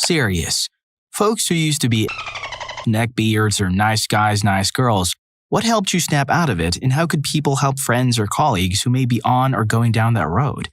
Serious. Folks who used to be neckbeards or nice guys, nice girls, what helped you snap out of it, and how could people help friends or colleagues who may be on or going down that road?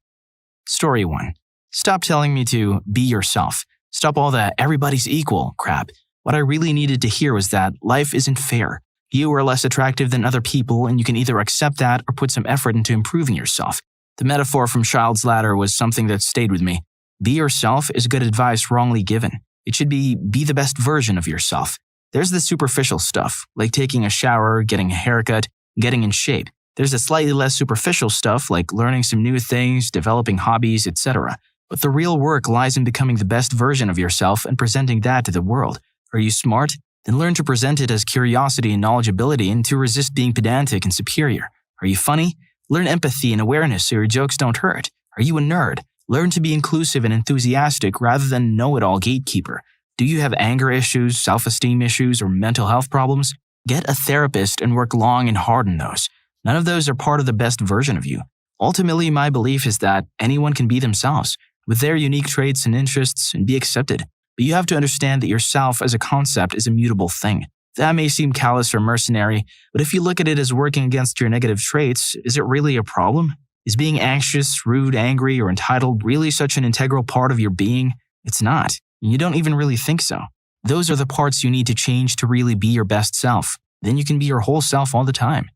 Story 1. Stop telling me to be yourself. Stop all the everybody's equal crap. What I really needed to hear was that life isn't fair. You are less attractive than other people, and you can either accept that or put some effort into improving yourself. The metaphor from Child's Ladder was something that stayed with me. Be yourself is good advice wrongly given. It should be the best version of yourself. There's the superficial stuff, like taking a shower, getting a haircut, getting in shape. There's the slightly less superficial stuff, like learning some new things, developing hobbies, etc. But the real work lies in becoming the best version of yourself and presenting that to the world. Are you smart? Then learn to present it as curiosity and knowledgeability and to resist being pedantic and superior. Are you funny? Learn empathy and awareness so your jokes don't hurt. Are you a nerd? Learn to be inclusive and enthusiastic rather than know-it-all gatekeeper. Do you have anger issues, self-esteem issues, or mental health problems? Get a therapist and work long and hard on those. None of those are part of the best version of you. Ultimately, my belief is that anyone can be themselves, with their unique traits and interests, and be accepted. But you have to understand that yourself as a concept is a mutable thing. That may seem callous or mercenary, but if you look at it as working against your negative traits, is it really a problem? Is being anxious, rude, angry, or entitled really such an integral part of your being? It's not. You don't even really think so. Those are the parts you need to change to really be your best self. Then you can be your whole self all the time.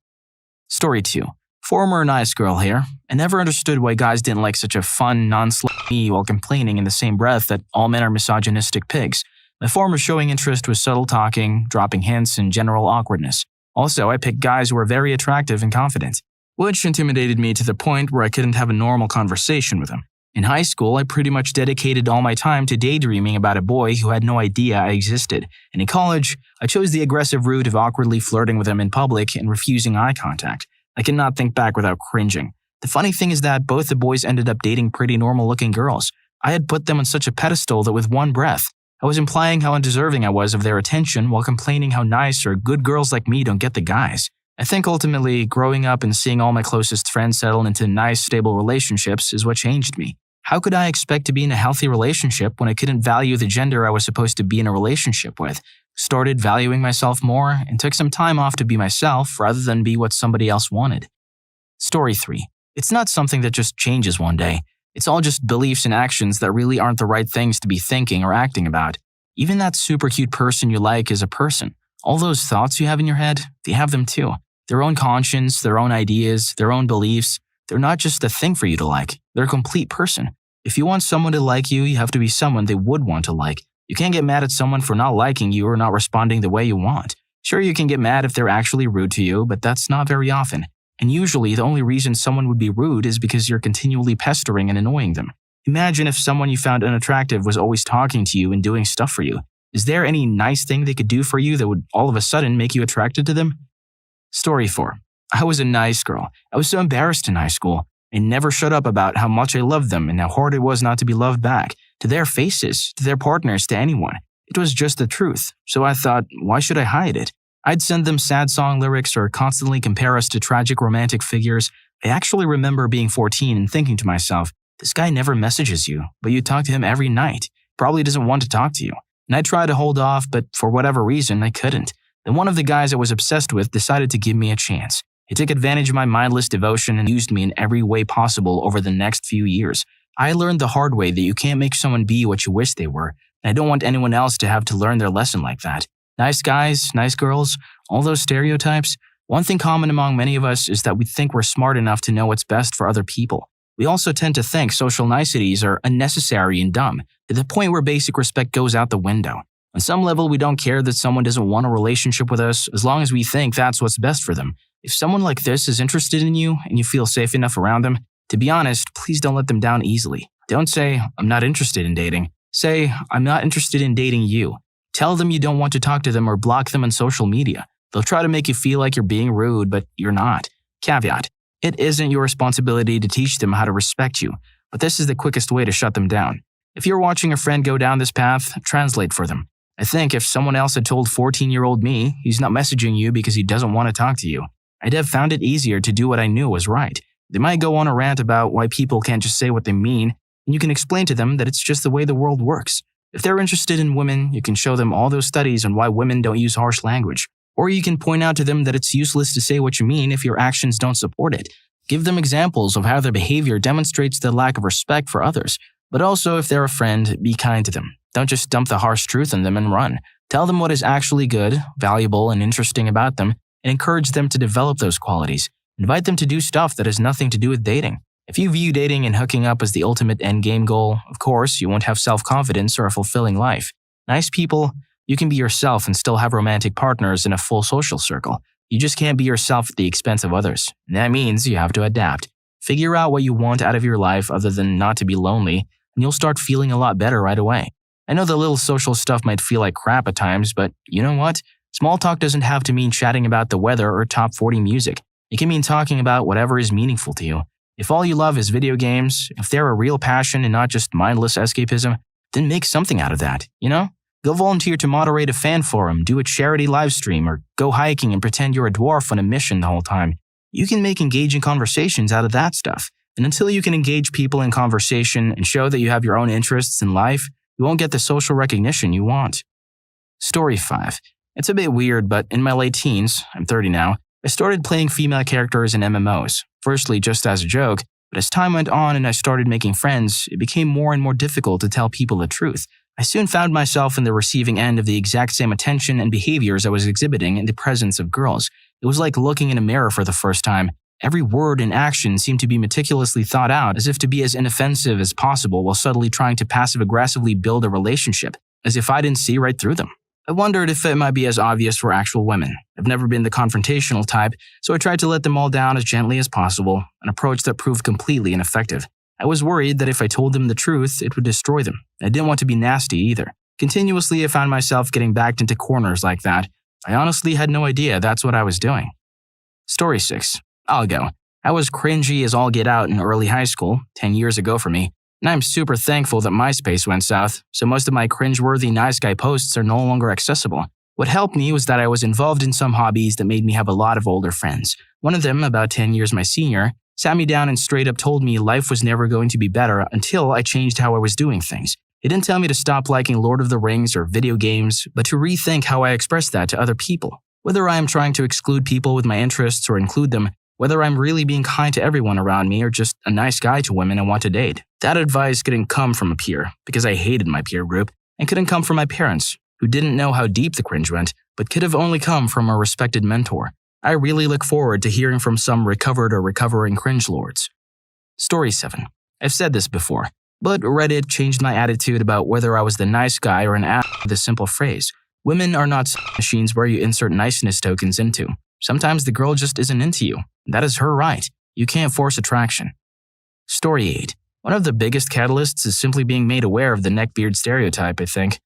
Story 2. Former nice girl here. I never understood why guys didn't like such a fun, non-slut me while complaining in the same breath that all men are misogynistic pigs. My form of showing interest was subtle talking, dropping hints, and general awkwardness. Also, I picked guys who were very attractive and confident, which intimidated me to the point where I couldn't have a normal conversation with them. In high school, I pretty much dedicated all my time to daydreaming about a boy who had no idea I existed. And in college, I chose the aggressive route of awkwardly flirting with him in public and refusing eye contact. I cannot think back without cringing. The funny thing is that both the boys ended up dating pretty normal-looking girls. I had put them on such a pedestal that with one breath, I was implying how undeserving I was of their attention while complaining how nice or good girls like me don't get the guys. I think ultimately, growing up and seeing all my closest friends settle into nice, stable relationships is what changed me. How could I expect to be in a healthy relationship when I couldn't value the gender I was supposed to be in a relationship with? Started valuing myself more and took some time off to be myself rather than be what somebody else wanted. Story 3. It's not something that just changes one day. It's all just beliefs and actions that really aren't the right things to be thinking or acting about. Even that super cute person you like is a person. All those thoughts you have in your head, they have them too. Their own conscience, their own ideas, their own beliefs. They're not just a thing for you to like. They're a complete person. If you want someone to like you, you have to be someone they would want to like. You can't get mad at someone for not liking you or not responding the way you want. Sure, you can get mad if they're actually rude to you, but that's not very often. And usually, the only reason someone would be rude is because you're continually pestering and annoying them. Imagine if someone you found unattractive was always talking to you and doing stuff for you. Is there any nice thing they could do for you that would all of a sudden make you attracted to them? Story 4. I was a nice girl. I was so embarrassed in high school. I never shut up about how much I loved them and how hard it was not to be loved back. To their faces, to their partners, to anyone. It was just the truth. So I thought, why should I hide it? I'd send them sad song lyrics or constantly compare us to tragic romantic figures. I actually remember being 14 and thinking to myself, this guy never messages you, but you talk to him every night. Probably doesn't want to talk to you. And I tried to hold off, but for whatever reason, I couldn't. Then one of the guys I was obsessed with decided to give me a chance. He took advantage of my mindless devotion and used me in every way possible over the next few years. I learned the hard way that you can't make someone be what you wish they were, and I don't want anyone else to have to learn their lesson like that. Nice guys, nice girls, all those stereotypes. One thing common among many of us is that we think we're smart enough to know what's best for other people. We also tend to think social niceties are unnecessary and dumb, to the point where basic respect goes out the window. On some level, we don't care that someone doesn't want a relationship with us as long as we think that's what's best for them. If someone like this is interested in you and you feel safe enough around them, to be honest, please don't let them down easily. Don't say, I'm not interested in dating. Say, I'm not interested in dating you. Tell them you don't want to talk to them or block them on social media. They'll try to make you feel like you're being rude, but you're not. Caveat. It isn't your responsibility to teach them how to respect you, but this is the quickest way to shut them down. If you're watching a friend go down this path, translate for them. I think if someone else had told 14-year-old me he's not messaging you because he doesn't want to talk to you, I'd have found it easier to do what I knew was right. They might go on a rant about why people can't just say what they mean, and you can explain to them that it's just the way the world works. If they're interested in women, you can show them all those studies on why women don't use harsh language. Or you can point out to them that it's useless to say what you mean if your actions don't support it. Give them examples of how their behavior demonstrates their lack of respect for others. But also, if they're a friend, be kind to them. Don't just dump the harsh truth on them and run. Tell them what is actually good, valuable, and interesting about them, and encourage them to develop those qualities. Invite them to do stuff that has nothing to do with dating. If you view dating and hooking up as the ultimate endgame goal, of course, you won't have self-confidence or a fulfilling life. Nice people, you can be yourself and still have romantic partners in a full social circle. You just can't be yourself at the expense of others. And that means you have to adapt. Figure out what you want out of your life other than not to be lonely, and you'll start feeling a lot better right away. I know the little social stuff might feel like crap at times, but you know what? Small talk doesn't have to mean chatting about the weather or top 40 music. It can mean talking about whatever is meaningful to you. If all you love is video games, if they're a real passion and not just mindless escapism, then make something out of that, you know? Go volunteer to moderate a fan forum, do a charity live stream, or go hiking and pretend you're a dwarf on a mission the whole time. You can make engaging conversations out of that stuff. And until you can engage people in conversation and show that you have your own interests in life, you won't get the social recognition you want. Story 5. It's a bit weird, but in my late teens, I'm 30 now, I started playing female characters in MMOs. Firstly, just as a joke, but as time went on and I started making friends, it became more and more difficult to tell people the truth. I soon found myself in the receiving end of the exact same attention and behaviors I was exhibiting in the presence of girls. It was like looking in a mirror for the first time. Every word and action seemed to be meticulously thought out, as if to be as inoffensive as possible while subtly trying to passive-aggressively build a relationship, as if I didn't see right through them. I wondered if it might be as obvious for actual women. I've never been the confrontational type, so I tried to let them all down as gently as possible, an approach that proved completely ineffective. I was worried that if I told them the truth, it would destroy them. I didn't want to be nasty either. Continuously, I found myself getting backed into corners like that. I honestly had no idea that's what I was doing. Story 6. I'll go. I was cringy as all get out in early high school, 10 years ago for me, and I'm super thankful that MySpace went south, so most of my cringeworthy nice guy posts are no longer accessible. What helped me was that I was involved in some hobbies that made me have a lot of older friends. One of them, about 10 years my senior, sat me down and straight up told me life was never going to be better until I changed how I was doing things. He didn't tell me to stop liking Lord of the Rings or video games, but to rethink how I express that to other people. Whether I am trying to exclude people with my interests or include them, whether I'm really being kind to everyone around me or just a nice guy to women I want to date. That advice couldn't come from a peer, because I hated my peer group, and couldn't come from my parents, who didn't know how deep the cringe went, but could have only come from a respected mentor. I really look forward to hearing from some recovered or recovering cringe lords. Story 7. I've said this before, but Reddit changed my attitude about whether I was the nice guy or an ass with a simple phrase. Women are not machines where you insert niceness tokens into. Sometimes the girl just isn't into you. That is her right. You can't force attraction. Story 8. One of the biggest catalysts is simply being made aware of the neckbeard stereotype, I think.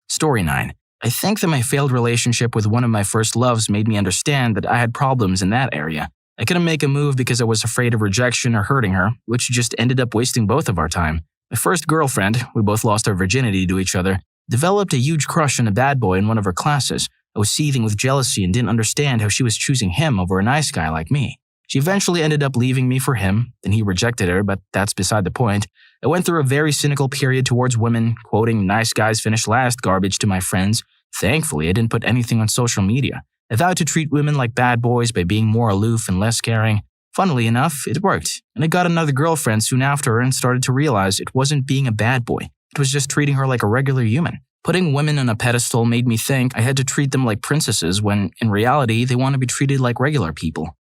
Story 9. I think that my failed relationship with one of my first loves made me understand that I had problems in that area. I couldn't make a move because I was afraid of rejection or hurting her, which just ended up wasting both of our time. My first girlfriend, we both lost our virginity to each other, developed a huge crush on a bad boy in one of her classes. I was seething with jealousy and didn't understand how she was choosing him over a nice guy like me. She eventually ended up leaving me for him, then he rejected her, but that's beside the point. I went through a very cynical period towards women, quoting nice guys finish last garbage to my friends. Thankfully, I didn't put anything on social media. I vowed to treat women like bad boys by being more aloof and less caring. Funnily enough, it worked, and I got another girlfriend soon after and started to realize it wasn't being a bad boy. It was just treating her like a regular human. Putting women on a pedestal made me think I had to treat them like princesses when, in reality, they want to be treated like regular people.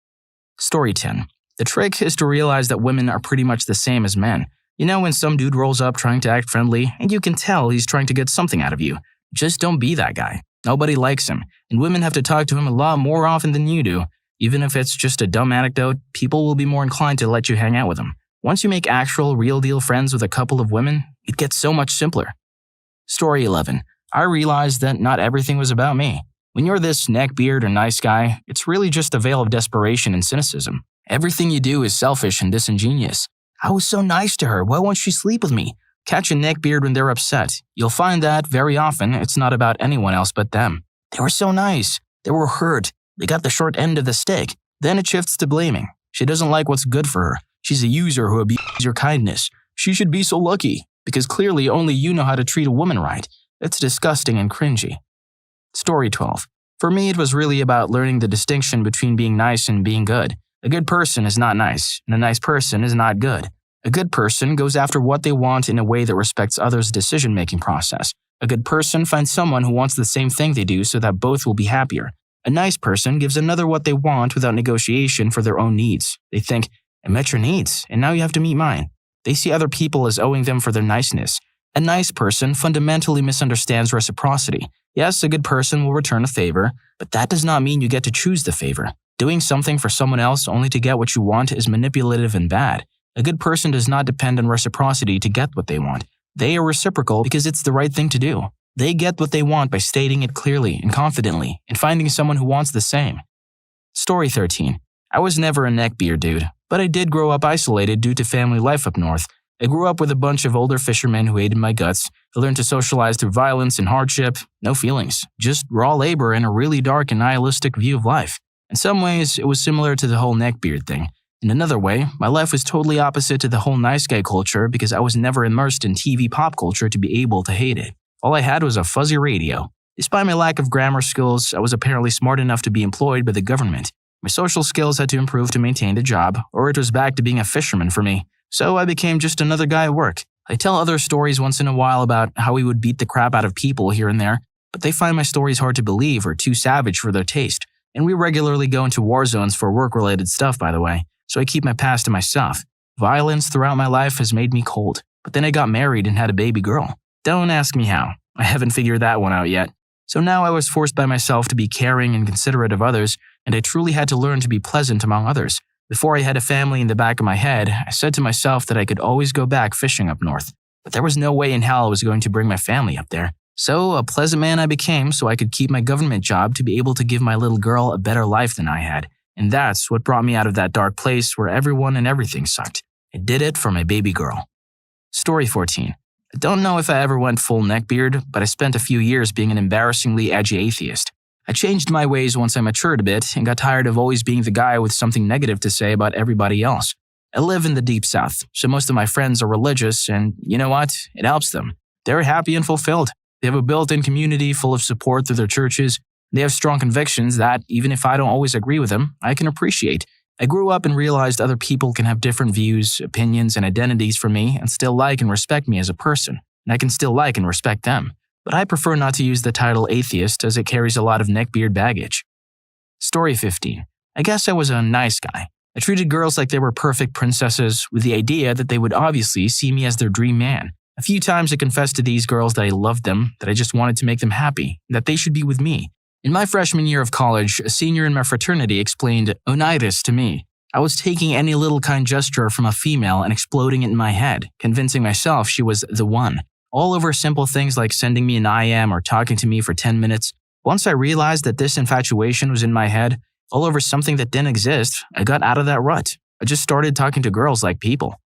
Story 10. The trick is to realize that women are pretty much the same as men. You know when some dude rolls up trying to act friendly, and you can tell he's trying to get something out of you. Just don't be that guy. Nobody likes him, and women have to talk to him a lot more often than you do. Even if it's just a dumb anecdote, people will be more inclined to let you hang out with them. Once you make actual, real-deal friends with a couple of women, it gets so much simpler. Story 11. I realized that not everything was about me. When you're this neckbeard or nice guy, it's really just a veil of desperation and cynicism. Everything you do is selfish and disingenuous. I was so nice to her, why won't she sleep with me? Catch a neckbeard when they're upset. You'll find that, very often, it's not about anyone else but them. They were so nice. They were hurt. They got the short end of the stick. Then it shifts to blaming. She doesn't like what's good for her. She's a user who abuses your kindness. She should be so lucky. because clearly only you know how to treat a woman right. That's disgusting and cringy. Story 12. For me, it was really about learning the distinction between being nice and being good. A good person is not nice, and a nice person is not good. A good person goes after what they want in a way that respects others' decision-making process. A good person finds someone who wants the same thing they do so that both will be happier. A nice person gives another what they want without negotiation for their own needs. They think, I met your needs, and now you have to meet mine. They see other people as owing them for their niceness. A nice person fundamentally misunderstands reciprocity. Yes, a good person will return a favor, but that does not mean you get to choose the favor. Doing something for someone else only to get what you want is manipulative and bad. A good person does not depend on reciprocity to get what they want. They are reciprocal because it's the right thing to do. They get what they want by stating it clearly and confidently and finding someone who wants the same. Story 13. I was never a neckbeard dude, but I did grow up isolated due to family life up north. I grew up with a bunch of older fishermen who hated my guts. I learned to socialize through violence and hardship. No feelings, just raw labor and a really dark and nihilistic view of life. In some ways, it was similar to the whole neckbeard thing. In another way, my life was totally opposite to the whole nice guy culture because I was never immersed in TV pop culture to be able to hate it. All I had was a fuzzy radio. Despite my lack of grammar skills, I was apparently smart enough to be employed by the government. My social skills had to improve to maintain the job, or it was back to being a fisherman for me. So I became just another guy at work. I tell other stories once in a while about how we would beat the crap out of people here and there, but they find my stories hard to believe or too savage for their taste. And we regularly go into war zones for work-related stuff, by the way, so I keep my past to myself. Violence throughout my life has made me cold, but then I got married and had a baby girl. Don't ask me how. I haven't figured that one out yet. So now I was forced by myself to be caring and considerate of others, and I truly had to learn to be pleasant among others. Before I had a family in the back of my head, I said to myself that I could always go back fishing up north. But there was no way in hell I was going to bring my family up there. So a pleasant man I became so I could keep my government job to be able to give my little girl a better life than I had. And that's what brought me out of that dark place where everyone and everything sucked. I did it for my baby girl. Story 14. I don't know if I ever went full neckbeard, but I spent a few years being an embarrassingly edgy atheist. I changed my ways once I matured a bit and got tired of always being the guy with something negative to say about everybody else. I live in the deep south, so most of my friends are religious, and you know what? It helps them. They're happy and fulfilled. They have a built-in community full of support through their churches. They have strong convictions that, even if I don't always agree with them, I can appreciate. I grew up and realized other people can have different views, opinions, and identities from me and still like and respect me as a person, and I can still like and respect them. But I prefer not to use the title atheist as it carries a lot of neckbeard baggage. Story 15. I guess I was a nice guy. I treated girls like they were perfect princesses with the idea that they would obviously see me as their dream man. A few times I confessed to these girls that I loved them, that I just wanted to make them happy, and that they should be with me. In my freshman year of college, a senior in my fraternity explained Onitis to me. I was taking any little kind gesture from a female and exploding it in my head, convincing myself she was the one. All over simple things like sending me an IM or talking to me for 10 minutes. Once I realized that this infatuation was in my head, all over something that didn't exist, I got out of that rut. I just started talking to girls like people.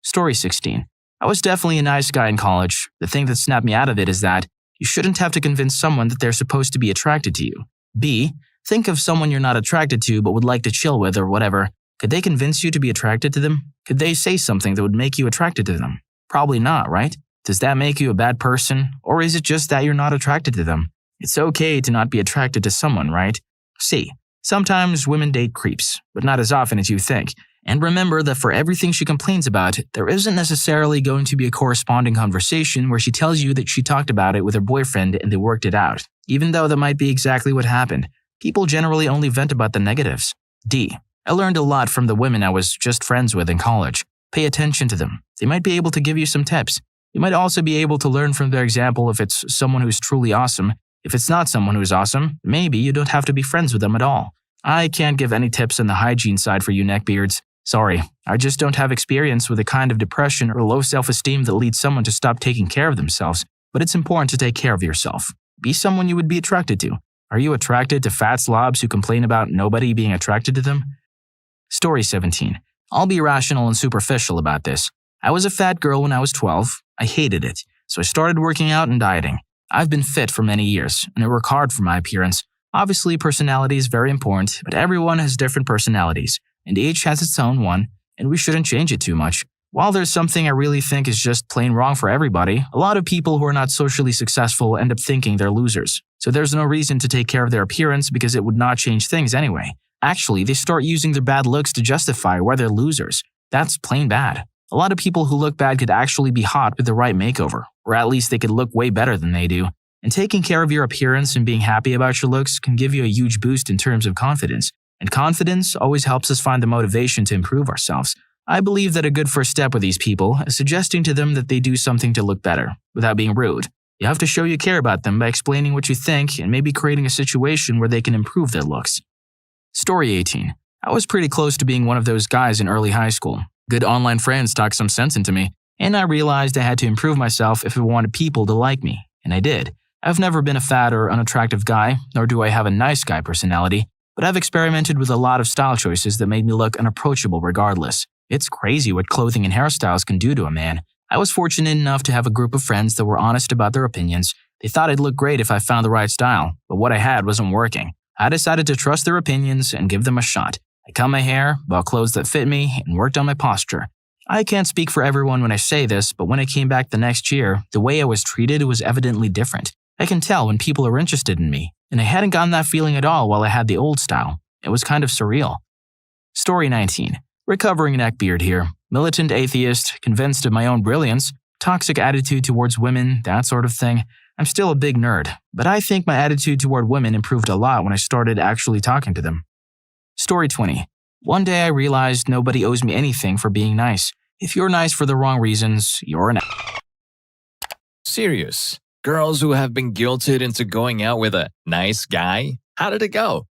Story 16. I was definitely a nice guy in college. The thing that snapped me out of it is that you shouldn't have to convince someone that they're supposed to be attracted to you. B. Think of someone you're not attracted to but would like to chill with or whatever. Could they convince you to be attracted to them? Could they say something that would make you attracted to them? Probably not, right? Does that make you a bad person? Or is it just that you're not attracted to them? It's okay to not be attracted to someone, right? C. Sometimes women date creeps, but not as often as you think. And remember that for everything she complains about, there isn't necessarily going to be a corresponding conversation where she tells you that she talked about it with her boyfriend and they worked it out, even though that might be exactly what happened. People generally only vent about the negatives. D. I learned a lot from the women I was just friends with in college. Pay attention to them. They might be able to give you some tips. You might also be able to learn from their example if it's someone who's truly awesome. If it's not someone who's awesome, maybe you don't have to be friends with them at all. I can't give any tips on the hygiene side for you neckbeards. Sorry, I just don't have experience with the kind of depression or low self-esteem that leads someone to stop taking care of themselves. But it's important to take care of yourself. Be someone you would be attracted to. Are you attracted to fat slobs who complain about nobody being attracted to them? Story 17. I'll be rational and superficial about this. I was a fat girl when I was 12. I hated it, so I started working out and dieting. I've been fit for many years, and I work hard for my appearance. Obviously, personality is very important, but everyone has different personalities, and each has its own one, and we shouldn't change it too much. While there's something I really think is just plain wrong for everybody, a lot of people who are not socially successful end up thinking they're losers. So there's no reason to take care of their appearance because it would not change things anyway. Actually, they start using their bad looks to justify why they're losers. That's plain bad. A lot of people who look bad could actually be hot with the right makeover, or at least they could look way better than they do. And taking care of your appearance and being happy about your looks can give you a huge boost in terms of confidence. And confidence always helps us find the motivation to improve ourselves. I believe that a good first step with these people is suggesting to them that they do something to look better, without being rude. You have to show you care about them by explaining what you think and maybe creating a situation where they can improve their looks. Story 18. I was pretty close to being one of those guys in early high school. Good online friends talked some sense into me, and I realized I had to improve myself if I wanted people to like me, and I did. I've never been a fat or unattractive guy, nor do I have a nice guy personality, but I've experimented with a lot of style choices that made me look unapproachable regardless. It's crazy what clothing and hairstyles can do to a man. I was fortunate enough to have a group of friends that were honest about their opinions. They thought I'd look great if I found the right style, but what I had wasn't working. I decided to trust their opinions and give them a shot. I cut my hair, bought clothes that fit me, and worked on my posture. I can't speak for everyone when I say this, but when I came back the next year, the way I was treated was evidently different. I can tell when people are interested in me, and I hadn't gotten that feeling at all while I had the old style. It was kind of surreal. Story 19. Recovering neckbeard here. Militant atheist, convinced of my own brilliance, toxic attitude towards women, that sort of thing. I'm still a big nerd, but I think my attitude toward women improved a lot when I started actually talking to them. Story 20. One day I realized nobody owes me anything for being nice. If you're nice for the wrong reasons, you're an Serious. Girls who have been guilted into going out with a nice guy? How did it go?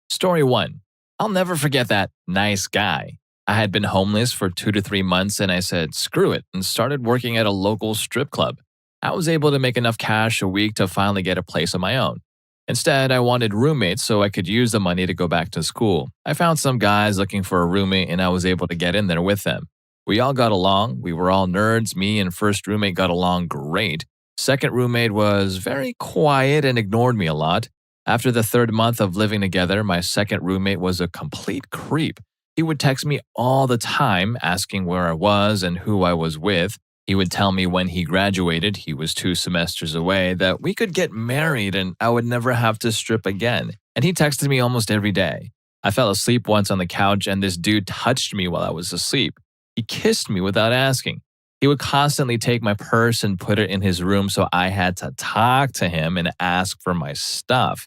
Story 1. I'll never forget that nice guy. I had been homeless for 2 to 3 months and I said, screw it, and started working at a local strip club. I was able to make enough cash a week to finally get a place of my own. Instead, I wanted roommates so I could use the money to go back to school. I found some guys looking for a roommate and I was able to get in there with them. We all got along. We were all nerds. Me and first roommate got along great. Second roommate was very quiet and ignored me a lot. After the third month of living together, my second roommate was a complete creep. He would text me all the time, asking where I was and who I was with. He would tell me when he graduated, he was 2 semesters away, that we could get married and I would never have to strip again. And he texted me almost every day. I fell asleep once on the couch and this dude touched me while I was asleep. He kissed me without asking. He would constantly take my purse and put it in his room, so I had to talk to him and ask for my stuff.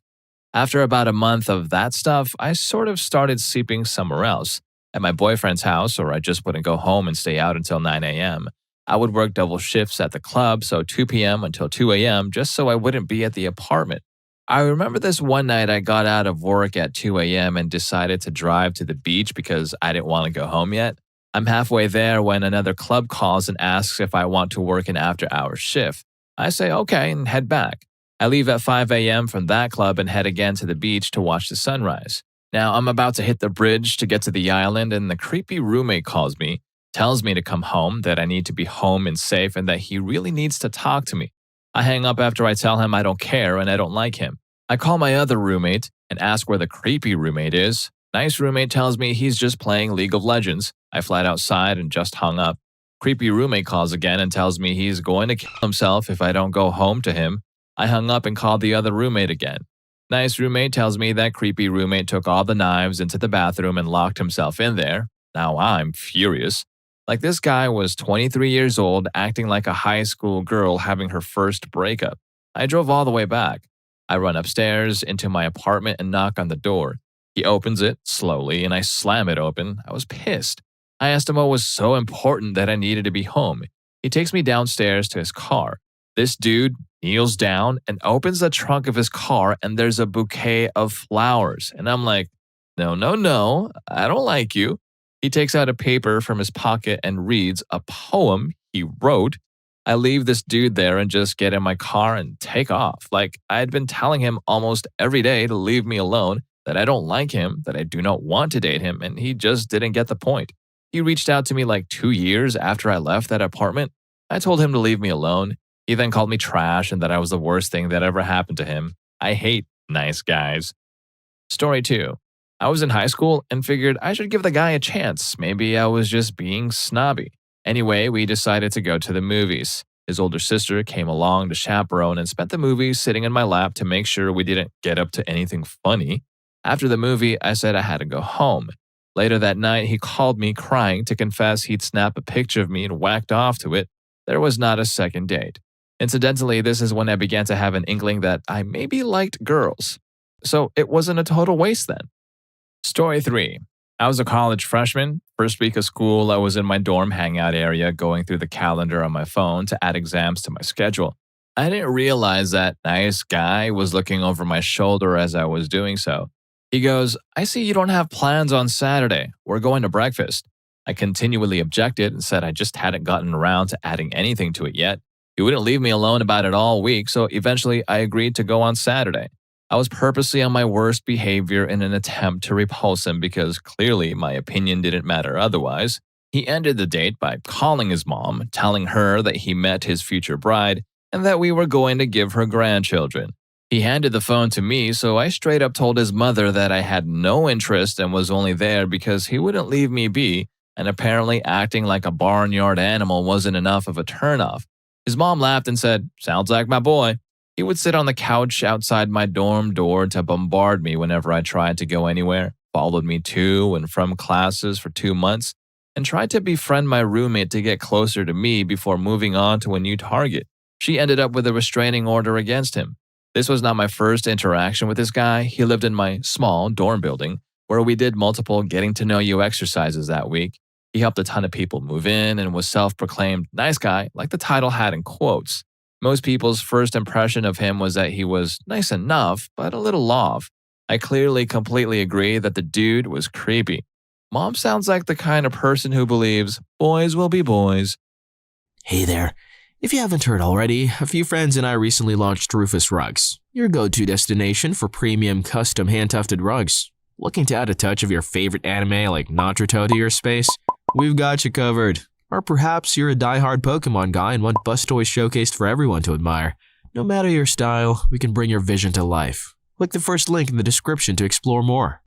After about a month of that stuff, I sort of started sleeping somewhere else, at my boyfriend's house, or I just wouldn't go home and stay out until 9 a.m. I would work double shifts at the club, so 2 p.m. until 2 a.m., just so I wouldn't be at the apartment. I remember this one night I got out of work at 2 a.m. and decided to drive to the beach because I didn't want to go home yet. I'm halfway there when another club calls and asks if I want to work an after-hours shift. I say okay and head back. I leave at 5 a.m. from that club and head again to the beach to watch the sunrise. Now, I'm about to hit the bridge to get to the island and the creepy roommate calls me, tells me to come home, that I need to be home and safe, and that he really needs to talk to me. I hang up after I tell him I don't care and I don't like him. I call my other roommate and ask where the creepy roommate is. Nice roommate tells me he's just playing League of Legends. I flat outside and just hung up. Creepy roommate calls again and tells me he's going to kill himself if I don't go home to him. I hung up and called the other roommate again. Nice roommate tells me that creepy roommate took all the knives into the bathroom and locked himself in there. Now I'm furious. Like this guy was 23 years old, acting like a high school girl having her first breakup. I drove all the way back. I run upstairs into my apartment and knock on the door. He opens it slowly and I slam it open. I was pissed. I asked him what was so important that I needed to be home. He takes me downstairs to his car. This dude kneels down and opens the trunk of his car and there's a bouquet of flowers. And I'm like, no, I don't like you. He takes out a paper from his pocket and reads a poem he wrote. I leave this dude there and just get in my car and take off. Like I had been telling him almost every day to leave me alone, that I don't like him, that I do not want to date him, and he just didn't get the point. He reached out to me like 2 years after I left that apartment. I told him to leave me alone. He then called me trash and that I was the worst thing that ever happened to him. I hate nice guys. Story 2. I was in high school and figured I should give the guy a chance. Maybe I was just being snobby. Anyway, we decided to go to the movies. His older sister came along to chaperone and spent the movie sitting in my lap to make sure we didn't get up to anything funny. After the movie, I said I had to go home. Later that night, he called me crying to confess he'd snap a picture of me and whacked off to it. There was not a second date. Incidentally, this is when I began to have an inkling that I maybe liked girls. So it wasn't a total waste then. Story 3. I was a college freshman. First week of school, I was in my dorm hangout area going through the calendar on my phone to add exams to my schedule. I didn't realize that nice guy was looking over my shoulder as I was doing so. He goes, "I see you don't have plans on Saturday. We're going to breakfast." I continually objected and said I just hadn't gotten around to adding anything to it yet. He wouldn't leave me alone about it all week, so eventually I agreed to go on Saturday. I was purposely on my worst behavior in an attempt to repulse him because clearly my opinion didn't matter otherwise. He ended the date by calling his mom, telling her that he met his future bride and that we were going to give her grandchildren. He handed the phone to me, so I straight up told his mother that I had no interest and was only there because he wouldn't leave me be, and apparently acting like a barnyard animal wasn't enough of a turnoff. His mom laughed and said, "Sounds like my boy." He would sit on the couch outside my dorm door to bombard me whenever I tried to go anywhere, followed me to and from classes for 2 months, and tried to befriend my roommate to get closer to me before moving on to a new target. She ended up with a restraining order against him. This was not my first interaction with this guy. He lived in my small dorm building, where we did multiple getting-to-know-you exercises that week. He helped a ton of people move in and was self-proclaimed nice guy, like the title had in quotes. Most people's first impression of him was that he was nice enough, but a little off. I clearly completely agree that the dude was creepy. Mom sounds like the kind of person who believes boys will be boys. Hey there. If you haven't heard already, a few friends and I recently launched Rufus Rugs, your go-to destination for premium custom hand-tufted rugs. Looking to add a touch of your favorite anime like Naruto to your space? We've got you covered. Or perhaps you're a die-hard Pokemon guy and want bus toys showcased for everyone to admire. No matter your style, we can bring your vision to life. Click the first link in the description to explore more.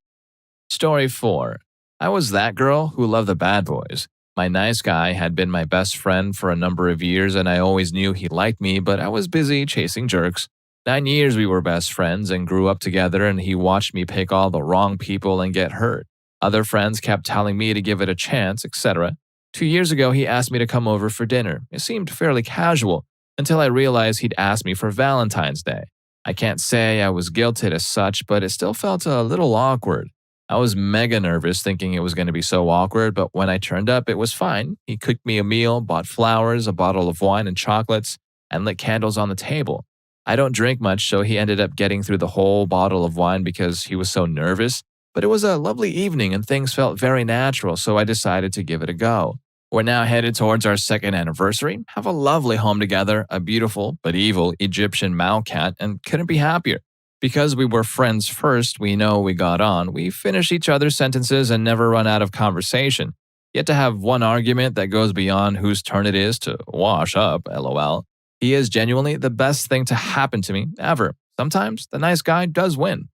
Story 4. I was that girl who loved the bad boys. My nice guy had been my best friend for a number of years and I always knew he liked me, but I was busy chasing jerks. 9 years we were best friends and grew up together, and he watched me pick all the wrong people and get hurt. Other friends kept telling me to give it a chance, etc. 2 years ago, he asked me to come over for dinner. It seemed fairly casual until I realized he'd asked me for Valentine's Day. I can't say I was guilted as such, but it still felt a little awkward. I was mega nervous thinking it was going to be so awkward, but when I turned up, it was fine. He cooked me a meal, bought flowers, a bottle of wine and chocolates, and lit candles on the table. I don't drink much, so he ended up getting through the whole bottle of wine because he was so nervous. But it was a lovely evening and things felt very natural, so I decided to give it a go. We're now headed towards our second anniversary, have a lovely home together, a beautiful but evil Egyptian Mao cat, and couldn't be happier. Because we were friends first, we know we got on. We finish each other's sentences and never run out of conversation. Yet to have one argument that goes beyond whose turn it is to wash up, lol. He is genuinely the best thing to happen to me ever. Sometimes the nice guy does win.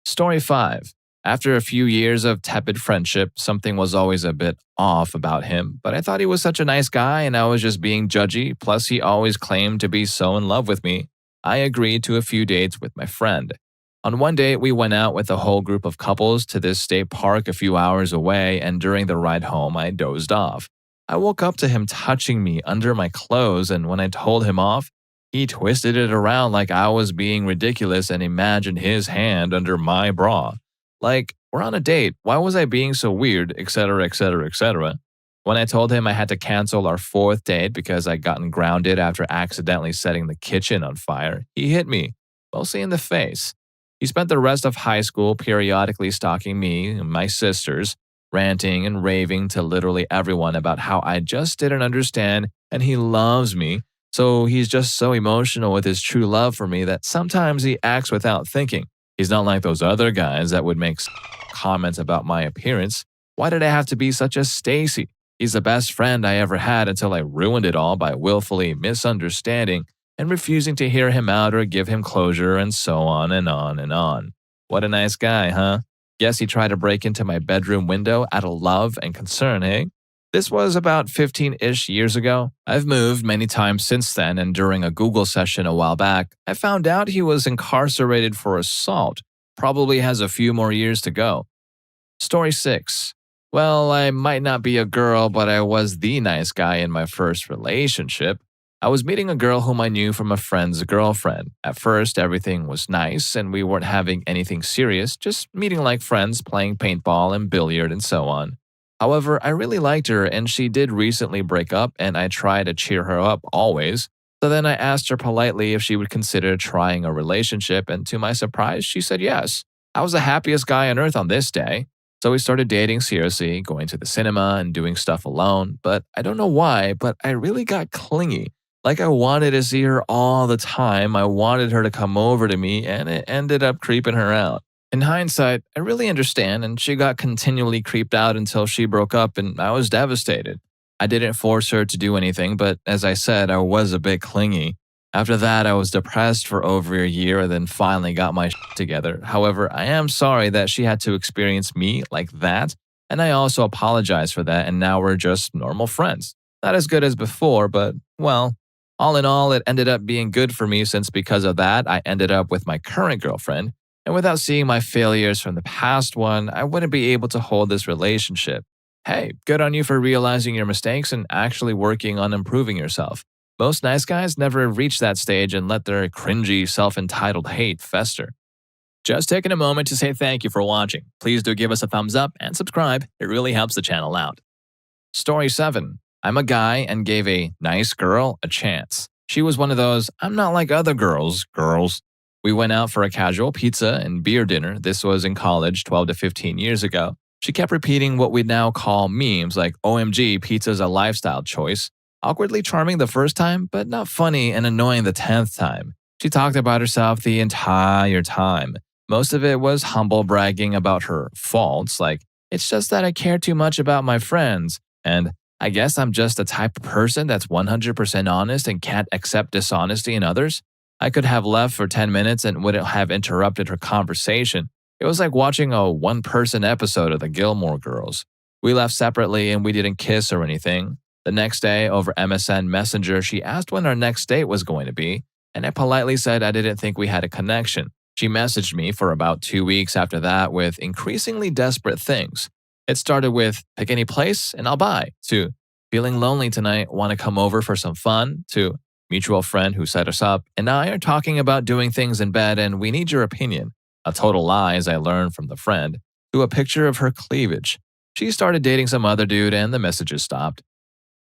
Story 5. After a few years of tepid friendship, something was always a bit off about him, but I thought he was such a nice guy and I was just being judgy, plus he always claimed to be so in love with me. I agreed to a few dates with my friend. On one date, we went out with a whole group of couples to this state park a few hours away, and during the ride home, I dozed off. I woke up to him touching me under my clothes, and when I told him off, he twisted it around like I was being ridiculous and imagined his hand under my bra. Like, we're on a date, why was I being so weird, etc., etc., etc. When I told him I had to cancel our 4th date because I'd gotten grounded after accidentally setting the kitchen on fire, he hit me, mostly in the face. He spent the rest of high school periodically stalking me and my sisters, ranting and raving to literally everyone about how I just didn't understand and he loves me, so he's just so emotional with his true love for me that sometimes he acts without thinking. He's not like those other guys that would make comments about my appearance. Why did I have to be such a Stacy? He's the best friend I ever had until I ruined it all by willfully misunderstanding and refusing to hear him out or give him closure, and so on and on and on. What a nice guy, huh? Guess he tried to break into my bedroom window out of love and concern, eh? This was about 15-ish years ago. I've moved many times since then, and during a Google session a while back, I found out he was incarcerated for assault. Probably has a few more years to go. Story 6. Well, I might not be a girl, but I was the nice guy in my first relationship. I was meeting a girl whom I knew from a friend's girlfriend. At first, everything was nice, and we weren't having anything serious, just meeting like friends, playing paintball and billiard and so on. However, I really liked her, and she did recently break up, and I try to cheer her up always. So then I asked her politely if she would consider trying a relationship, and to my surprise, she said yes. I was the happiest guy on earth on this day. So we started dating seriously, going to the cinema and doing stuff alone, but I don't know why, but I really got clingy. Like I wanted to see her all the time. I wanted her to come over to me, and it ended up creeping her out. In hindsight, I really understand, and she got continually creeped out until she broke up, and I was devastated. I didn't force her to do anything, but as I said, I was a bit clingy. After that, I was depressed for over a year and then finally got my shit together. However, I am sorry that she had to experience me like that, and I also apologize for that, and now we're just normal friends. Not as good as before, but, well, all in all, it ended up being good for me since because of that, I ended up with my current girlfriend. And without seeing my failures from the past one, I wouldn't be able to hold this relationship. Hey, good on you for realizing your mistakes and actually working on improving yourself. Most nice guys never reach that stage and let their cringy, self-entitled hate fester. Just taking a moment to say thank you for watching. Please do give us a thumbs up and subscribe. It really helps the channel out. Story 7. I'm a guy and gave a nice girl a chance. She was one of those, I'm not like other girls. We went out for a casual pizza and beer dinner. This was in college 12 to 15 years ago. She kept repeating what we now call memes like OMG, pizza's a lifestyle choice. Awkwardly charming the first time, but not funny and annoying the 10th time. She talked about herself the entire time. Most of it was humble bragging about her faults, like, it's just that I care too much about my friends, and I guess I'm just the type of person that's 100% honest and can't accept dishonesty in others. I could have left for 10 minutes and wouldn't have interrupted her conversation. It was like watching a one-person episode of the Gilmore Girls. We left separately and we didn't kiss or anything. The next day, over MSN Messenger, she asked when our next date was going to be, and I politely said I didn't think we had a connection. She messaged me for about 2 weeks after that with increasingly desperate things. It started with, pick any place and I'll buy, to feeling lonely tonight, want to come over for some fun, to mutual friend who set us up, and I are talking about doing things in bed and we need your opinion. A total lie, as I learned from the friend, to a picture of her cleavage. She started dating some other dude and the messages stopped.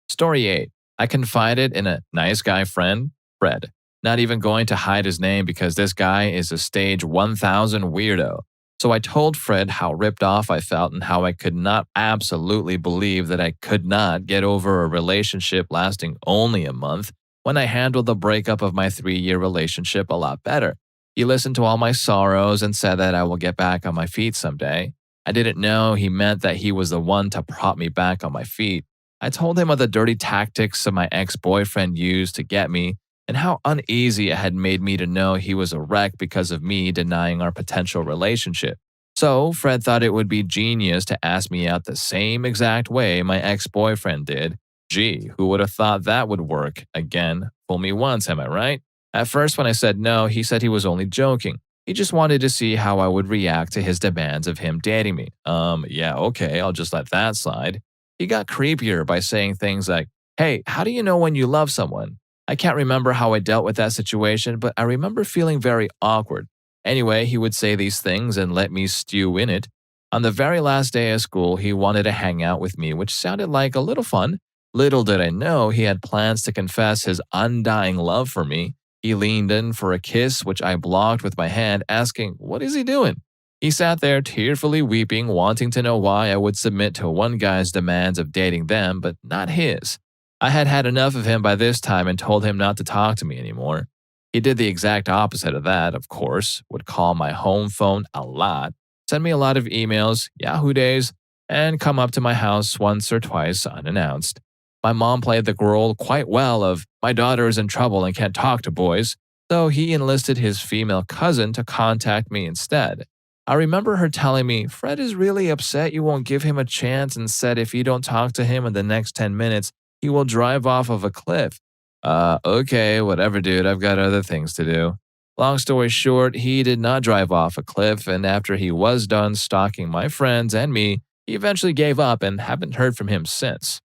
Story 8. I confided in a nice guy friend, Fred. Not even going to hide his name because this guy is a stage 1000 weirdo. So I told Fred how ripped off I felt and how I could not absolutely believe that I could not get over a relationship lasting only a month when I handled the breakup of my 3-year relationship a lot better. He listened to all my sorrows and said that I will get back on my feet someday. I didn't know he meant that he was the one to prop me back on my feet. I told him of the dirty tactics that my ex-boyfriend used to get me and how uneasy it had made me to know he was a wreck because of me denying our potential relationship. So Fred thought it would be genius to ask me out the same exact way my ex-boyfriend did. Gee, who would have thought that would work? Again, fool me once, am I right? At first, when I said no, he said he was only joking. He just wanted to see how I would react to his demands of him dating me. Yeah, okay, I'll just let that slide. He got creepier by saying things like, hey, how do you know when you love someone? I can't remember how I dealt with that situation, but I remember feeling very awkward. Anyway, he would say these things and let me stew in it. On the very last day of school, he wanted to hang out with me, which sounded like a little fun. Little did I know he had plans to confess his undying love for me. He leaned in for a kiss, which I blocked with my hand, asking, what is he doing? He sat there tearfully weeping, wanting to know why I would submit to one guy's demands of dating them, but not his. I had had enough of him by this time and told him not to talk to me anymore. He did the exact opposite of that, of course, would call my home phone a lot, send me a lot of emails, Yahoo days, and come up to my house once or twice unannounced. My mom played the role quite well of, my daughter is in trouble and can't talk to boys, so he enlisted his female cousin to contact me instead. I remember her telling me, Fred is really upset you won't give him a chance and said if you don't talk to him in the next 10 minutes, he will drive off of a cliff. Okay, whatever, dude. I've got other things to do. Long story short, he did not drive off a cliff, and after he was done stalking my friends and me, he eventually gave up and haven't heard from him since.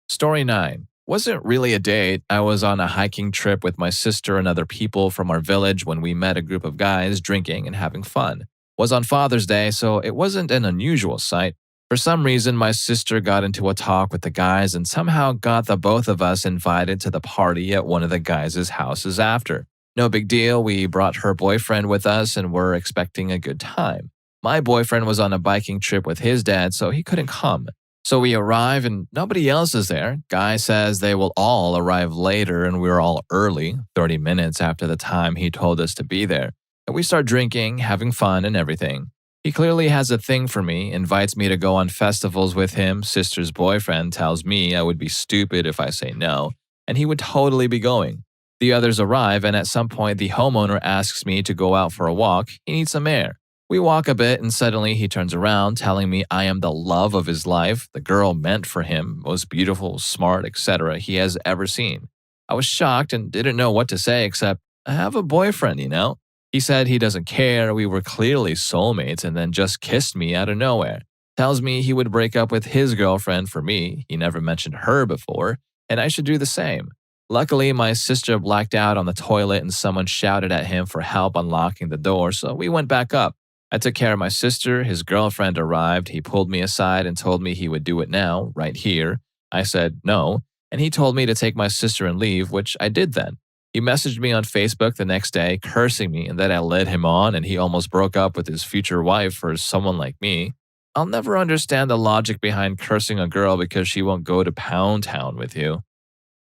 Story 9. Wasn't really a date. I was on a hiking trip with my sister and other people from our village when we met a group of guys drinking and having fun. Was on Father's Day, so it wasn't an unusual sight. For some reason, my sister got into a talk with the guys and somehow got the both of us invited to the party at one of the guys' houses after. No big deal, we brought her boyfriend with us and were expecting a good time. My boyfriend was on a biking trip with his dad, so he couldn't come. So we arrive and nobody else is there. Guy says they will all arrive later and we're all early, 30 minutes after the time he told us to be there. And we start drinking, having fun and everything. He clearly has a thing for me, invites me to go on festivals with him. Sister's boyfriend tells me I would be stupid if I say no, and he would totally be going. The others arrive, and at some point, the homeowner asks me to go out for a walk. He needs some air. We walk a bit, and suddenly he turns around, telling me I am the love of his life, the girl meant for him, most beautiful, smart, etc. he has ever seen. I was shocked and didn't know what to say except, I have a boyfriend, you know? He said he doesn't care, we were clearly soulmates, and then just kissed me out of nowhere. Tells me he would break up with his girlfriend for me, he never mentioned her before, and I should do the same. Luckily, my sister blacked out on the toilet and someone shouted at him for help unlocking the door, so we went back up. I took care of my sister, his girlfriend arrived, he pulled me aside and told me he would do it now, right here. I said no, and he told me to take my sister and leave, which I did then. He messaged me on Facebook the next day, cursing me and that I led him on and he almost broke up with his future wife for someone like me. I'll never understand the logic behind cursing a girl because she won't go to Pound Town with you.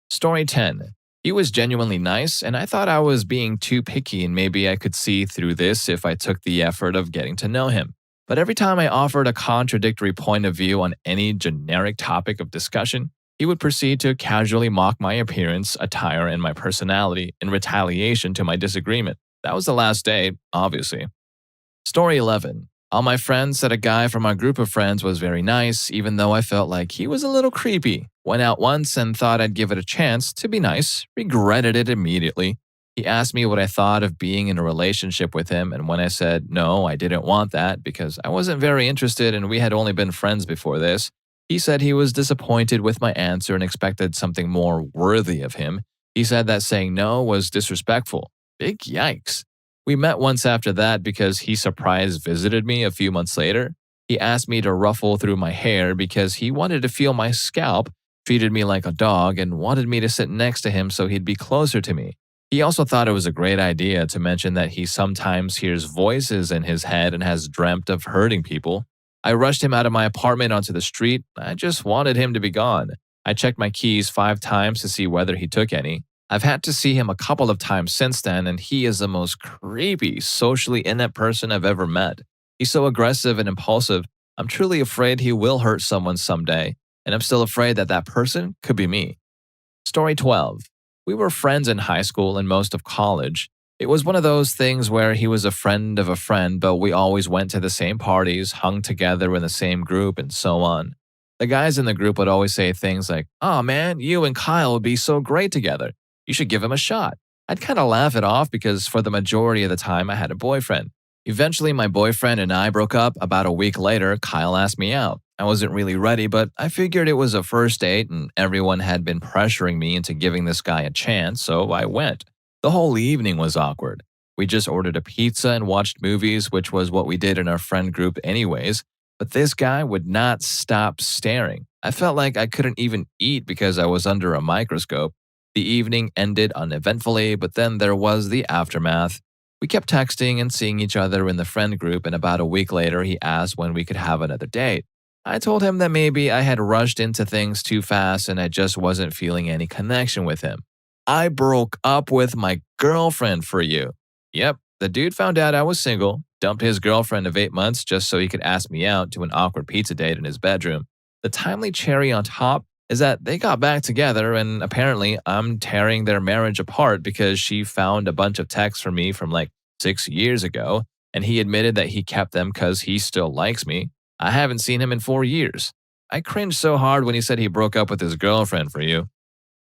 Story 10. He was genuinely nice, and I thought I was being too picky and maybe I could see through this if I took the effort of getting to know him. But every time I offered a contradictory point of view on any generic topic of discussion, he would proceed to casually mock my appearance, attire, and my personality in retaliation to my disagreement. That was the last day, obviously. Story 11. All my friends said a guy from our group of friends was very nice, even though I felt like he was a little creepy. Went out once and thought I'd give it a chance to be nice, regretted it immediately. He asked me what I thought of being in a relationship with him, and when I said no, I didn't want that because I wasn't very interested and we had only been friends before this, he said he was disappointed with my answer and expected something more worthy of him. He said that saying no was disrespectful. Big yikes. We met once after that because he surprise visited me a few months later. He asked me to ruffle through my hair because he wanted to feel my scalp, treated me like a dog, and wanted me to sit next to him so he'd be closer to me. He also thought it was a great idea to mention that he sometimes hears voices in his head and has dreamt of hurting people. I rushed him out of my apartment onto the street. I just wanted him to be gone. I checked my keys 5 times to see whether he took any. I've had to see him a couple of times since then, and he is the most creepy, socially inept person I've ever met. He's so aggressive and impulsive, I'm truly afraid he will hurt someone someday, and I'm still afraid that that person could be me. Story 12. We were friends in high school and most of college. It was one of those things where he was a friend of a friend, but we always went to the same parties, hung together in the same group, and so on. The guys in the group would always say things like, "Oh man, you and Kyle would be so great together. You should give him a shot." I'd kind of laugh it off because for the majority of the time I had a boyfriend. Eventually, my boyfriend and I broke up. About a week later, Kyle asked me out. I wasn't really ready, but I figured it was a first date and everyone had been pressuring me into giving this guy a chance, so I went. The whole evening was awkward. We just ordered a pizza and watched movies, which was what we did in our friend group anyways, but this guy would not stop staring. I felt like I couldn't even eat because I was under a microscope. The evening ended uneventfully, but then there was the aftermath. We kept texting and seeing each other in the friend group, and about a week later, he asked when we could have another date. I told him that maybe I had rushed into things too fast and I just wasn't feeling any connection with him. I broke up with my girlfriend for you. Yep, the dude found out I was single, dumped his girlfriend of 8 months just so he could ask me out to an awkward pizza date in his bedroom. The timely cherry on top is that they got back together and apparently I'm tearing their marriage apart because she found a bunch of texts from me from like 6 years ago And he admitted that he kept them because he still likes me. I haven't seen him in 4 years. I cringed so hard when he said he broke up with his girlfriend for you.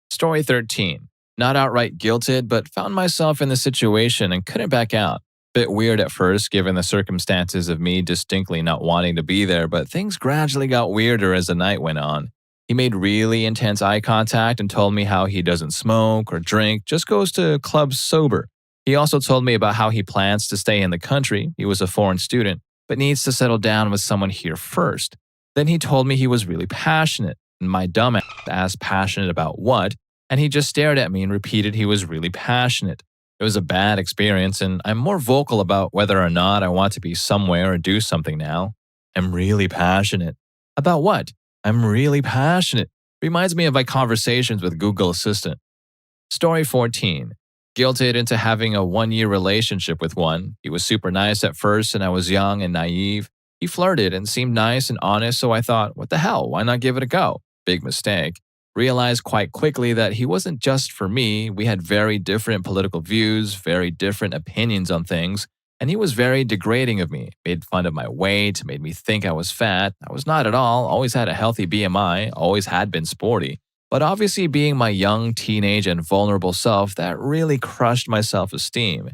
Story 13. Not outright guilted, but found myself in the situation and couldn't back out. Bit weird at first, given the circumstances of me distinctly not wanting to be there, but things gradually got weirder as the night went on. He made really intense eye contact and told me how he doesn't smoke or drink, just goes to clubs sober. He also told me about how he plans to stay in the country. He was a foreign student, but needs to settle down with someone here first. Then he told me he was really passionate, and my dumb ass asked passionate about what, and he just stared at me and repeated he was really passionate. It was a bad experience, and I'm more vocal about whether or not I want to be somewhere or do something now. I'm really passionate. About what? I'm really passionate. Reminds me of my conversations with Google Assistant. Story 14. Guilted into having a 1-year relationship with one. He was super nice at first, and I was young and naive. He flirted and seemed nice and honest, so I thought, what the hell, why not give it a go? Big mistake. Realized quite quickly that he wasn't just for me. We had very different political views, very different opinions on things, and he was very degrading of me. Made fun of my weight, made me think I was fat. I was not at all, always had a healthy BMI, always had been sporty. But obviously being my young, teenage, and vulnerable self, that really crushed my self-esteem.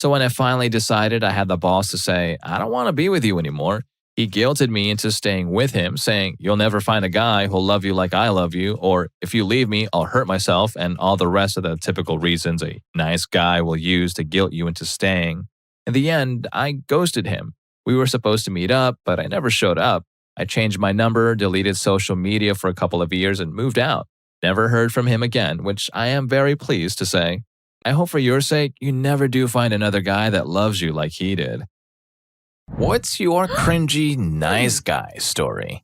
So when I finally decided I had the balls to say, I don't want to be with you anymore, he guilted me into staying with him, saying, you'll never find a guy who'll love you like I love you, or if you leave me, I'll hurt myself, and all the rest of the typical reasons a nice guy will use to guilt you into staying. In the end, I ghosted him. We were supposed to meet up, but I never showed up. I changed my number, deleted social media for a couple of years, and moved out. Never heard from him again, which I am very pleased to say. I hope for your sake, you never do find another guy that loves you like he did. What's your cringy nice guy story?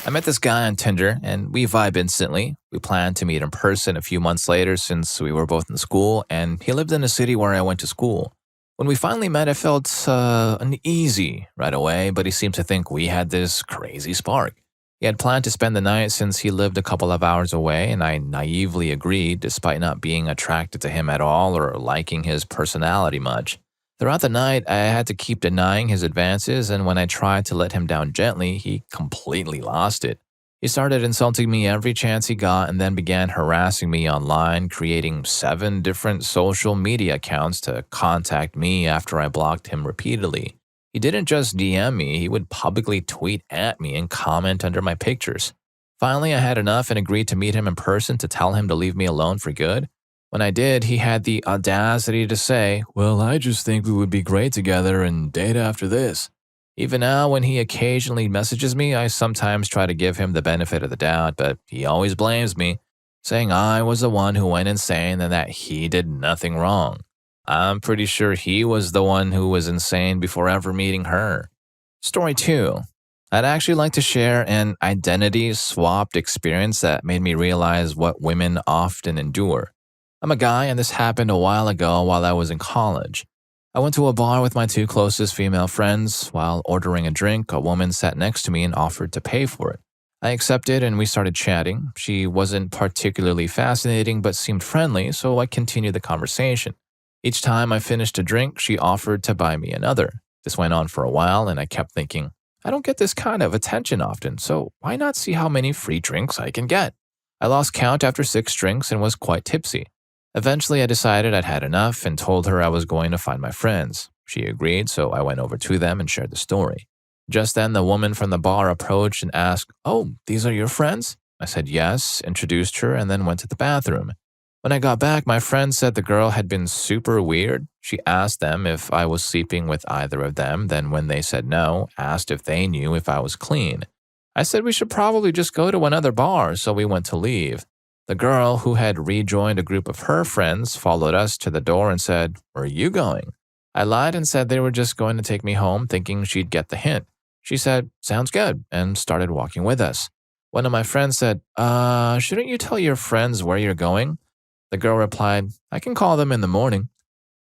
I met this guy on Tinder, and we vibe instantly. We planned to meet in person a few months later since we were both in school, and he lived in the city where I went to school. When we finally met, I felt uneasy right away, but he seemed to think we had this crazy spark. He had planned to spend the night since he lived a couple of hours away, and I naively agreed despite not being attracted to him at all or liking his personality much. Throughout the night, I had to keep denying his advances, and when I tried to let him down gently, he completely lost it. He started insulting me every chance he got and then began harassing me online, creating 7 different social media accounts to contact me after I blocked him repeatedly. He didn't just DM me, he would publicly tweet at me and comment under my pictures. Finally, I had enough and agreed to meet him in person to tell him to leave me alone for good. When I did, he had the audacity to say, well, I just think we would be great together and date after this. Even now, when he occasionally messages me, I sometimes try to give him the benefit of the doubt, but he always blames me, saying I was the one who went insane and that he did nothing wrong. I'm pretty sure he was the one who was insane before ever meeting her. Story 2. I'd actually like to share an identity-swapped experience that made me realize what women often endure. I'm a guy, and this happened a while ago while I was in college. I went to a bar with my 2 closest female friends. While ordering a drink, a woman sat next to me and offered to pay for it. I accepted and we started chatting. She wasn't particularly fascinating but seemed friendly, so I continued the conversation. Each time I finished a drink, she offered to buy me another. This went on for a while, and I kept thinking, I don't get this kind of attention often, so why not see how many free drinks I can get? I lost count after 6 drinks and was quite tipsy. Eventually, I decided I'd had enough and told her I was going to find my friends. She agreed, so I went over to them and shared the story. Just then, the woman from the bar approached and asked, oh, these are your friends? I said yes, introduced her, and then went to the bathroom. When I got back, my friend said the girl had been super weird. She asked them if I was sleeping with either of them, then when they said no, asked if they knew if I was clean. I said we should probably just go to another bar, so we went to leave. The girl, who had rejoined a group of her friends, followed us to the door and said, where are you going? I lied and said they were just going to take me home, thinking she'd get the hint. She said, sounds good, and started walking with us. One of my friends said, shouldn't you tell your friends where you're going? The girl replied, I can call them in the morning.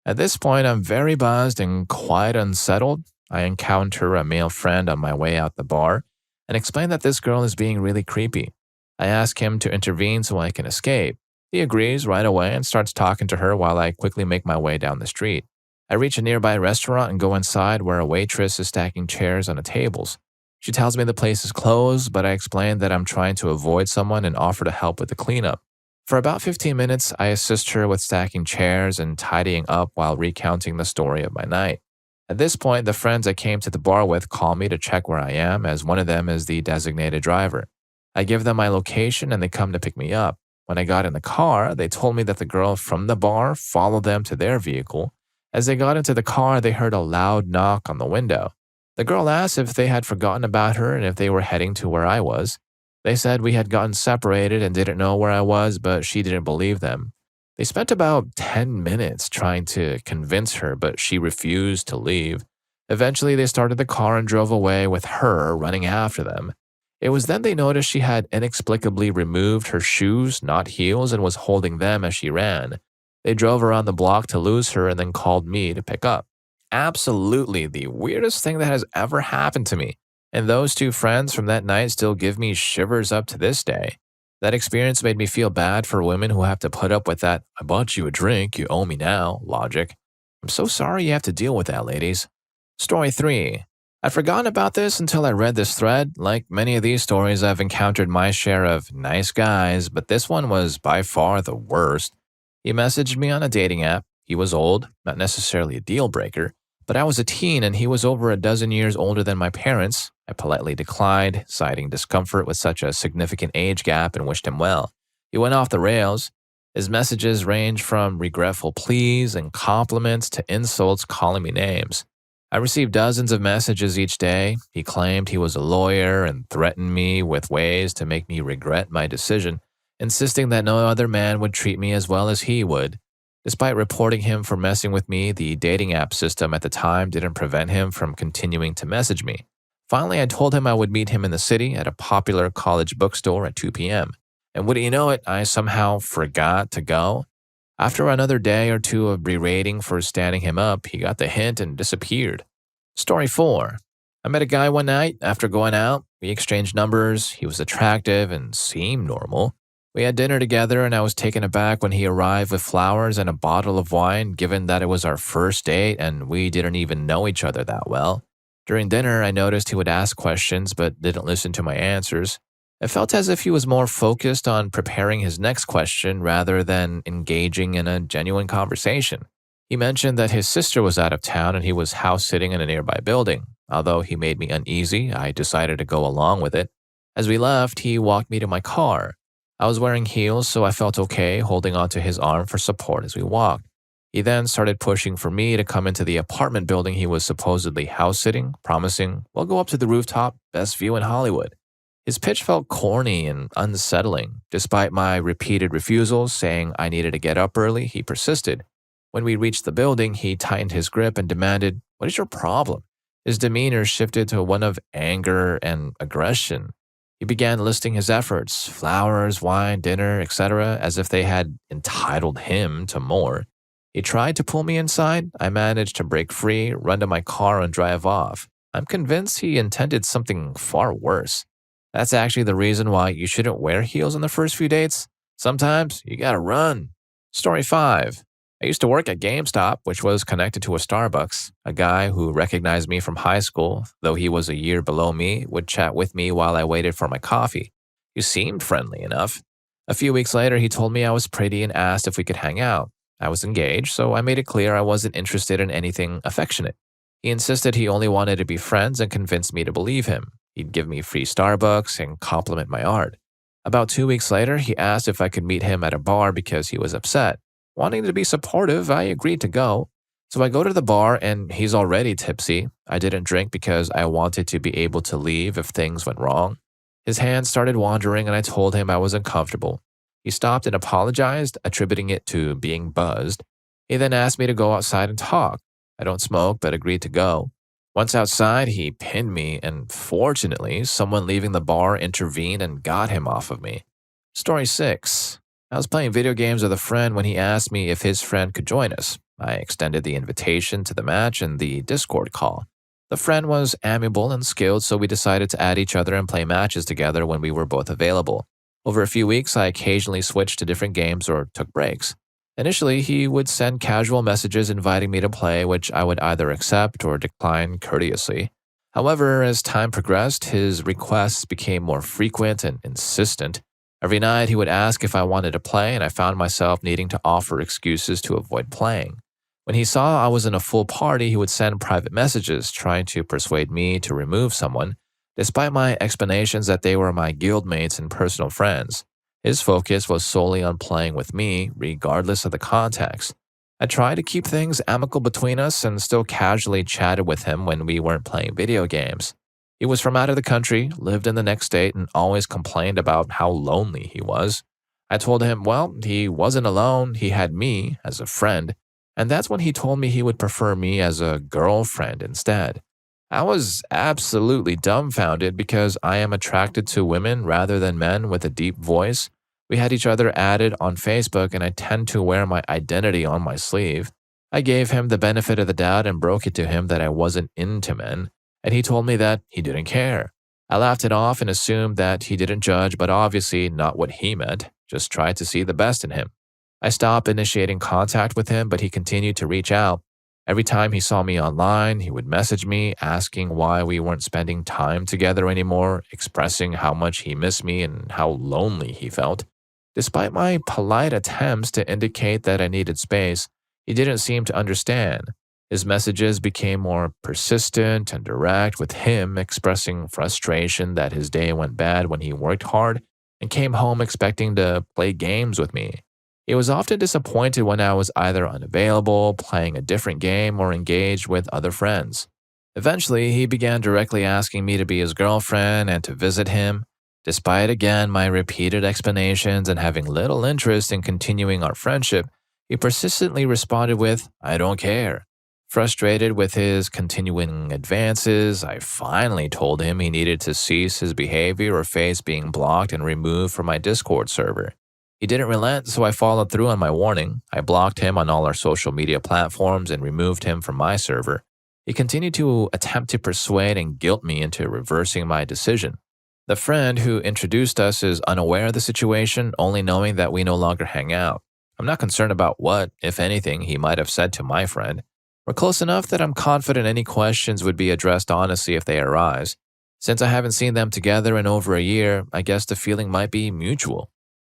At this point, I'm very buzzed and quite unsettled. I encounter a male friend on my way out the bar and explain that this girl is being really creepy. I ask him to intervene so I can escape. He agrees right away and starts talking to her while I quickly make my way down the street. I reach a nearby restaurant and go inside where a waitress is stacking chairs on the tables. She tells me the place is closed, but I explain that I'm trying to avoid someone and offer to help with the cleanup. For about 15 minutes, I assist her with stacking chairs and tidying up while recounting the story of my night. At this point, the friends I came to the bar with call me to check where I am, as one of them is the designated driver. I give them my location and they come to pick me up. When I got in the car, they told me that the girl from the bar followed them to their vehicle. As they got into the car, they heard a loud knock on the window. The girl asked if they had forgotten about her and if they were heading to where I was. They said we had gotten separated and didn't know where I was, but she didn't believe them. They spent about 10 minutes trying to convince her, but she refused to leave. Eventually, they started the car and drove away with her running after them. It was then they noticed she had inexplicably removed her shoes, not heels, and was holding them as she ran. They drove around the block to lose her and then called me to pick up. Absolutely the weirdest thing that has ever happened to me. And those two friends from that night still give me shivers up to this day. That experience made me feel bad for women who have to put up with that "I bought you a drink, you owe me now" logic. I'm so sorry you have to deal with that, ladies. Story 3. I'd forgotten about this until I read this thread. Like many of these stories, I've encountered my share of nice guys, but this one was by far the worst. He messaged me on a dating app. He was old, not necessarily a deal breaker, but I was a teen and he was over a dozen years older than my parents. I politely declined, citing discomfort with such a significant age gap, and wished him well. He went off the rails. His messages range from regretful pleas and compliments to insults calling me names. I received dozens of messages each day. He claimed he was a lawyer and threatened me with ways to make me regret my decision, insisting that no other man would treat me as well as he would. Despite reporting him for messing with me, the dating app system at the time didn't prevent him from continuing to message me. Finally, I told him I would meet him in the city at a popular college bookstore at 2 p.m. And wouldn't you know it, I somehow forgot to go. After another day or two of berating for standing him up, he got the hint and disappeared. Story 4. I met a guy one night after going out. We exchanged numbers. He was attractive and seemed normal. We had dinner together and I was taken aback when he arrived with flowers and a bottle of wine, given that it was our first date and we didn't even know each other that well. During dinner, I noticed he would ask questions but didn't listen to my answers. It felt as if he was more focused on preparing his next question rather than engaging in a genuine conversation. He mentioned that his sister was out of town and he was house sitting in a nearby building. Although he made me uneasy, I decided to go along with it. As we left, he walked me to my car. I was wearing heels, so I felt okay holding onto his arm for support as we walked. He then started pushing for me to come into the apartment building he was supposedly house-sitting, promising, "We'll go up to the rooftop, best view in Hollywood." His pitch felt corny and unsettling. Despite my repeated refusals, saying I needed to get up early, he persisted. When we reached the building, he tightened his grip and demanded, "What is your problem?" His demeanor shifted to one of anger and aggression. He began listing his efforts, flowers, wine, dinner, etc., as if they had entitled him to more. He tried to pull me inside. I managed to break free, run to my car, and drive off. I'm convinced he intended something far worse. That's actually the reason why you shouldn't wear heels on the first few dates. Sometimes you gotta run. Story 5. I used to work at GameStop, which was connected to a Starbucks. A guy who recognized me from high school, though he was a year below me, would chat with me while I waited for my coffee. He seemed friendly enough. A few weeks later, he told me I was pretty and asked if we could hang out. I was engaged, so I made it clear I wasn't interested in anything affectionate. He insisted he only wanted to be friends and convinced me to believe him. He'd give me free Starbucks and compliment my art. About 2 weeks later, he asked if I could meet him at a bar because he was upset. Wanting to be supportive, I agreed to go. So I go to the bar and he's already tipsy. I didn't drink because I wanted to be able to leave if things went wrong. His hands started wandering and I told him I was uncomfortable. He stopped and apologized, attributing it to being buzzed. He then asked me to go outside and talk. I don't smoke, but agreed to go. Once outside, he pinned me, and fortunately, someone leaving the bar intervened and got him off of me. Story 6. I was playing video games with a friend when he asked me if his friend could join us. I extended the invitation to the match and the Discord call. The friend was amiable and skilled, so we decided to add each other and play matches together when we were both available. Over a few weeks, I occasionally switched to different games or took breaks. Initially, he would send casual messages inviting me to play, which I would either accept or decline courteously. However, as time progressed, his requests became more frequent and insistent. Every night, he would ask if I wanted to play, and I found myself needing to offer excuses to avoid playing. When he saw I was in a full party, he would send private messages trying to persuade me to remove someone, despite my explanations that they were my guildmates and personal friends. His focus was solely on playing with me, regardless of the context. I tried to keep things amicable between us and still casually chatted with him when we weren't playing video games. He was from out of the country, lived in the next state, and always complained about how lonely he was. I told him, well, he wasn't alone, he had me as a friend, and that's when he told me he would prefer me as a girlfriend instead. I was absolutely dumbfounded because I am attracted to women rather than men with a deep voice. We had each other added on Facebook, and I tend to wear my identity on my sleeve. I gave him the benefit of the doubt and broke it to him that I wasn't into men, and he told me that he didn't care. I laughed it off and assumed that he didn't judge, but obviously not what he meant, just tried to see the best in him. I stopped initiating contact with him, but he continued to reach out. Every time he saw me online, he would message me asking why we weren't spending time together anymore, expressing how much he missed me and how lonely he felt. Despite my polite attempts to indicate that I needed space, he didn't seem to understand. His messages became more persistent and direct, with him expressing frustration that his day went bad when he worked hard and came home expecting to play games with me. He was often disappointed when I was either unavailable, playing a different game, or engaged with other friends. Eventually, he began directly asking me to be his girlfriend and to visit him. Despite again my repeated explanations and having little interest in continuing our friendship, he persistently responded with, "I don't care." Frustrated with his continuing advances, I finally told him he needed to cease his behavior or face being blocked and removed from my Discord server. He didn't relent, so I followed through on my warning. I blocked him on all our social media platforms and removed him from my server. He continued to attempt to persuade and guilt me into reversing my decision. The friend who introduced us is unaware of the situation, only knowing that we no longer hang out. I'm not concerned about what, if anything, he might have said to my friend. We're close enough that I'm confident any questions would be addressed honestly if they arise. Since I haven't seen them together in over a year, I guess the feeling might be mutual.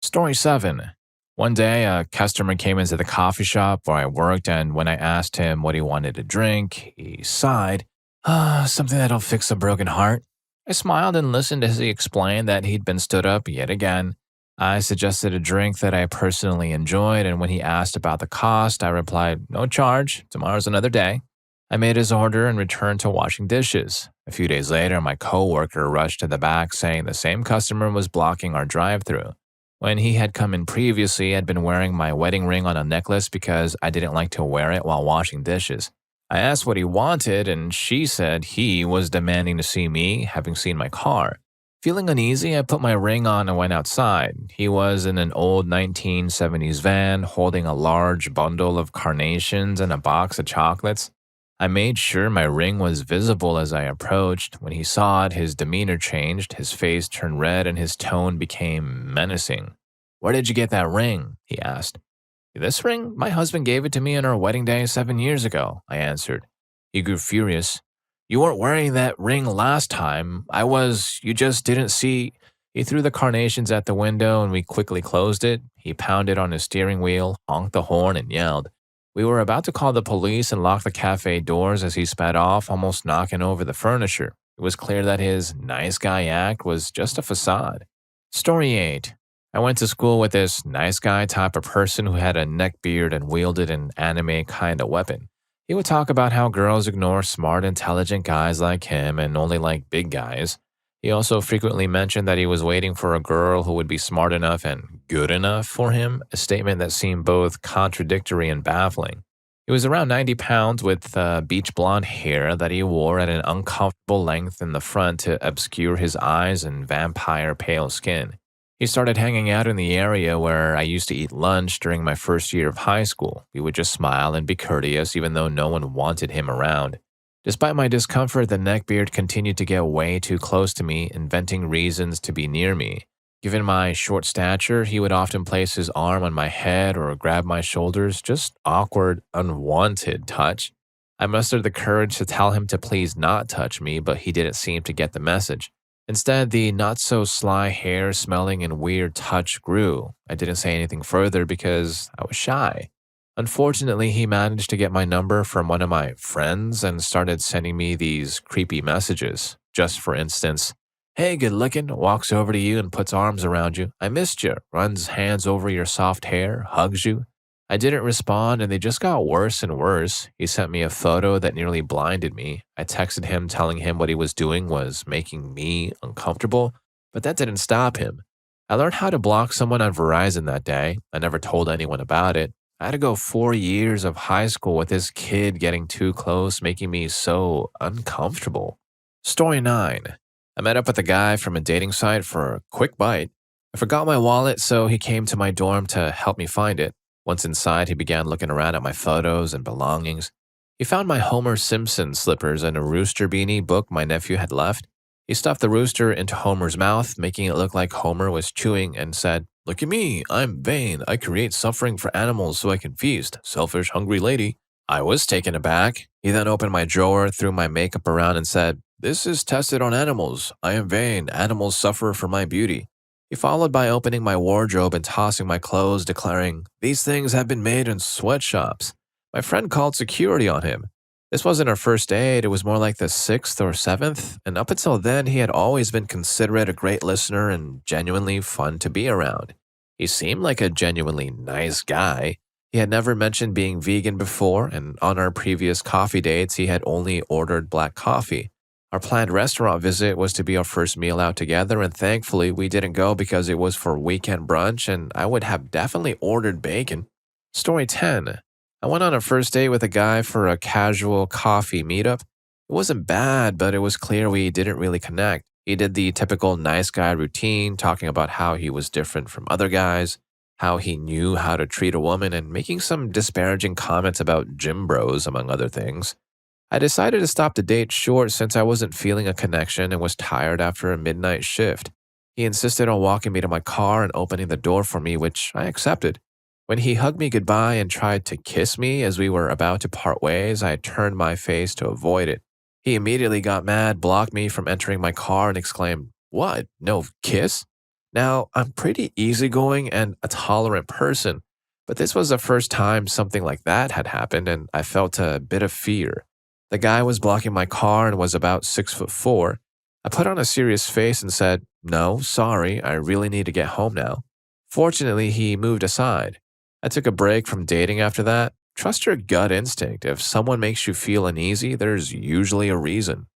Story 7. One day, a customer came into the coffee shop where I worked, and when I asked him what he wanted to drink, he sighed, something that'll fix a broken heart. I smiled and listened as he explained that he'd been stood up yet again. I suggested a drink that I personally enjoyed, and when he asked about the cost, I replied, "No charge, tomorrow's another day." I made his order and returned to washing dishes. A few days later, my coworker rushed to the back saying the same customer was blocking our drive-thru. When he had come in previously, I'd been wearing my wedding ring on a necklace because I didn't like to wear it while washing dishes. I asked what he wanted, and she said he was demanding to see me, having seen my car. Feeling uneasy, I put my ring on and went outside. He was in an old 1970s van, holding a large bundle of carnations and a box of chocolates. I made sure my ring was visible as I approached. When he saw it, his demeanor changed, his face turned red, and his tone became menacing. "Where did you get that ring?" he asked. "This ring? My husband gave it to me on our wedding day 7 years ago," I answered. He grew furious. "You weren't wearing that ring last time. You just didn't see." He threw the carnations at the window and we quickly closed it. He pounded on his steering wheel, honked the horn, and yelled. We were about to call the police and lock the cafe doors as he sped off, almost knocking over the furniture. It was clear that his nice guy act was just a facade. Story 8. I went to school with this nice guy type of person who had a neckbeard and wielded an anime kind of weapon. He would talk about how girls ignore smart, intelligent guys like him and only like big guys. He also frequently mentioned that he was waiting for a girl who would be smart enough and good enough for him, a statement that seemed both contradictory and baffling. He was around 90 pounds with beach blonde hair that he wore at an uncomfortable length in the front to obscure his eyes and vampire pale skin. He started hanging out in the area where I used to eat lunch during my first year of high school. He would just smile and be courteous even though no one wanted him around. Despite my discomfort, the neckbeard continued to get way too close to me, inventing reasons to be near me. Given my short stature, he would often place his arm on my head or grab my shoulders, just awkward, unwanted touch. I mustered the courage to tell him to please not touch me, but he didn't seem to get the message. Instead, the not so sly hair smelling and weird touch grew. I didn't say anything further because I was shy. Unfortunately, he managed to get my number from one of my friends and started sending me these creepy messages. Just for instance, "Hey, good looking," walks over to you and puts arms around you. "I missed you," runs hands over your soft hair, hugs you. I didn't respond and they just got worse and worse. He sent me a photo that nearly blinded me. I texted him telling him what he was doing was making me uncomfortable, but that didn't stop him. I learned how to block someone on Verizon that day. I never told anyone about it. I had to go 4 years of high school with this kid getting too close, making me so uncomfortable. Story 9. I met up with a guy from a dating site for a quick bite. I forgot my wallet, so he came to my dorm to help me find it. Once inside, he began looking around at my photos and belongings. He found my Homer Simpson slippers and a rooster beanie book my nephew had left. He stuffed the rooster into Homer's mouth, making it look like Homer was chewing, and said, "Look at me, I'm vain. I create suffering for animals so I can feast. Selfish, hungry lady." I was taken aback. He then opened my drawer, threw my makeup around, and said, "This is tested on animals. I am vain. Animals suffer for my beauty." He followed by opening my wardrobe and tossing my clothes, declaring, "These things have been made in sweatshops." My friend called security on him. This wasn't our first date, it was more like the sixth or seventh, and up until then, he had always been considerate, a great listener, and genuinely fun to be around. He seemed like a genuinely nice guy. He had never mentioned being vegan before, and on our previous coffee dates, he had only ordered black coffee. Our planned restaurant visit was to be our first meal out together, and thankfully, we didn't go because it was for weekend brunch, and I would have definitely ordered bacon. Story 10. I went on a first date with a guy for a casual coffee meetup. It wasn't bad, but it was clear we didn't really connect. He did the typical nice guy routine, talking about how he was different from other guys, how he knew how to treat a woman, and making some disparaging comments about gym bros, among other things. I decided to stop the date short since I wasn't feeling a connection and was tired after a midnight shift. He insisted on walking me to my car and opening the door for me, which I accepted. When he hugged me goodbye and tried to kiss me as we were about to part ways, I turned my face to avoid it. He immediately got mad, blocked me from entering my car, and exclaimed, "What? No kiss?" Now, I'm pretty easygoing and a tolerant person, but this was the first time something like that had happened, and I felt a bit of fear. The guy was blocking my car and was about 6'4". I put on a serious face and said, "No, sorry, I really need to get home now." Fortunately, he moved aside. I took a break from dating after that. Trust your gut instinct. If someone makes you feel uneasy, there's usually a reason.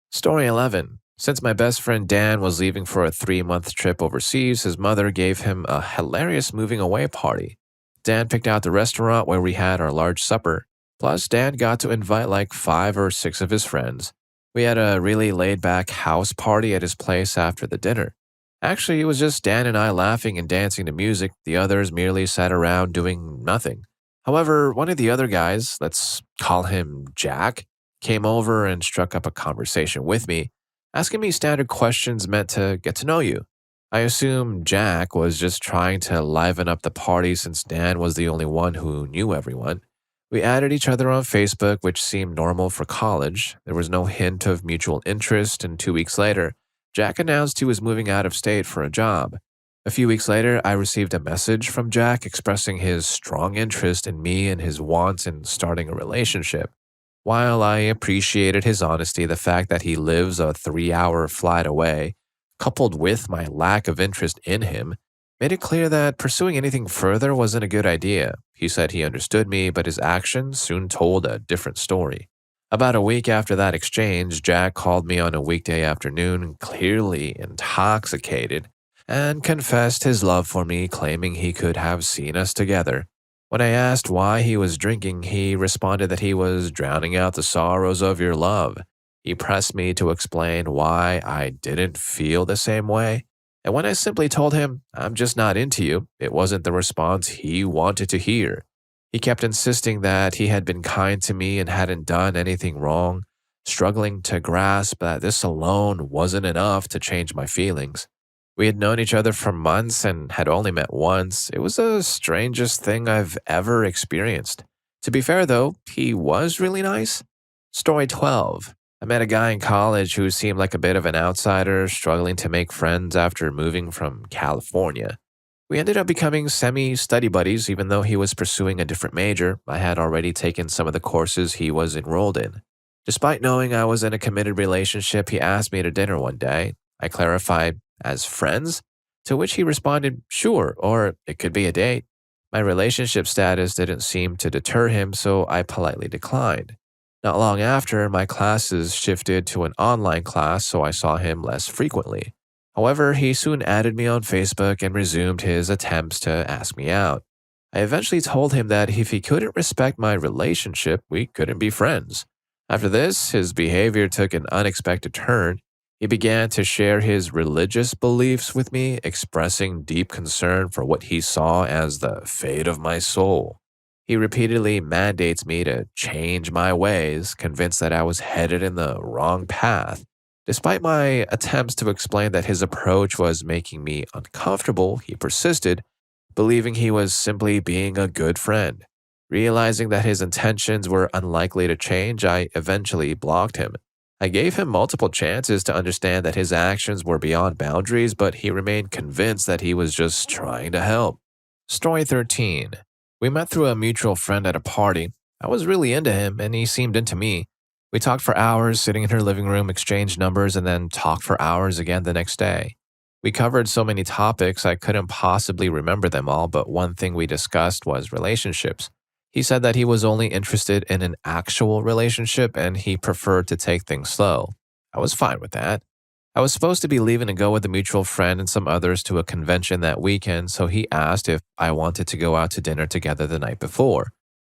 Story 11. Since my best friend Dan was leaving for a 3-month trip overseas, his mother gave him a hilarious moving away party. Dan picked out the restaurant where we had our large supper. Plus, Dan got to invite like 5 or 6 of his friends. We had a really laid-back house party at his place after the dinner. Actually, it was just Dan and I laughing and dancing to music. The others merely sat around doing nothing. However, one of the other guys, let's call him Jack, came over and struck up a conversation with me, asking me standard questions meant to get to know you. I assume Jack was just trying to liven up the party since Dan was the only one who knew everyone. We added each other on Facebook, which seemed normal for college. There was no hint of mutual interest, and 2 weeks later, Jack announced he was moving out of state for a job. A few weeks later, I received a message from Jack expressing his strong interest in me and his wants in starting a relationship. While I appreciated his honesty, the fact that he lives a 3-hour flight away, coupled with my lack of interest in him, made it clear that pursuing anything further wasn't a good idea. He said he understood me, but his actions soon told a different story. About a week after that exchange, Jack called me on a weekday afternoon, clearly intoxicated, and confessed his love for me, claiming he could have seen us together. When I asked why he was drinking, he responded that he was drowning out the sorrows of your love. He pressed me to explain why I didn't feel the same way, and when I simply told him, "I'm just not into you," it wasn't the response he wanted to hear. He kept insisting that he had been kind to me and hadn't done anything wrong, struggling to grasp that this alone wasn't enough to change my feelings. We had known each other for months and had only met once. It was the strangest thing I've ever experienced. To be fair, though, he was really nice. Story 12. I met a guy in college who seemed like a bit of an outsider, struggling to make friends after moving from California. We ended up becoming semi study buddies, even though he was pursuing a different major. I had already taken some of the courses he was enrolled in. Despite knowing I was in a committed relationship, he asked me to dinner one day. I clarified, as friends? To which he responded, sure, or it could be a date. My relationship status didn't seem to deter him, so I politely declined. Not long after, my classes shifted to an online class, so I saw him less frequently. However, he soon added me on Facebook and resumed his attempts to ask me out. I eventually told him that if he couldn't respect my relationship, we couldn't be friends. After this, his behavior took an unexpected turn. He began to share his religious beliefs with me, expressing deep concern for what he saw as the fate of my soul. He repeatedly mandates me to change my ways, convinced that I was headed in the wrong path. Despite my attempts to explain that his approach was making me uncomfortable, he persisted, believing he was simply being a good friend. Realizing that his intentions were unlikely to change, I eventually blocked him. I gave him multiple chances to understand that his actions were beyond boundaries, but he remained convinced that he was just trying to help. Story 13. We met through a mutual friend at a party. I was really into him, and he seemed into me. We talked for hours, sitting in her living room, exchanged numbers, and then talked for hours again the next day. We covered so many topics I couldn't possibly remember them all, but one thing we discussed was relationships. He said that he was only interested in an actual relationship and he preferred to take things slow. I was fine with that. I was supposed to be leaving to go with a mutual friend and some others to a convention that weekend, so he asked if I wanted to go out to dinner together the night before.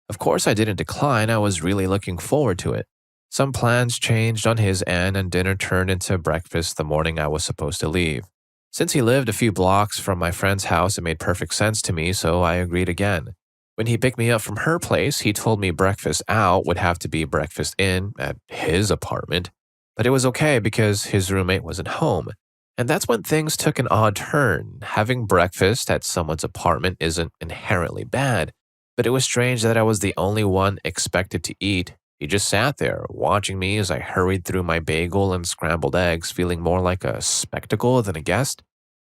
Of course, I didn't decline. I was really looking forward to it. Some plans changed on his end and dinner turned into breakfast the morning I was supposed to leave. Since he lived a few blocks from my friend's house, it made perfect sense to me, so I agreed again. When he picked me up from her place, he told me breakfast out would have to be breakfast in at his apartment. But it was okay because his roommate wasn't home. And that's when things took an odd turn. Having breakfast at someone's apartment isn't inherently bad, but it was strange that I was the only one expected to eat. He just sat there, watching me as I hurried through my bagel and scrambled eggs, feeling more like a spectacle than a guest.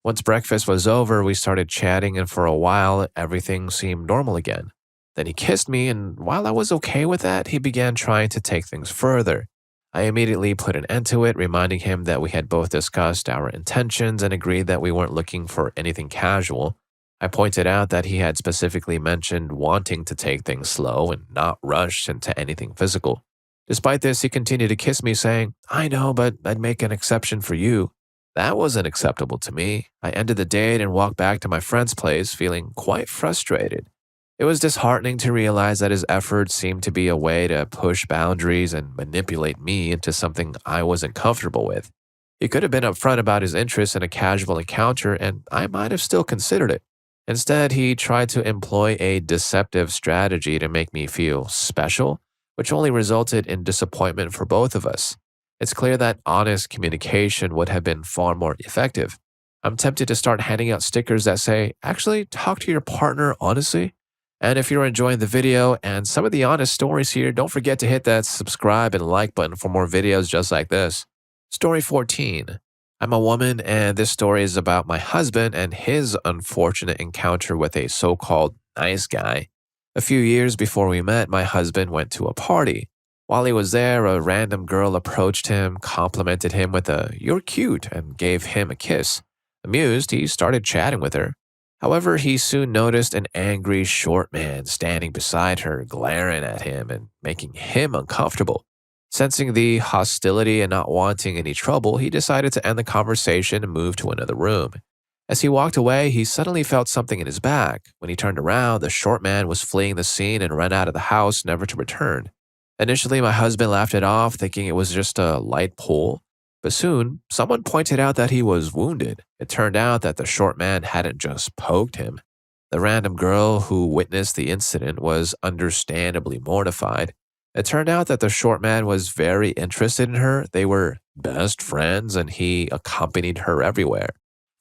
Once breakfast was over, we started chatting, and for a while, everything seemed normal again. Then he kissed me, and while I was okay with that, he began trying to take things further. I immediately put an end to it, reminding him that we had both discussed our intentions and agreed that we weren't looking for anything casual. I pointed out that he had specifically mentioned wanting to take things slow and not rush into anything physical. Despite this, he continued to kiss me, saying, I know, but I'd make an exception for you. That wasn't acceptable to me. I ended the date and walked back to my friend's place, feeling quite frustrated. It was disheartening to realize that his efforts seemed to be a way to push boundaries and manipulate me into something I wasn't comfortable with. He could have been upfront about his interest in a casual encounter, and I might have still considered it. Instead, he tried to employ a deceptive strategy to make me feel special, which only resulted in disappointment for both of us. It's clear that honest communication would have been far more effective. I'm tempted to start handing out stickers that say, actually, talk to your partner honestly. And if you're enjoying the video and some of the honest stories here, don't forget to hit that subscribe and like button for more videos just like this. Story 14. I'm a woman, and this story is about my husband and his unfortunate encounter with a so-called nice guy. A few years before we met, my husband went to a party. While he was there, a random girl approached him, complimented him with a "you're cute," and gave him a kiss. Amused, he started chatting with her. However, he soon noticed an angry short man standing beside her, glaring at him and making him uncomfortable. Sensing the hostility and not wanting any trouble, he decided to end the conversation and move to another room. As he walked away, he suddenly felt something in his back. When he turned around, the short man was fleeing the scene and ran out of the house, never to return. Initially, my husband laughed it off, thinking it was just a light pull. But soon, someone pointed out that he was wounded. It turned out that the short man hadn't just poked him. The random girl who witnessed the incident was understandably mortified. It turned out that the short man was very interested in her. They were best friends, and he accompanied her everywhere.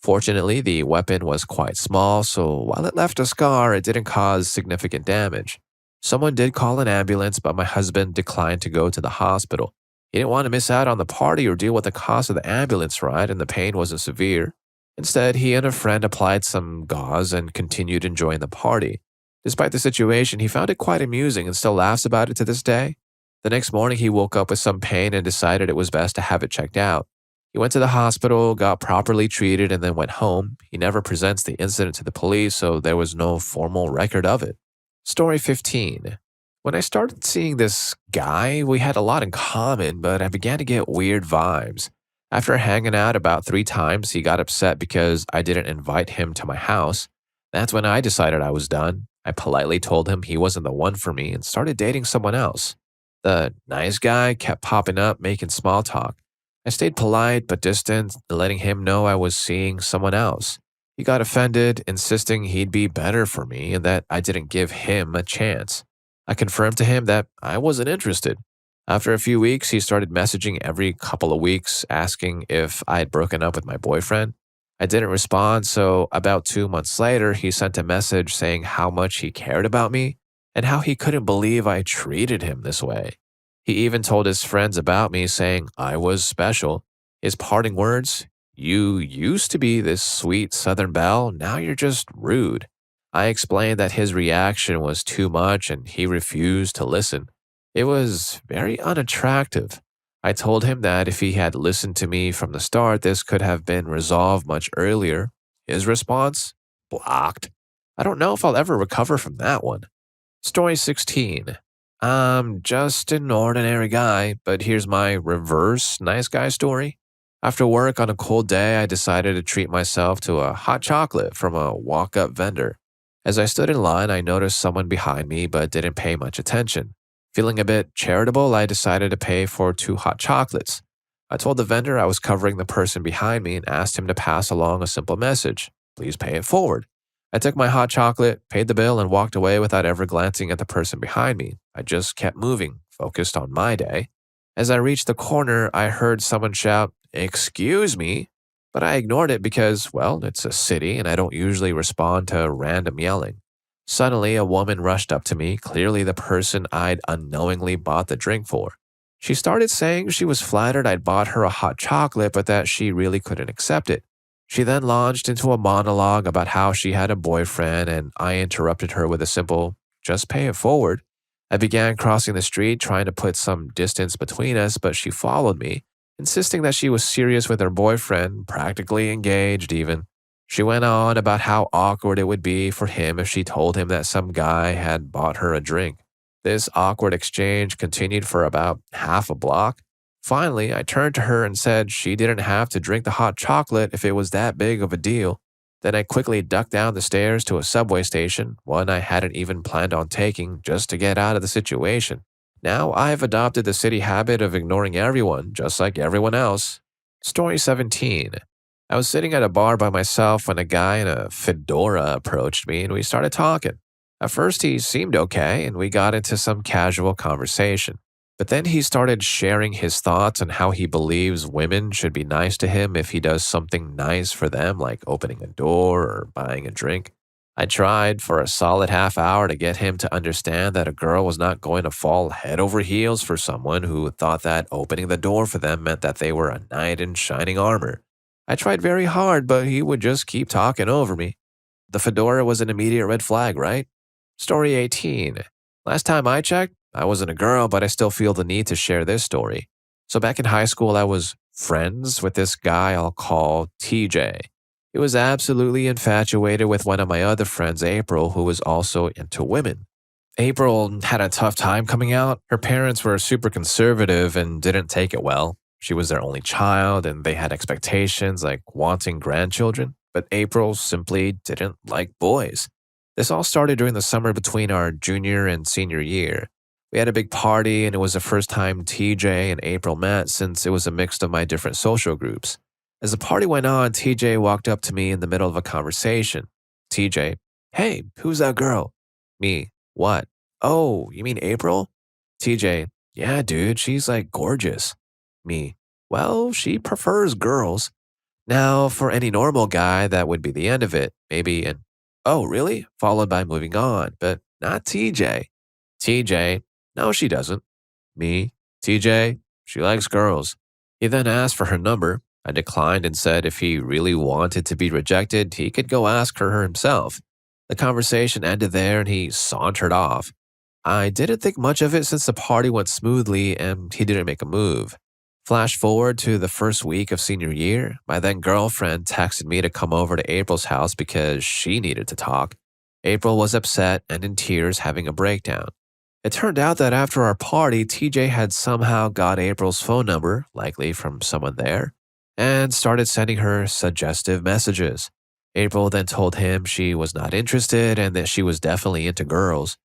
Fortunately, the weapon was quite small, so while it left a scar, it didn't cause significant damage. Someone did call an ambulance, but my husband declined to go to the hospital. He didn't want to miss out on the party or deal with the cost of the ambulance ride, and the pain wasn't severe. Instead, he and a friend applied some gauze and continued enjoying the party. Despite the situation, he found it quite amusing and still laughs about it to this day. The next morning, he woke up with some pain and decided it was best to have it checked out. He went to the hospital, got properly treated, and then went home. He never presents the incident to the police, so there was no formal record of it. Story 15. When I started seeing this guy, we had a lot in common, but I began to get weird vibes. After hanging out about 3 times, he got upset because I didn't invite him to my house. That's when I decided I was done. I politely told him he wasn't the one for me and started dating someone else. The nice guy kept popping up, making small talk. I stayed polite but distant, letting him know I was seeing someone else. He got offended, insisting he'd be better for me and that I didn't give him a chance. I confirmed to him that I wasn't interested. After a few weeks, he started messaging every couple of weeks, asking if I had broken up with my boyfriend. I didn't respond, so about 2 months later, he sent a message saying how much he cared about me and how he couldn't believe I treated him this way. He even told his friends about me, saying I was special. His parting words, "You used to be this sweet Southern belle, now you're just rude." I explained that his reaction was too much and he refused to listen. It was very unattractive. I told him that if he had listened to me from the start, this could have been resolved much earlier. His response? Blocked. I don't know if I'll ever recover from that one. Story 16. I'm just an ordinary guy, but here's my reverse nice guy story. After work on a cold day, I decided to treat myself to a hot chocolate from a walk-up vendor. As I stood in line, I noticed someone behind me but didn't pay much attention. Feeling a bit charitable, I decided to pay for 2 hot chocolates. I told the vendor I was covering the person behind me and asked him to pass along a simple message. Please pay it forward. I took my hot chocolate, paid the bill, and walked away without ever glancing at the person behind me. I just kept moving, focused on my day. As I reached the corner, I heard someone shout, "Excuse me," but I ignored it because, well, it's a city and I don't usually respond to random yelling. Suddenly, a woman rushed up to me, clearly the person I'd unknowingly bought the drink for. She started saying she was flattered I'd bought her a hot chocolate, but that she really couldn't accept it. She then launched into a monologue about how she had a boyfriend, and I interrupted her with a simple, "Just pay it forward." I began crossing the street, trying to put some distance between us, but she followed me, insisting that she was serious with her boyfriend, practically engaged even. She went on about how awkward it would be for him if she told him that some guy had bought her a drink. This awkward exchange continued for about half a block. Finally, I turned to her and said she didn't have to drink the hot chocolate if it was that big of a deal. Then I quickly ducked down the stairs to a subway station, one I hadn't even planned on taking, just to get out of the situation. Now I've adopted the city habit of ignoring everyone, just like everyone else. Story 17. I was sitting at a bar by myself when a guy in a fedora approached me and we started talking. At first, he seemed okay, and we got into some casual conversation. But then he started sharing his thoughts on how he believes women should be nice to him if he does something nice for them, like opening a door or buying a drink. I tried for a solid half hour to get him to understand that a girl was not going to fall head over heels for someone who thought that opening the door for them meant that they were a knight in shining armor. I tried very hard, but he would just keep talking over me. The fedora was an immediate red flag, right? Story 18. Last time I checked, I wasn't a girl, but I still feel the need to share this story. So back in high school, I was friends with this guy I'll call TJ. He was absolutely infatuated with one of my other friends, April, who was also into women. April had a tough time coming out. Her parents were super conservative and didn't take it well. She was their only child, and they had expectations like wanting grandchildren, but April simply didn't like boys. This all started during the summer between our junior and senior year. We had a big party, and it was the first time TJ and April met since it was a mix of my different social groups. As the party went on, TJ walked up to me in the middle of a conversation. TJ, "Hey, who's that girl?" Me, "What? Oh, you mean April?" TJ, "Yeah, dude, she's like gorgeous." Me, "Well, she prefers girls." Now, for any normal guy, that would be the end of it. Maybe an, oh, really? Followed by moving on, but not TJ. TJ, no, she doesn't. Me, TJ, she likes girls. He then asked for her number. I declined and said if he really wanted to be rejected, he could go ask her himself. The conversation ended there and he sauntered off. I didn't think much of it since the party went smoothly and he didn't make a move. Flash forward to the first week of senior year, my then girlfriend texted me to come over to April's house because she needed to talk. April was upset and in tears, having a breakdown. It turned out that after our party, TJ had somehow got April's phone number, likely from someone there, and started sending her suggestive messages. April then told him she was not interested and that she was definitely into girls.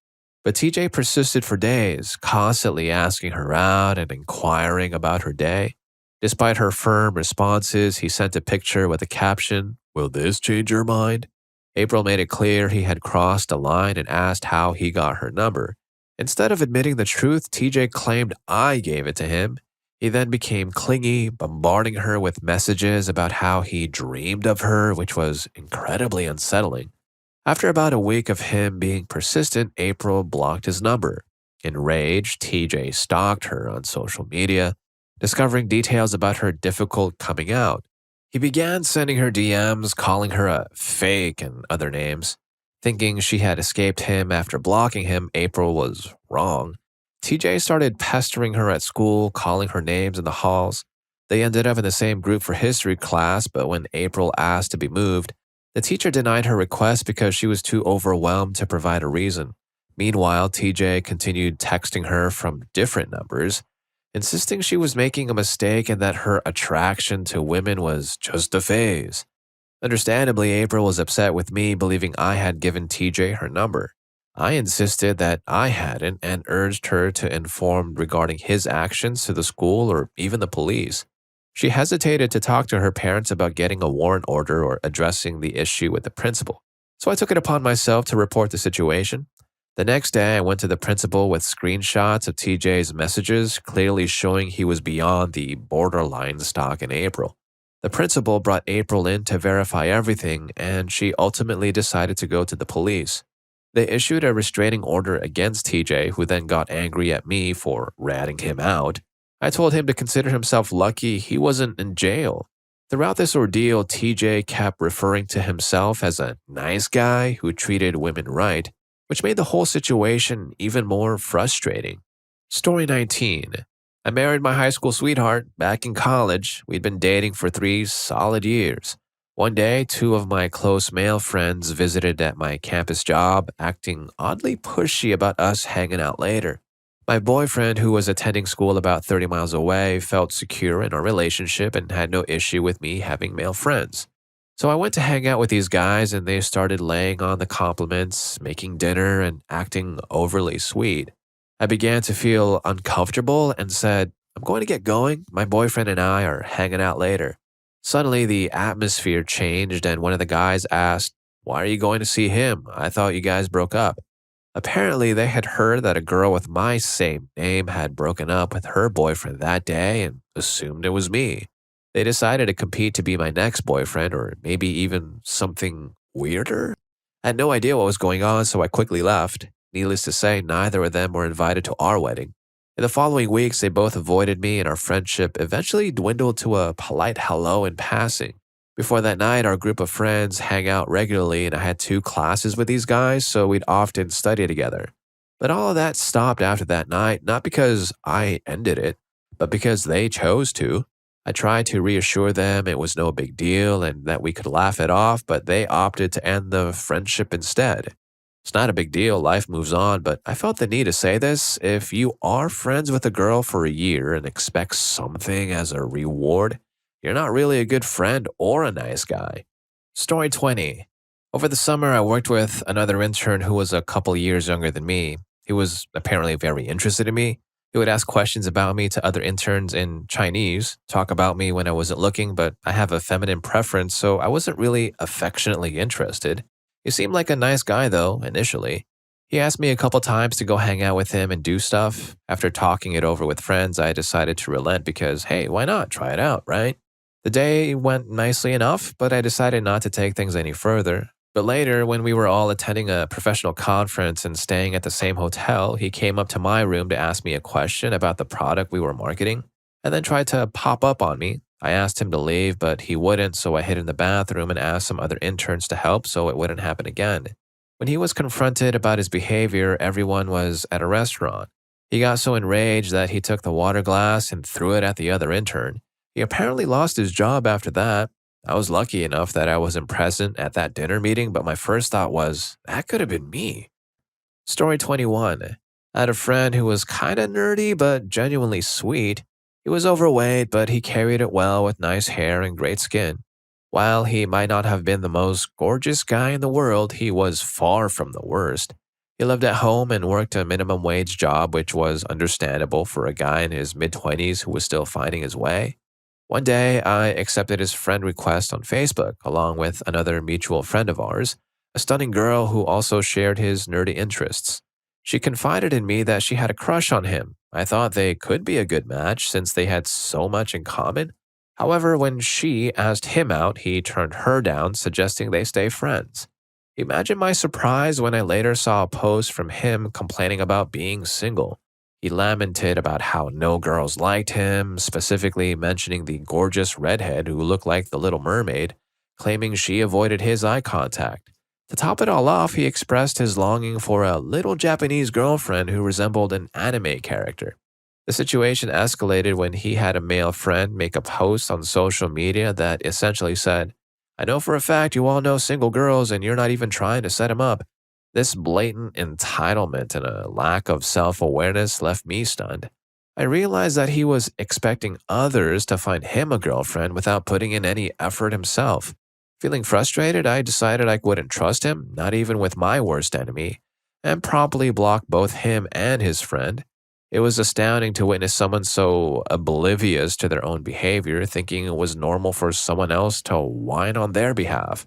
But TJ persisted for days, constantly asking her out and inquiring about her day. Despite her firm responses, he sent a picture with a caption, "Will this change your mind?" April made it clear he had crossed a line and asked how he got her number. Instead of admitting the truth, TJ claimed I gave it to him. He then became clingy, bombarding her with messages about how he dreamed of her, which was incredibly unsettling. After about a week of him being persistent, April blocked his number. Enraged, TJ stalked her on social media, discovering details about her difficult coming out. He began sending her DMs, calling her a fake and other names. Thinking she had escaped him after blocking him, April was wrong. TJ started pestering her at school, calling her names in the halls. They ended up in the same group for history class, but when April asked to be moved, the teacher denied her request because she was too overwhelmed to provide a reason. Meanwhile, TJ continued texting her from different numbers, insisting she was making a mistake and that her attraction to women was just a phase. Understandably, April was upset with me, believing I had given TJ her number. I insisted that I hadn't and urged her to inform regarding his actions to the school or even the police. She hesitated to talk to her parents about getting a warrant order or addressing the issue with the principal. So I took it upon myself to report the situation. The next day, I went to the principal with screenshots of TJ's messages, clearly showing he was beyond the borderline stalk in April. The principal brought April in to verify everything, and she ultimately decided to go to the police. They issued a restraining order against TJ, who then got angry at me for ratting him out. I told him to consider himself lucky he wasn't in jail. Throughout this ordeal, TJ kept referring to himself as a nice guy who treated women right, which made the whole situation even more frustrating. Story 19. I married my high school sweetheart back in college. We'd been dating for 3 solid years. One day, 2 of my close male friends visited at my campus job, acting oddly pushy about us hanging out later. My boyfriend, who was attending school about 30 miles away, felt secure in our relationship and had no issue with me having male friends. So I went to hang out with these guys and they started laying on the compliments, making dinner, and acting overly sweet. I began to feel uncomfortable and said, "I'm going to get going. My boyfriend and I are hanging out later." Suddenly, the atmosphere changed and one of the guys asked, "Why are you going to see him? I thought you guys broke up." Apparently, they had heard that a girl with my same name had broken up with her boyfriend that day and assumed it was me. They decided to compete to be my next boyfriend or maybe even something weirder. I had no idea what was going on, so I quickly left. Needless to say, neither of them were invited to our wedding. In the following weeks, they both avoided me and our friendship eventually dwindled to a polite hello in passing. Before that night, our group of friends hang out regularly and I had 2 classes with these guys, so we'd often study together. But all of that stopped after that night, not because I ended it, but because they chose to. I tried to reassure them it was no big deal and that we could laugh it off, but they opted to end the friendship instead. It's not a big deal, life moves on, but I felt the need to say this. If you are friends with a girl for a year and expect something as a reward, you're not really a good friend or a nice guy. Story 20. Over the summer, I worked with another intern who was a couple years younger than me. He was apparently very interested in me. He would ask questions about me to other interns in Chinese, talk about me when I wasn't looking, but I have a feminine preference, so I wasn't really affectionately interested. He seemed like a nice guy, though, initially. He asked me a couple times to go hang out with him and do stuff. After talking it over with friends, I decided to relent because, hey, why not? Try it out, right? The day went nicely enough, but I decided not to take things any further. But later, when we were all attending a professional conference and staying at the same hotel, he came up to my room to ask me a question about the product we were marketing, and then tried to pop up on me. I asked him to leave, but he wouldn't, so I hid in the bathroom and asked some other interns to help so it wouldn't happen again. When he was confronted about his behavior, everyone was at a restaurant. He got so enraged that he took the water glass and threw it at the other intern. He apparently lost his job after that. I was lucky enough that I wasn't present at that dinner meeting, but my first thought was, that could have been me. Story 21. I had a friend who was kinda nerdy but genuinely sweet. He was overweight, but he carried it well with nice hair and great skin. While he might not have been the most gorgeous guy in the world, he was far from the worst. He lived at home and worked a minimum wage job, which was understandable for a guy in his mid-20s who was still finding his way. One day, I accepted his friend request on Facebook, along with another mutual friend of ours, a stunning girl who also shared his nerdy interests. She confided in me that she had a crush on him. I thought they could be a good match since they had so much in common. However, when she asked him out, he turned her down, suggesting they stay friends. Imagine my surprise when I later saw a post from him complaining about being single. He lamented about how no girls liked him, specifically mentioning the gorgeous redhead who looked like the Little Mermaid, claiming she avoided his eye contact. To top it all off, he expressed his longing for a little Japanese girlfriend who resembled an anime character. The situation escalated when he had a male friend make a post on social media that essentially said, "I know for a fact you all know single girls and you're not even trying to set him up." This blatant entitlement and a lack of self-awareness left me stunned. I realized that he was expecting others to find him a girlfriend without putting in any effort himself. Feeling frustrated, I decided I wouldn't trust him, not even with my worst enemy, and promptly blocked both him and his friend. It was astounding to witness someone so oblivious to their own behavior, thinking it was normal for someone else to whine on their behalf.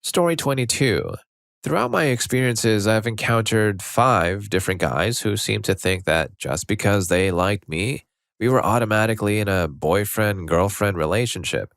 Story 22. Throughout my experiences, I've encountered 5 different guys who seemed to think that just because they liked me, we were automatically in a boyfriend-girlfriend relationship.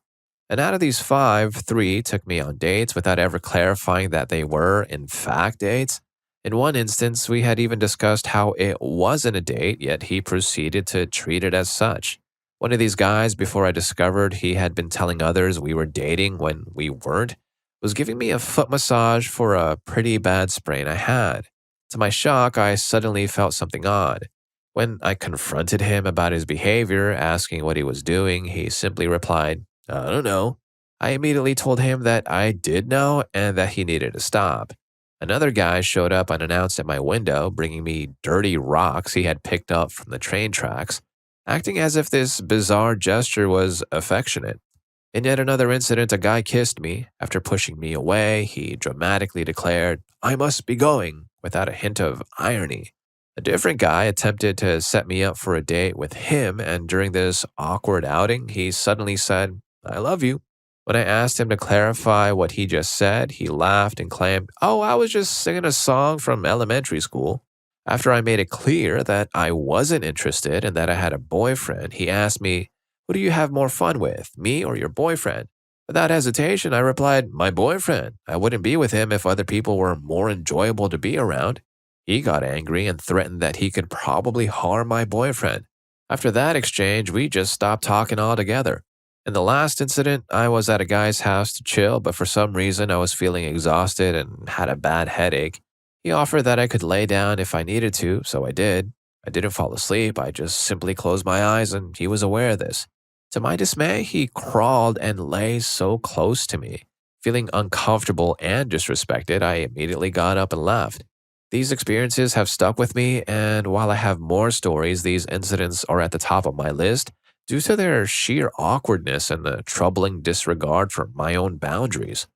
And out of these 5, 3 took me on dates without ever clarifying that they were, in fact, dates. In one instance, we had even discussed how it wasn't a date, yet he proceeded to treat it as such. One of these guys, before I discovered he had been telling others we were dating when we weren't, was giving me a foot massage for a pretty bad sprain I had. To my shock, I suddenly felt something odd. When I confronted him about his behavior, asking what he was doing, he simply replied, "I don't know." I immediately told him that I did know and that he needed to stop. Another guy showed up unannounced at my window, bringing me dirty rocks he had picked up from the train tracks, acting as if this bizarre gesture was affectionate. In yet another incident, a guy kissed me. After pushing me away, he dramatically declared, "I must be going," without a hint of irony. A different guy attempted to set me up for a date with him, and during this awkward outing, he suddenly said, "I love you." When I asked him to clarify what he just said, he laughed and claimed, "Oh, I was just singing a song from elementary school." After I made it clear that I wasn't interested and that I had a boyfriend, he asked me, "Who do you have more fun with, me or your boyfriend?" Without hesitation, I replied, "My boyfriend. I wouldn't be with him if other people were more enjoyable to be around." He got angry and threatened that he could probably harm my boyfriend. After that exchange, we just stopped talking altogether. In the last incident, I was at a guy's house to chill, but for some reason I was feeling exhausted and had a bad headache. He offered that I could lay down if I needed to, so I did. I didn't fall asleep, I just simply closed my eyes and he was aware of this. To my dismay, he crawled and lay so close to me. Feeling uncomfortable and disrespected, I immediately got up and left. These experiences have stuck with me, and while I have more stories, these incidents are at the top of my list due to their sheer awkwardness and the troubling disregard for my own boundaries.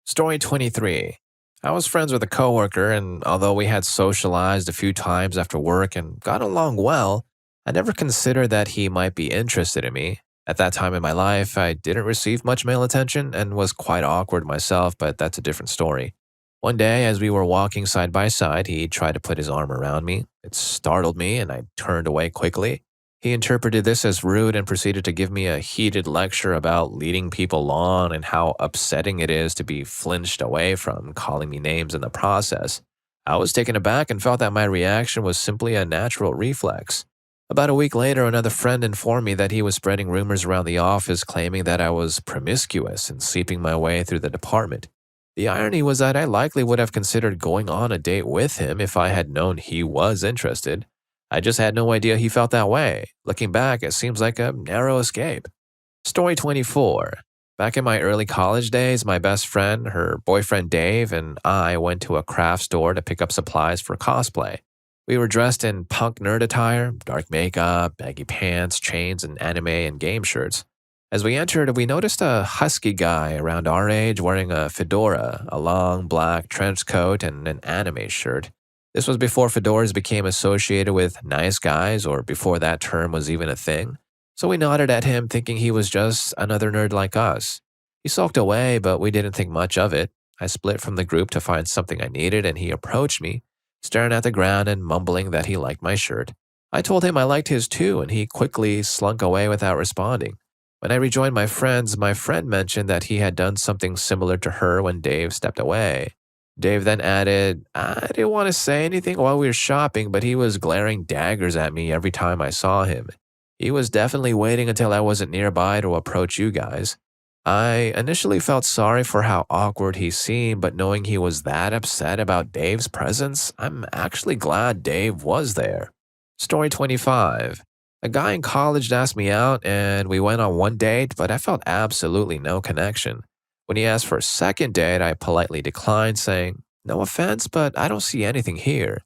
Story 23. I was friends with a coworker, and although we had socialized a few times after work and got along well, I never considered that he might be interested in me. At that time in my life, I didn't receive much male attention and was quite awkward myself, but that's a different story. One day, as we were walking side by side, he tried to put his arm around me. It startled me, and I turned away quickly. He interpreted this as rude and proceeded to give me a heated lecture about leading people on and how upsetting it is to be flinched away from, calling me names in the process. I was taken aback and felt that my reaction was simply a natural reflex. About a week later, another friend informed me that he was spreading rumors around the office claiming that I was promiscuous and seeping my way through the department. The irony was that I likely would have considered going on a date with him if I had known he was interested. I just had no idea he felt that way. Looking back, it seems like a narrow escape. Story 24. Back in my early college days, my best friend, her boyfriend Dave, and I went to a craft store to pick up supplies for cosplay. We were dressed in punk nerd attire, dark makeup, baggy pants, chains, and anime and game shirts. As we entered, we noticed a husky guy around our age wearing a fedora, a long black trench coat, and an anime shirt. This was before fedoras became associated with nice guys or before that term was even a thing. So we nodded at him thinking he was just another nerd like us. He sulked away, but we didn't think much of it. I split from the group to find something I needed and he approached me, staring at the ground and mumbling that he liked my shirt. I told him I liked his too and he quickly slunk away without responding. When I rejoined my friends, my friend mentioned that he had done something similar to her when Dave stepped away. Dave then added, I didn't want to say anything while we were shopping, but he was glaring daggers at me every time I saw him. He was definitely waiting until I wasn't nearby to approach you guys. I initially felt sorry for how awkward he seemed, but knowing he was that upset about Dave's presence, I'm actually glad Dave was there. Story 25. A guy in college asked me out and we went on one date, but I felt absolutely no connection. When he asked for a second date, I politely declined, saying, no offense, but I don't see anything here.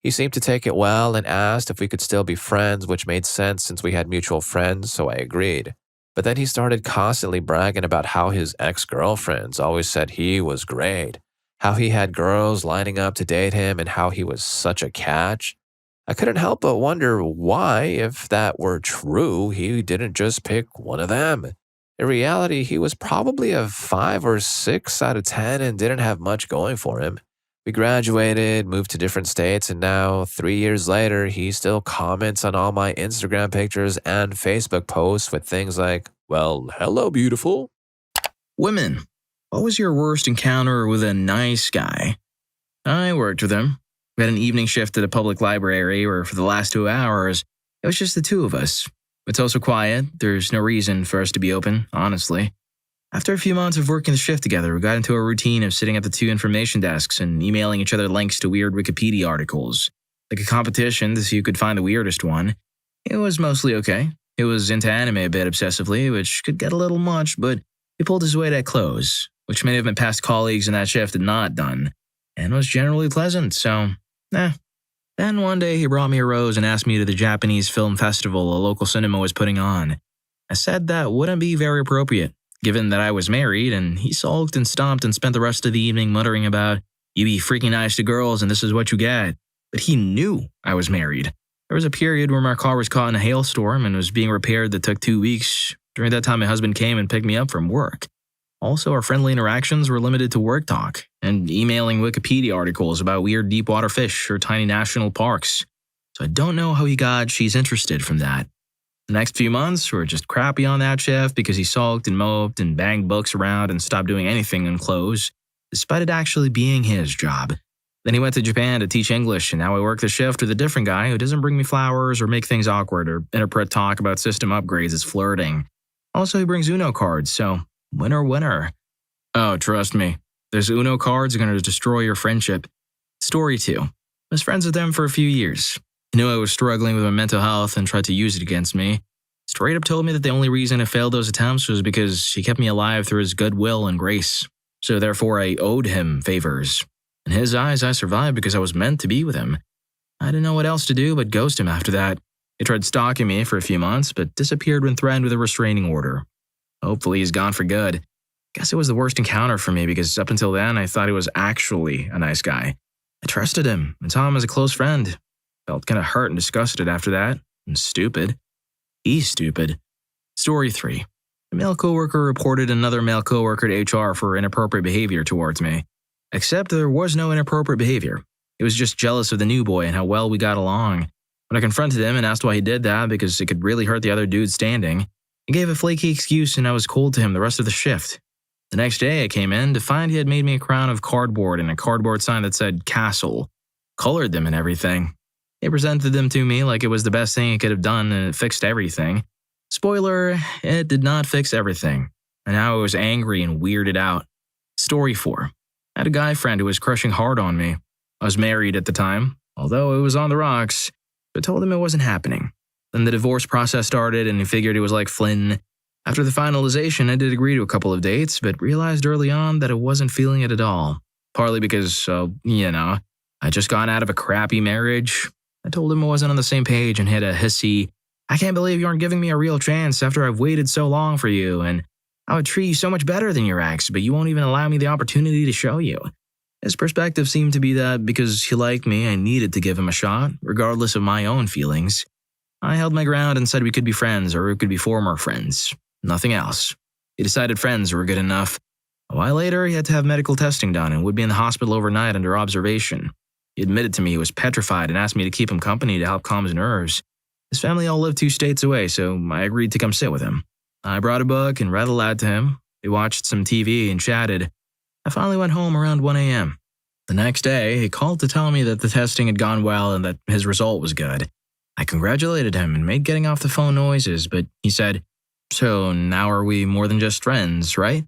He seemed to take it well and asked if we could still be friends, which made sense since we had mutual friends, so I agreed. But then he started constantly bragging about how his ex-girlfriends always said he was great, how he had girls lining up to date him, and how he was such a catch. I couldn't help but wonder why, if that were true, he didn't just pick one of them. In reality, he was probably a 5 or 6 out of 10 and didn't have much going for him. We graduated, moved to different states, and now, 3 years later, he still comments on all my Instagram pictures and Facebook posts with things like, well, hello, beautiful. Women, what was your worst encounter with a nice guy? I worked with him. We had an evening shift at a public library where for the last 2 hours, it was just the two of us. It's also quiet. There's no reason for us to be open, honestly. After a few months of working the shift together, we got into a routine of sitting at the 2 information desks and emailing each other links to weird Wikipedia articles. Like a competition to see who could find the weirdest one. It was mostly okay. It was into anime a bit obsessively, which could get a little much, but he pulled his weight at close, which many of my past colleagues in that shift had not done, and was generally pleasant, so, Then one day he brought me a rose and asked me to the Japanese film festival a local cinema was putting on. I said that wouldn't be very appropriate, given that I was married, and he sulked and stomped and spent the rest of the evening muttering about, you be freaking nice to girls and this is what you get. But he knew I was married. There was a period where my car was caught in a hailstorm and was being repaired that took 2 weeks. During that time, my husband came and picked me up from work. Also, our friendly interactions were limited to work talk and emailing Wikipedia articles about weird deep water fish or tiny national parks. So I don't know how he got she's interested from that. The next few months were just crappy on that shift because he sulked and moped and banged books around and stopped doing anything in clothes, despite it actually being his job. Then he went to Japan to teach English, and now I work the shift with a different guy who doesn't bring me flowers or make things awkward or interpret talk about system upgrades as flirting. Also, he brings Uno cards, so winner, winner. Oh, trust me, those Uno cards are going to destroy your friendship. Story 2. I was friends with them for a few years. He knew I was struggling with my mental health and tried to use it against me. Straight up told me that the only reason I failed those attempts was because he kept me alive through his goodwill and grace. So therefore, I owed him favors. In his eyes, I survived because I was meant to be with him. I didn't know what else to do but ghost him after that. He tried stalking me for a few months, but disappeared when threatened with a restraining order. Hopefully he's gone for good. Guess it was the worst encounter for me because up until then, I thought he was actually a nice guy. I trusted him and saw him as a close friend. Felt kind of hurt and disgusted after that. And stupid. He's stupid. Story 3. A male coworker reported another male coworker to HR for inappropriate behavior towards me. Except there was no inappropriate behavior. He was just jealous of the new boy and how well we got along. When I confronted him and asked why he did that because it could really hurt the other dude standing, he gave a flaky excuse and I was cold to him the rest of the shift. The next day I came in to find he had made me a crown of cardboard and a cardboard sign that said castle, colored them and everything. He presented them to me like it was the best thing he could have done and it fixed everything. Spoiler, it did not fix everything. And now I was angry and weirded out. Story 4. I had a guy friend who was crushing hard on me. I was married at the time, although it was on the rocks, but told him it wasn't happening. Then the divorce process started and he figured he was like Flynn. After the finalization, I did agree to a couple of dates, but realized early on that I wasn't feeling it at all. Partly because, I just got out of a crappy marriage. I told him I wasn't on the same page and hit a hissy, "I can't believe you aren't giving me a real chance after I've waited so long for you, and I would treat you so much better than your ex, but you won't even allow me the opportunity to show you." His perspective seemed to be that because he liked me, I needed to give him a shot, regardless of my own feelings. I held my ground and said we could be friends or we could be former friends. Nothing else. He decided friends were good enough. A while later, he had to have medical testing done and would be in the hospital overnight under observation. He admitted to me he was petrified and asked me to keep him company to help calm his nerves. His family all lived 2 states away, so I agreed to come sit with him. I brought a book and read aloud to him. We watched some TV and chatted. I finally went home around 1 a.m. The next day, he called to tell me that the testing had gone well and that his result was good. I congratulated him and made getting off the phone noises, but he said, "So now are we more than just friends, right?"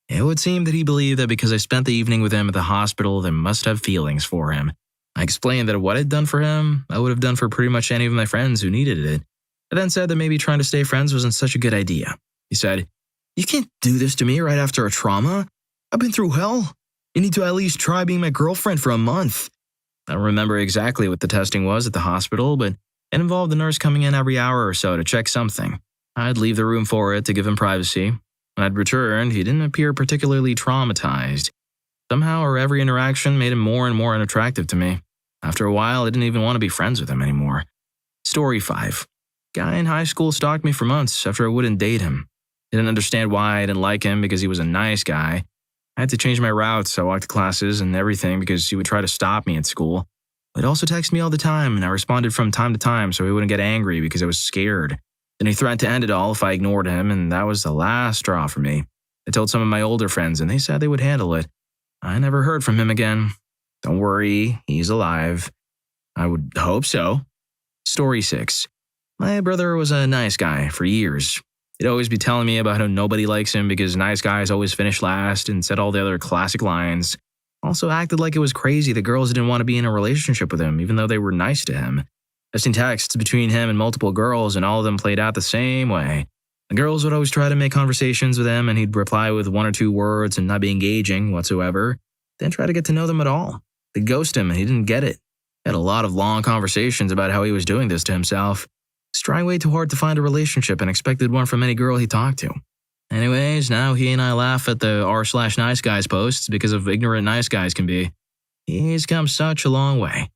It would seem that he believed that because I spent the evening with him at the hospital, I must have feelings for him. I explained that what I'd done for him, I would have done for pretty much any of my friends who needed it. I then said that maybe trying to stay friends wasn't such a good idea. He said, "You can't do this to me right after a trauma. I've been through hell. You need to at least try being my girlfriend for a month." I don't remember exactly what the testing was at the hospital, but it involved the nurse coming in every hour or so to check something. I'd leave the room for it to give him privacy. When I'd returned, he didn't appear particularly traumatized. Somehow, our every interaction made him more and more unattractive to me. After a while, I didn't even want to be friends with him anymore. Story 5. Guy in high school stalked me for months after I wouldn't date him. I didn't understand why I didn't like him because he was a nice guy. I had to change my routes, I walked to classes and everything because he would try to stop me at school. He'd also text me all the time and I responded from time to time so he wouldn't get angry because I was scared. Then he threatened to end it all if I ignored him, and that was the last straw for me. I told some of my older friends and they said they would handle it. I never heard from him again. Don't worry, he's alive. I would hope so. Story 6. My brother was a nice guy for years. He'd always be telling me about how nobody likes him because nice guys always finish last and said all the other classic lines. Also acted like it was crazy that girls didn't want to be in a relationship with him even though they were nice to him. I've seen texts between him and multiple girls and all of them played out the same way. The girls would always try to make conversations with him and he'd reply with 1 or 2 words and not be engaging whatsoever. Then try to get to know them at all. They'd ghost him and he didn't get it. He had a lot of long conversations about how he was doing this to himself. He's trying way too hard to find a relationship and expected one from any girl he talked to. Anyways, now he and I laugh at the r/nice guys posts because of ignorant nice guys can be. He's come such a long way.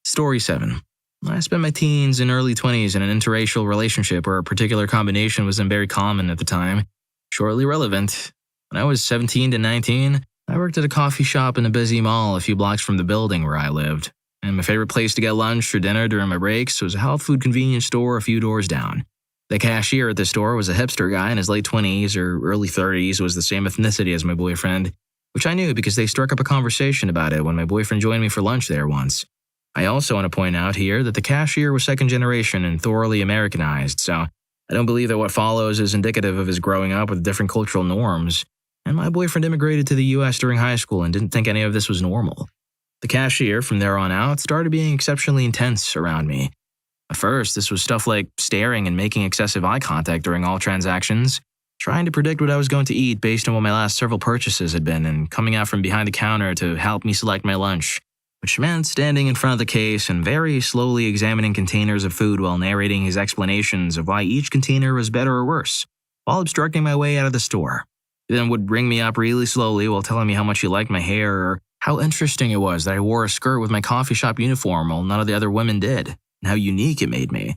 Story 7. I spent my teens and early 20s in an interracial relationship where a particular combination wasn't very common at the time. Shortly relevant. When I was 17 to 19, I worked at a coffee shop in a busy mall a few blocks from the building where I lived. And my favorite place to get lunch or dinner during my breaks was a health food convenience store a few doors down. The cashier at the store was a hipster guy in his late 20s or early 30s, was the same ethnicity as my boyfriend, which I knew because they struck up a conversation about it when my boyfriend joined me for lunch there once. I also want to point out here that the cashier was second generation and thoroughly Americanized, so I don't believe that what follows is indicative of his growing up with different cultural norms. And my boyfriend immigrated to the US during high school and didn't think any of this was normal. The cashier, from there on out, started being exceptionally intense around me. At first, this was stuff like staring and making excessive eye contact during all transactions, trying to predict what I was going to eat based on what my last several purchases had been, and coming out from behind the counter to help me select my lunch, which meant standing in front of the case and very slowly examining containers of food while narrating his explanations of why each container was better or worse, while obstructing my way out of the store. He then would bring me up really slowly while telling me how much he liked my hair or how interesting it was that I wore a skirt with my coffee shop uniform while none of the other women did, and how unique it made me.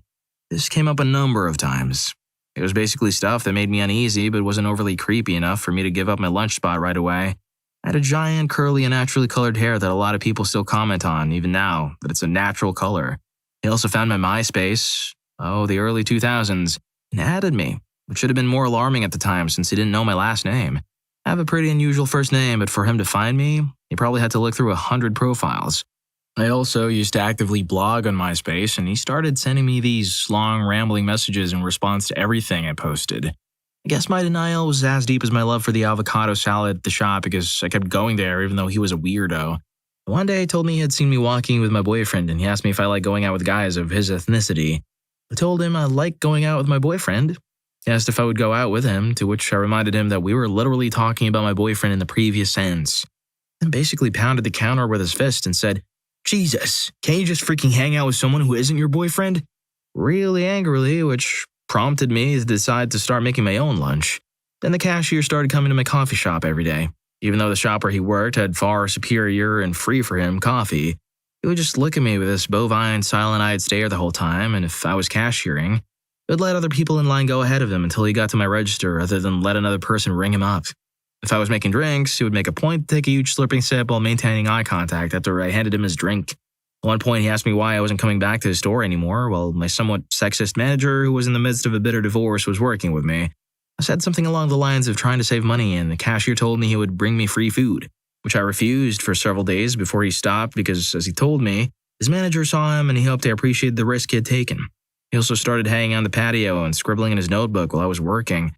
This came up a number of times. It was basically stuff that made me uneasy but wasn't overly creepy enough for me to give up my lunch spot right away. I had a giant, curly, and naturally colored hair that a lot of people still comment on, even now, that it's a natural color. He also found my MySpace, the early 2000s, and added me, which should have been more alarming at the time since he didn't know my last name. I have a pretty unusual first name, but for him to find me, he probably had to look through 100 profiles. I also used to actively blog on MySpace, and he started sending me these long, rambling messages in response to everything I posted. I guess my denial was as deep as my love for the avocado salad at the shop because I kept going there even though he was a weirdo. One day he told me he had seen me walking with my boyfriend, and he asked me if I like going out with guys of his ethnicity. I told him I liked going out with my boyfriend. He asked if I would go out with him, to which I reminded him that we were literally talking about my boyfriend in the previous sentence. Then basically pounded the counter with his fist and said, "Jesus, can't you just freaking hang out with someone who isn't your boyfriend?" Really angrily, which prompted me to decide to start making my own lunch. Then the cashier started coming to my coffee shop every day. Even though the shop where he worked had far superior and free for him coffee, he would just look at me with this bovine, silent-eyed stare the whole time, and if I was cashiering, he would let other people in line go ahead of him until he got to my register rather than let another person ring him up. If I was making drinks, he would make a point to take a huge slurping sip while maintaining eye contact after I handed him his drink. At one point, he asked me why I wasn't coming back to his store anymore, while my somewhat sexist manager, who was in the midst of a bitter divorce, was working with me. I said something along the lines of trying to save money, and the cashier told me he would bring me free food, which I refused for several days before he stopped because, as he told me, his manager saw him and he hoped I appreciated the risk he had taken. He also started hanging on the patio and scribbling in his notebook while I was working.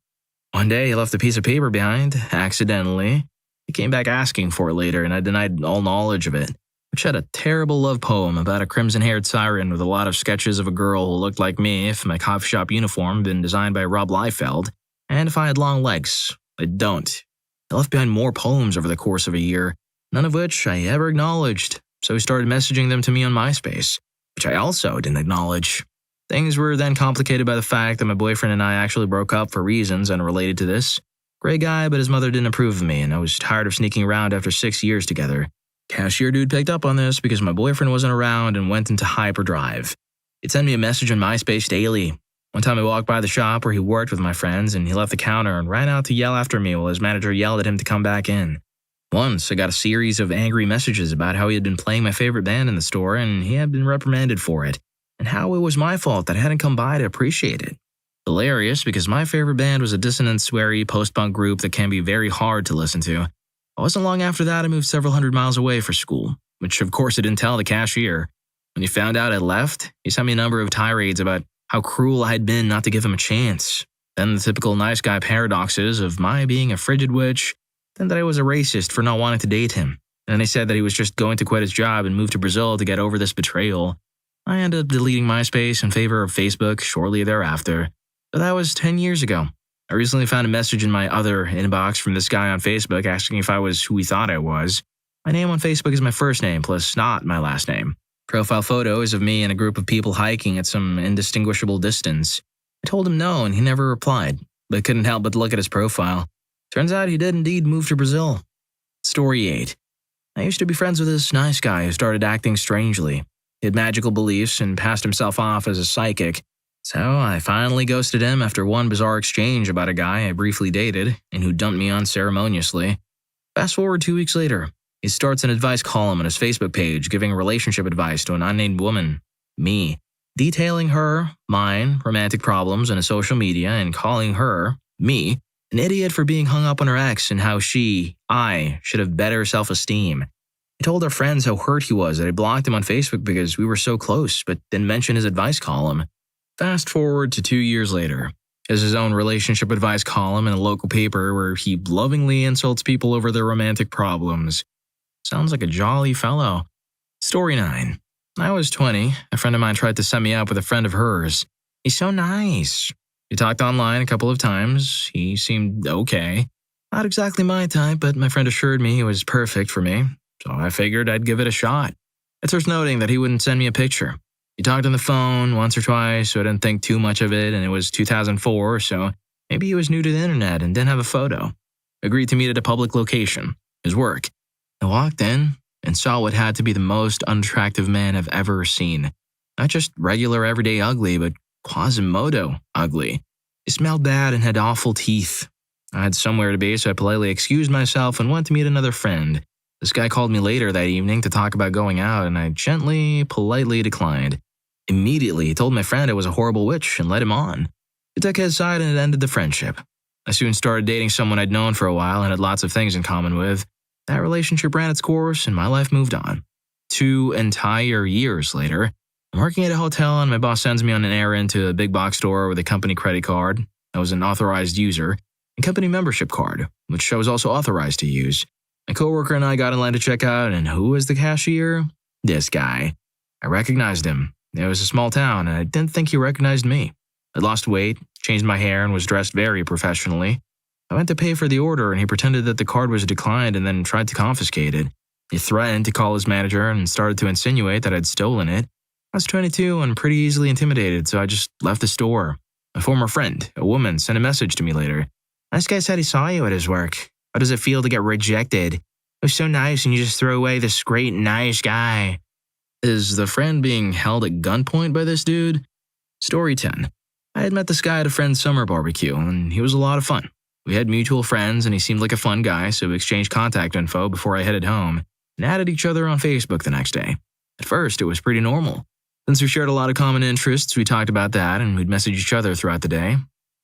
One day, he left a piece of paper behind, accidentally. He came back asking for it later, and I denied all knowledge of it, which had a terrible love poem about a crimson-haired siren with a lot of sketches of a girl who looked like me if my coffee shop uniform had been designed by Rob Liefeld, and if I had long legs. I don't. I left behind more poems over the course of a year, none of which I ever acknowledged, so he started messaging them to me on MySpace, which I also didn't acknowledge. Things were then complicated by the fact that my boyfriend and I actually broke up for reasons unrelated to this. Great guy, but his mother didn't approve of me, and I was tired of sneaking around after 6 years together. Cashier dude picked up on this because my boyfriend wasn't around and went into hyperdrive. He'd send me a message on MySpace daily. One time I walked by the shop where he worked with my friends, and he left the counter and ran out to yell after me while his manager yelled at him to come back in. Once, I got a series of angry messages about how he had been playing my favorite band in the store and he had been reprimanded for it, and how it was my fault that I hadn't come by to appreciate it. Hilarious because my favorite band was a dissonant, sweary post-punk group that can be very hard to listen to. It wasn't long after that I moved several hundred miles away for school, which of course I didn't tell the cashier. When he found out I left, he sent me a number of tirades about how cruel I had been not to give him a chance. Then the typical nice guy paradoxes of my being a frigid witch, then that I was a racist for not wanting to date him. And then he said that he was just going to quit his job and move to Brazil to get over this betrayal. I ended up deleting MySpace in favor of Facebook shortly thereafter. But that was 10 years ago. I recently found a message in my other inbox from this guy on Facebook asking if I was who he thought I was. My name on Facebook is my first name plus not my last name. Profile photo is of me and a group of people hiking at some indistinguishable distance. I told him no and he never replied, but couldn't help but look at his profile. Turns out he did indeed move to Brazil. Story 8. I used to be friends with this nice guy who started acting strangely. He had magical beliefs and passed himself off as a psychic. So I finally ghosted him after one bizarre exchange about a guy I briefly dated and who dumped me unceremoniously. Fast forward 2 weeks later. He starts an advice column on his Facebook page giving relationship advice to an unnamed woman, me, detailing her, mine, romantic problems on social media and calling her, me, an idiot for being hung up on her ex and how I, should have better self-esteem. He told our friends how hurt he was that I blocked him on Facebook because we were so close, but didn't mention his advice column. Fast forward to 2 years later. He has his own relationship advice column in a local paper where he lovingly insults people over their romantic problems. Sounds like a jolly fellow. Story 9. I was 20. A friend of mine tried to set me up with a friend of hers. He's so nice. We talked online a couple of times. He seemed okay. Not exactly my type, but my friend assured me he was perfect for me, so I figured I'd give it a shot. It's worth noting that he wouldn't send me a picture. He talked on the phone once or twice, so I didn't think too much of it, and it was 2004, so maybe he was new to the internet and didn't have a photo. Agreed to meet at a public location, his work. I walked in and saw what had to be the most unattractive man I've ever seen. Not just regular everyday ugly, but Quasimodo ugly. He smelled bad and had awful teeth. I had somewhere to be, so I politely excused myself and went to meet another friend. This guy called me later that evening to talk about going out, and I gently, politely declined. Immediately, he told my friend I was a horrible witch and led him on. He took his side and it ended the friendship. I soon started dating someone I'd known for a while and had lots of things in common with. That relationship ran its course and my life moved on. 2 entire years later, I'm working at a hotel and my boss sends me on an errand to a big box store with a company credit card. I was an authorized user, and company membership card, which I was also authorized to use. My coworker and I got in line to check out, and who was the cashier? This guy. I recognized him. It was a small town, and I didn't think he recognized me. I lost weight, changed my hair, and was dressed very professionally. I went to pay for the order, and he pretended that the card was declined and then tried to confiscate it. He threatened to call his manager and started to insinuate that I'd stolen it. I was 22 and pretty easily intimidated, so I just left the store. A former friend, a woman, sent a message to me later. This guy said he saw you at his work. How does it feel to get rejected? It was so nice and you just throw away this great, nice guy. Is the friend being held at gunpoint by this dude? Story 10. I had met this guy at a friend's summer barbecue, and he was a lot of fun. We had mutual friends, and he seemed like a fun guy, so we exchanged contact info before I headed home and added each other on Facebook the next day. At first, it was pretty normal. Since we shared a lot of common interests, we talked about that, and we'd message each other throughout the day.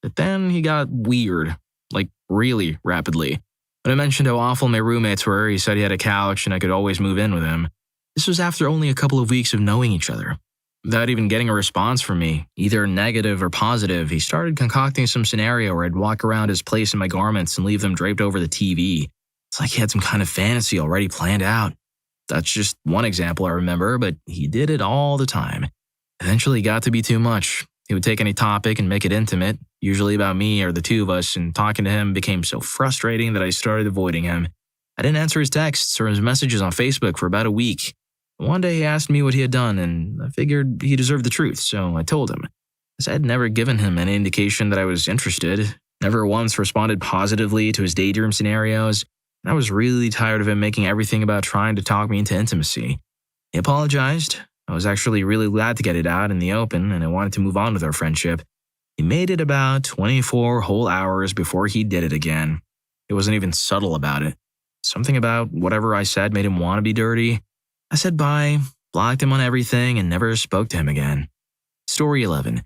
But then he got weird, like really rapidly. When I mentioned how awful my roommates were, he said he had a couch and I could always move in with him. This was after only a couple of weeks of knowing each other. Without even getting a response from me, either negative or positive, he started concocting some scenario where I'd walk around his place in my garments and leave them draped over the TV. It's like he had some kind of fantasy already planned out. That's just one example I remember, but he did it all the time. Eventually it got to be too much. He would take any topic and make it intimate, usually about me or the two of us, and talking to him became so frustrating that I started avoiding him. I didn't answer his texts or his messages on Facebook for about a week. One day he asked me what he had done, and I figured he deserved the truth, so I told him. As I had never given him any indication that I was interested, never once responded positively to his daydream scenarios, and I was really tired of him making everything about trying to talk me into intimacy. He apologized. I was actually really glad to get it out in the open, and I wanted to move on with our friendship. He made it about 24 whole hours before he did it again. He wasn't even subtle about it. Something about whatever I said made him want to be dirty. I said bye, blocked him on everything, and never spoke to him again. Story 11.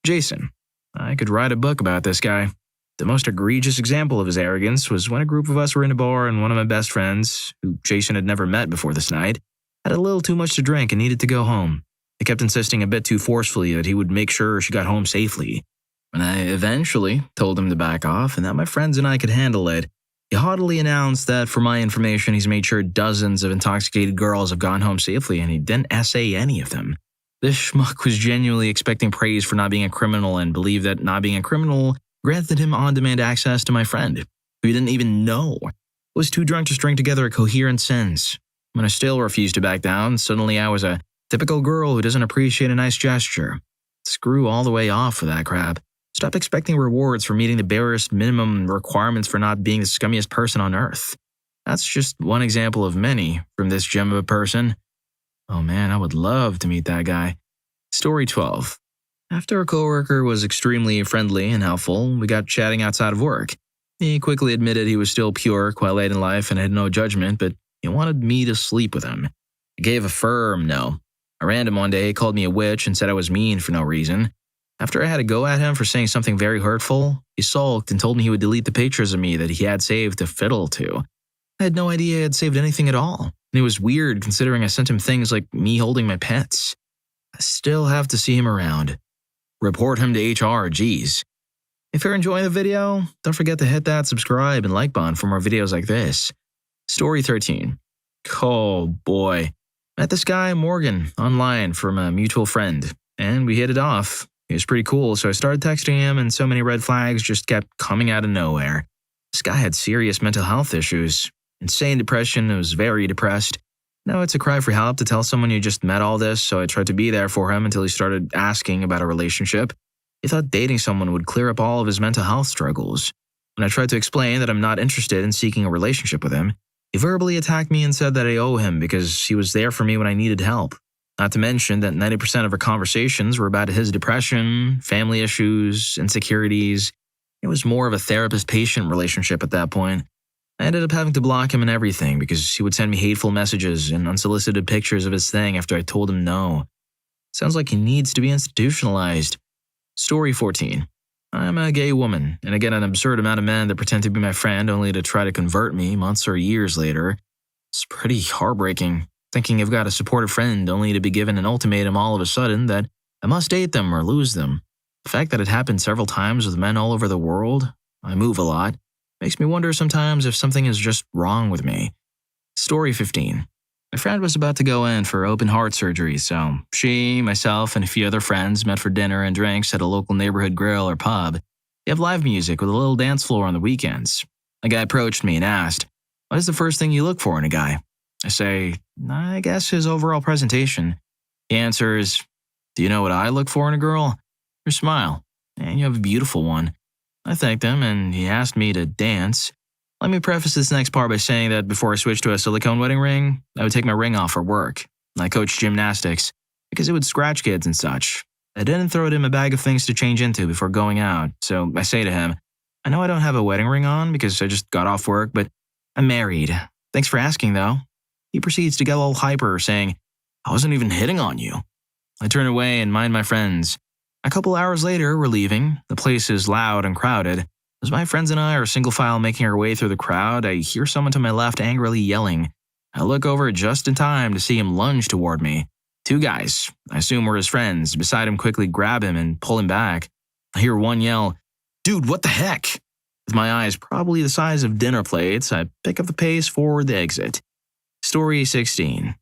Jason. I could write a book about this guy. The most egregious example of his arrogance was when a group of us were in a bar and one of my best friends, who Jason had never met before this night, had a little too much to drink and needed to go home. He kept insisting a bit too forcefully that he would make sure she got home safely. When I eventually told him to back off and that my friends and I could handle it, he haughtily announced that for my information he's made sure dozens of intoxicated girls have gone home safely and he didn't essay any of them. This schmuck was genuinely expecting praise for not being a criminal and believed that not being a criminal granted him on-demand access to my friend, who he didn't even know, was too drunk to string together a coherent sentence. When I still refused to back down, suddenly I was a typical girl who doesn't appreciate a nice gesture. Screw all the way off with that crap. Stop expecting rewards for meeting the barest minimum requirements for not being the scummiest person on earth. That's just one example of many from this gem of a person. Oh man, I would love to meet that guy. Story 12. After a coworker was extremely friendly and helpful, we got chatting outside of work. He quickly admitted he was still pure, quite late in life, and had no judgment, but he wanted me to sleep with him. I gave a firm no. A random one day, he called me a witch and said I was mean for no reason. After I had a go at him for saying something very hurtful, he sulked and told me he would delete the pictures of me that he had saved to fiddle to. I had no idea I had saved anything at all, and it was weird considering I sent him things like me holding my pets. I still have to see him around. Report him to HR, geez. If you're enjoying the video, don't forget to hit that subscribe and like button for more videos like this. Story 13. Oh boy. Met this guy, Morgan, online from a mutual friend, and we hit it off. He was pretty cool, so I started texting him and so many red flags just kept coming out of nowhere. This guy had serious mental health issues, insane depression, and was very depressed. No, it's a cry for help to tell someone you just met all this, so I tried to be there for him until he started asking about a relationship. He thought dating someone would clear up all of his mental health struggles. When I tried to explain that I'm not interested in seeking a relationship with him, he verbally attacked me and said that I owe him because he was there for me when I needed help. Not to mention that 90% of our conversations were about his depression, family issues, insecurities. It was more of a therapist-patient relationship at that point. I ended up having to block him and everything because he would send me hateful messages and unsolicited pictures of his thing after I told him no. Sounds like he needs to be institutionalized. Story 14. I'm a gay woman, and I get an absurd amount of men that pretend to be my friend only to try to convert me months or years later. It's pretty heartbreaking, thinking I've got a supportive friend only to be given an ultimatum all of a sudden that I must date them or lose them. The fact that it happened several times with men all over the world, I move a lot, makes me wonder sometimes if something is just wrong with me. Story 15. My friend was about to go in for open heart surgery, so she, myself, and a few other friends met for dinner and drinks at a local neighborhood grill or pub. They have live music with a little dance floor on the weekends. A guy approached me and asked, "What is the first thing you look for in a guy?" I say, "I guess his overall presentation." He answers, "Do you know what I look for in a girl? Her smile, and you have a beautiful one." I thanked him, and he asked me to dance. Let me preface this next part by saying that before I switched to a silicone wedding ring, I would take my ring off for work. I coached gymnastics because it would scratch kids and such. I didn't throw it in a bag of things to change into before going out, so I say to him, "I know I don't have a wedding ring on because I just got off work, but I'm married. Thanks for asking, though." He proceeds to get a little hyper, saying, "I wasn't even hitting on you." I turn away and mind my friends. A couple hours later, we're leaving. The place is loud and crowded. As my friends and I are single file making our way through the crowd, I hear someone to my left angrily yelling. I look over just in time to see him lunge toward me. Two guys, I assume were his friends, beside him quickly grab him and pull him back. I hear one yell, "Dude, what the heck?" With my eyes probably the size of dinner plates, I pick up the pace for the exit. Story 16.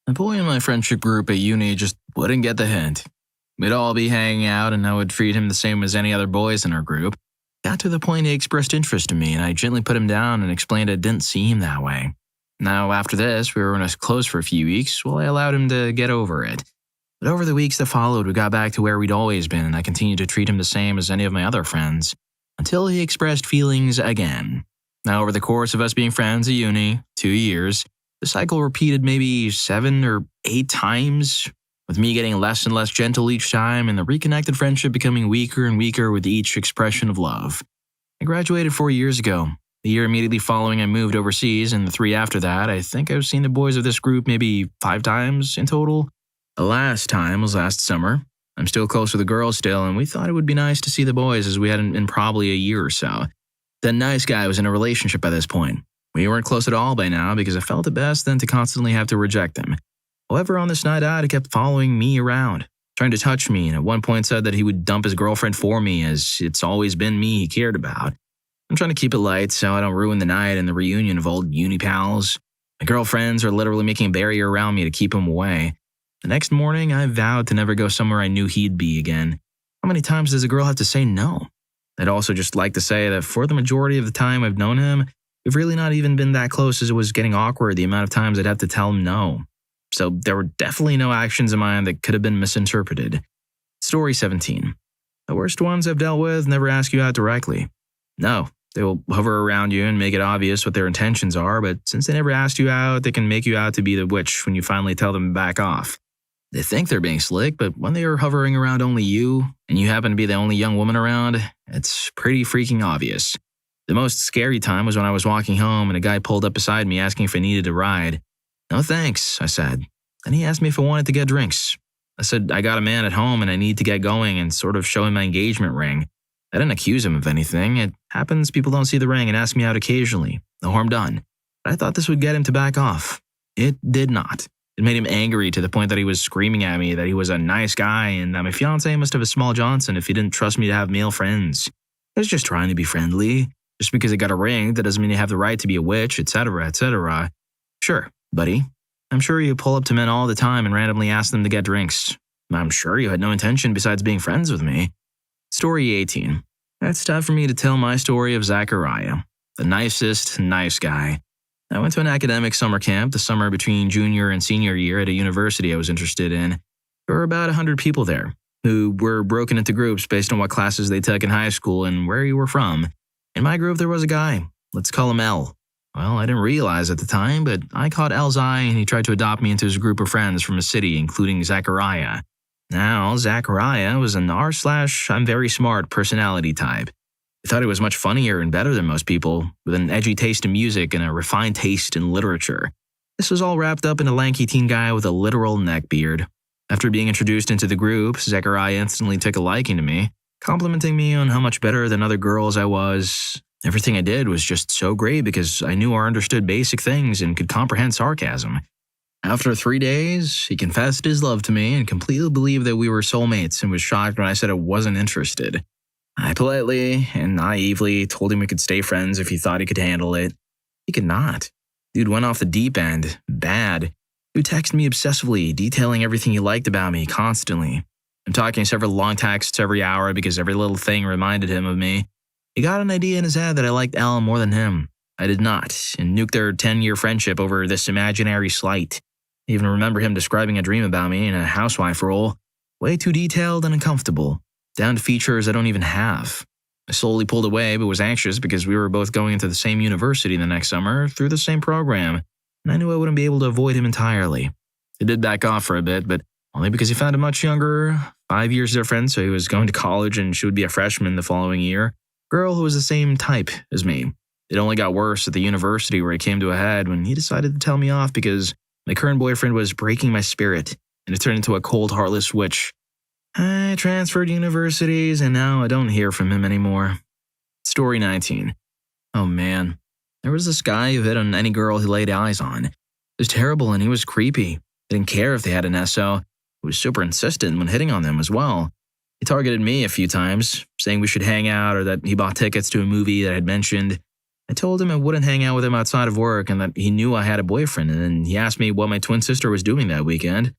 A boy in my friendship group at uni just wouldn't get the hint. We'd all be hanging out and I would treat him the same as any other boys in our group. Got to the point he expressed interest in me and I gently put him down and explained it didn't seem that way. Now, after this, we were close for a few weeks while I allowed him to get over it. But over the weeks that followed, we got back to where we'd always been and I continued to treat him the same as any of my other friends, until he expressed feelings again. Now, over the course of us being friends at uni, 2 years, the cycle repeated maybe 7 or 8 times, with me getting less and less gentle each time and the reconnected friendship becoming weaker and weaker with each expression of love. I graduated 4 years ago. The year immediately following, I moved overseas, and the 3 after that, I think I've seen the boys of this group maybe 5 times in total. The last time was last summer. I'm still close with the girls still, and we thought it would be nice to see the boys as we hadn't in probably a year or so. The nice guy was in a relationship by this point. We weren't close at all by now because I felt it best then to constantly have to reject him. However, on this night out, he kept following me around, trying to touch me, and at one point said that he would dump his girlfriend for me as it's always been me he cared about. I'm trying to keep it light so I don't ruin the night and the reunion of old uni pals. My girlfriends are literally making a barrier around me to keep him away. The next morning, I vowed to never go somewhere I knew he'd be again. How many times does a girl have to say no? I'd also just like to say that for the majority of the time I've known him, we've really not even been that close as it was getting awkward the amount of times I'd have to tell him no. So there were definitely no actions of mine that could have been misinterpreted. Story 17. The worst ones I've dealt with never ask you out directly. No, they will hover around you and make it obvious what their intentions are, but since they never asked you out, they can make you out to be the witch when you finally tell them to back off. They think they're being slick, but when they are hovering around only you, and you happen to be the only young woman around, it's pretty freaking obvious. The most scary time was when I was walking home and a guy pulled up beside me asking if I needed a ride. "No thanks," I said. Then he asked me if I wanted to get drinks. I said I got a man at home and I need to get going and sort of show him my engagement ring. I didn't accuse him of anything. It happens people don't see the ring and ask me out occasionally. No harm done. But I thought this would get him to back off. It did not. It made him angry to the point that he was screaming at me that he was a nice guy and that my fiancé must have a small Johnson if he didn't trust me to have male friends. I was just trying to be friendly. Just because I got a ring, that doesn't mean you have the right to be a witch, etc., etc. Sure, buddy. I'm sure you pull up to men all the time and randomly ask them to get drinks. I'm sure you had no intention besides being friends with me. Story 18. It's time for me to tell my story of Zachariah, the nicest nice guy. I went to an academic summer camp the summer between junior and senior year at a university I was interested in. There were about 100 people there, who were broken into groups based on what classes they took in high school and where you were from. In my group, there was a guy. Let's call him L. Well, I didn't realize at the time, but I caught L's eye and he tried to adopt me into his group of friends from a city, including Zachariah. Now, Zachariah was an R/I'm very smart personality type. I thought he was much funnier and better than most people, with an edgy taste in music and a refined taste in literature. This was all wrapped up in a lanky teen guy with a literal neck beard. After being introduced into the group, Zechariah instantly took a liking to me, complimenting me on how much better than other girls I was. Everything I did was just so great because I knew or understood basic things and could comprehend sarcasm. After 3 days, he confessed his love to me and completely believed that we were soulmates and was shocked when I said I wasn't interested. I politely and naively told him we could stay friends if he thought he could handle it. He could not. Dude went off the deep end. Bad. Dude texted me obsessively, detailing everything he liked about me constantly. I'm talking several long texts every hour because every little thing reminded him of me. He got an idea in his head that I liked Al more than him. I did not, and nuked their 10-year friendship over this imaginary slight. I even remember him describing a dream about me in a housewife role. Way too detailed and uncomfortable, down to features I don't even have. I slowly pulled away but was anxious because we were both going into the same university the next summer through the same program, and I knew I wouldn't be able to avoid him entirely. I did back off for a bit, but only because he found him much younger, 5 years difference, so he was going to college and she would be a freshman the following year. Girl who was the same type as me. It only got worse at the university where it came to a head when he decided to tell me off because my current boyfriend was breaking my spirit, and it turned into a cold, heartless switch. I transferred universities, and now I don't hear from him anymore. Story 19. Oh man. There was this guy who hit on any girl he laid eyes on. It was terrible, and he was creepy. He didn't care if they had an SO. He was super insistent when hitting on them as well. He targeted me a few times, saying we should hang out or that he bought tickets to a movie that I had mentioned. I told him I wouldn't hang out with him outside of work and that he knew I had a boyfriend, and then he asked me what my twin sister was doing that weekend.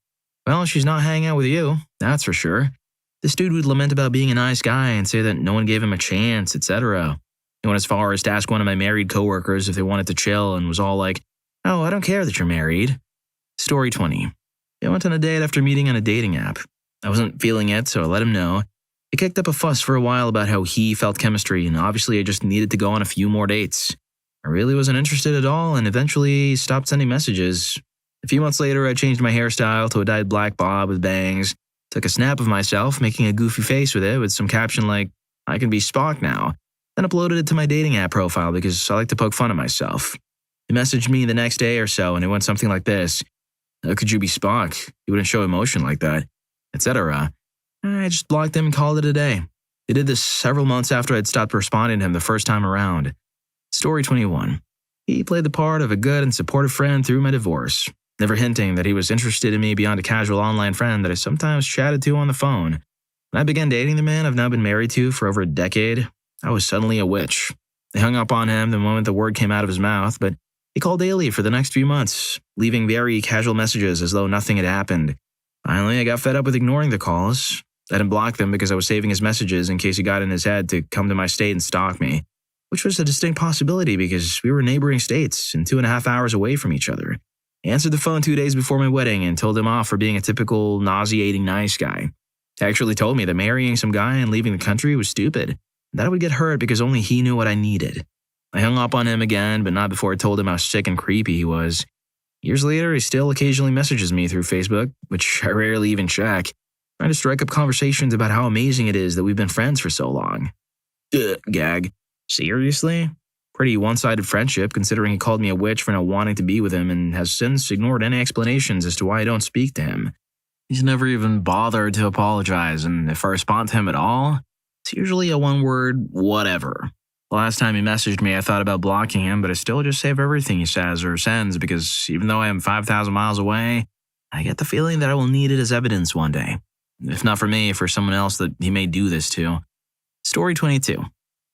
Well, she's not hanging out with you, that's for sure. This dude would lament about being a nice guy and say that no one gave him a chance, etc. He went as far as to ask one of my married coworkers if they wanted to chill and was all like, "Oh, I don't care that you're married." Story 20. I went on a date after meeting on a dating app. I wasn't feeling it, so I let him know. He kicked up a fuss for a while about how he felt chemistry, and obviously I just needed to go on a few more dates. I really wasn't interested at all, and eventually stopped sending messages. A few months later, I changed my hairstyle to a dyed black bob with bangs, took a snap of myself, making a goofy face with it with some caption like, "I can be Spock now," then uploaded it to my dating app profile because I like to poke fun at myself. He messaged me the next day or so, and it went something like this: "How could you be Spock? You wouldn't show emotion like that," etc. I just blocked him and called it a day. He did this several months after I'd stopped responding to him the first time around. Story 21. He played the part of a good and supportive friend through my divorce, never hinting that he was interested in me beyond a casual online friend that I sometimes chatted to on the phone. When I began dating the man I've now been married to for over a decade, I was suddenly a witch. I hung up on him the moment the word came out of his mouth, but he called daily for the next few months, leaving very casual messages as though nothing had happened. Finally, I got fed up with ignoring the calls. I didn't block them because I was saving his messages in case he got in his head to come to my state and stalk me, which was a distinct possibility because we were neighboring states and 2.5 hours away from each other. I answered the phone 2 days before my wedding and told him off for being a typical nauseating nice guy. He actually told me that marrying some guy and leaving the country was stupid, and that I would get hurt because only he knew what I needed. I hung up on him again, but not before I told him how sick and creepy he was. Years later, he still occasionally messages me through Facebook, which I rarely even check, trying to strike up conversations about how amazing it is that we've been friends for so long. Gag. Seriously? Pretty one-sided friendship considering he called me a witch for not wanting to be with him and has since ignored any explanations as to why I don't speak to him. He's never even bothered to apologize, and if I respond to him at all, it's usually a one-word whatever. The last time he messaged me, I thought about blocking him, but I still just save everything he says or sends because even though I am 5,000 miles away, I get the feeling that I will need it as evidence one day. If not for me, for someone else that he may do this to. Story 22.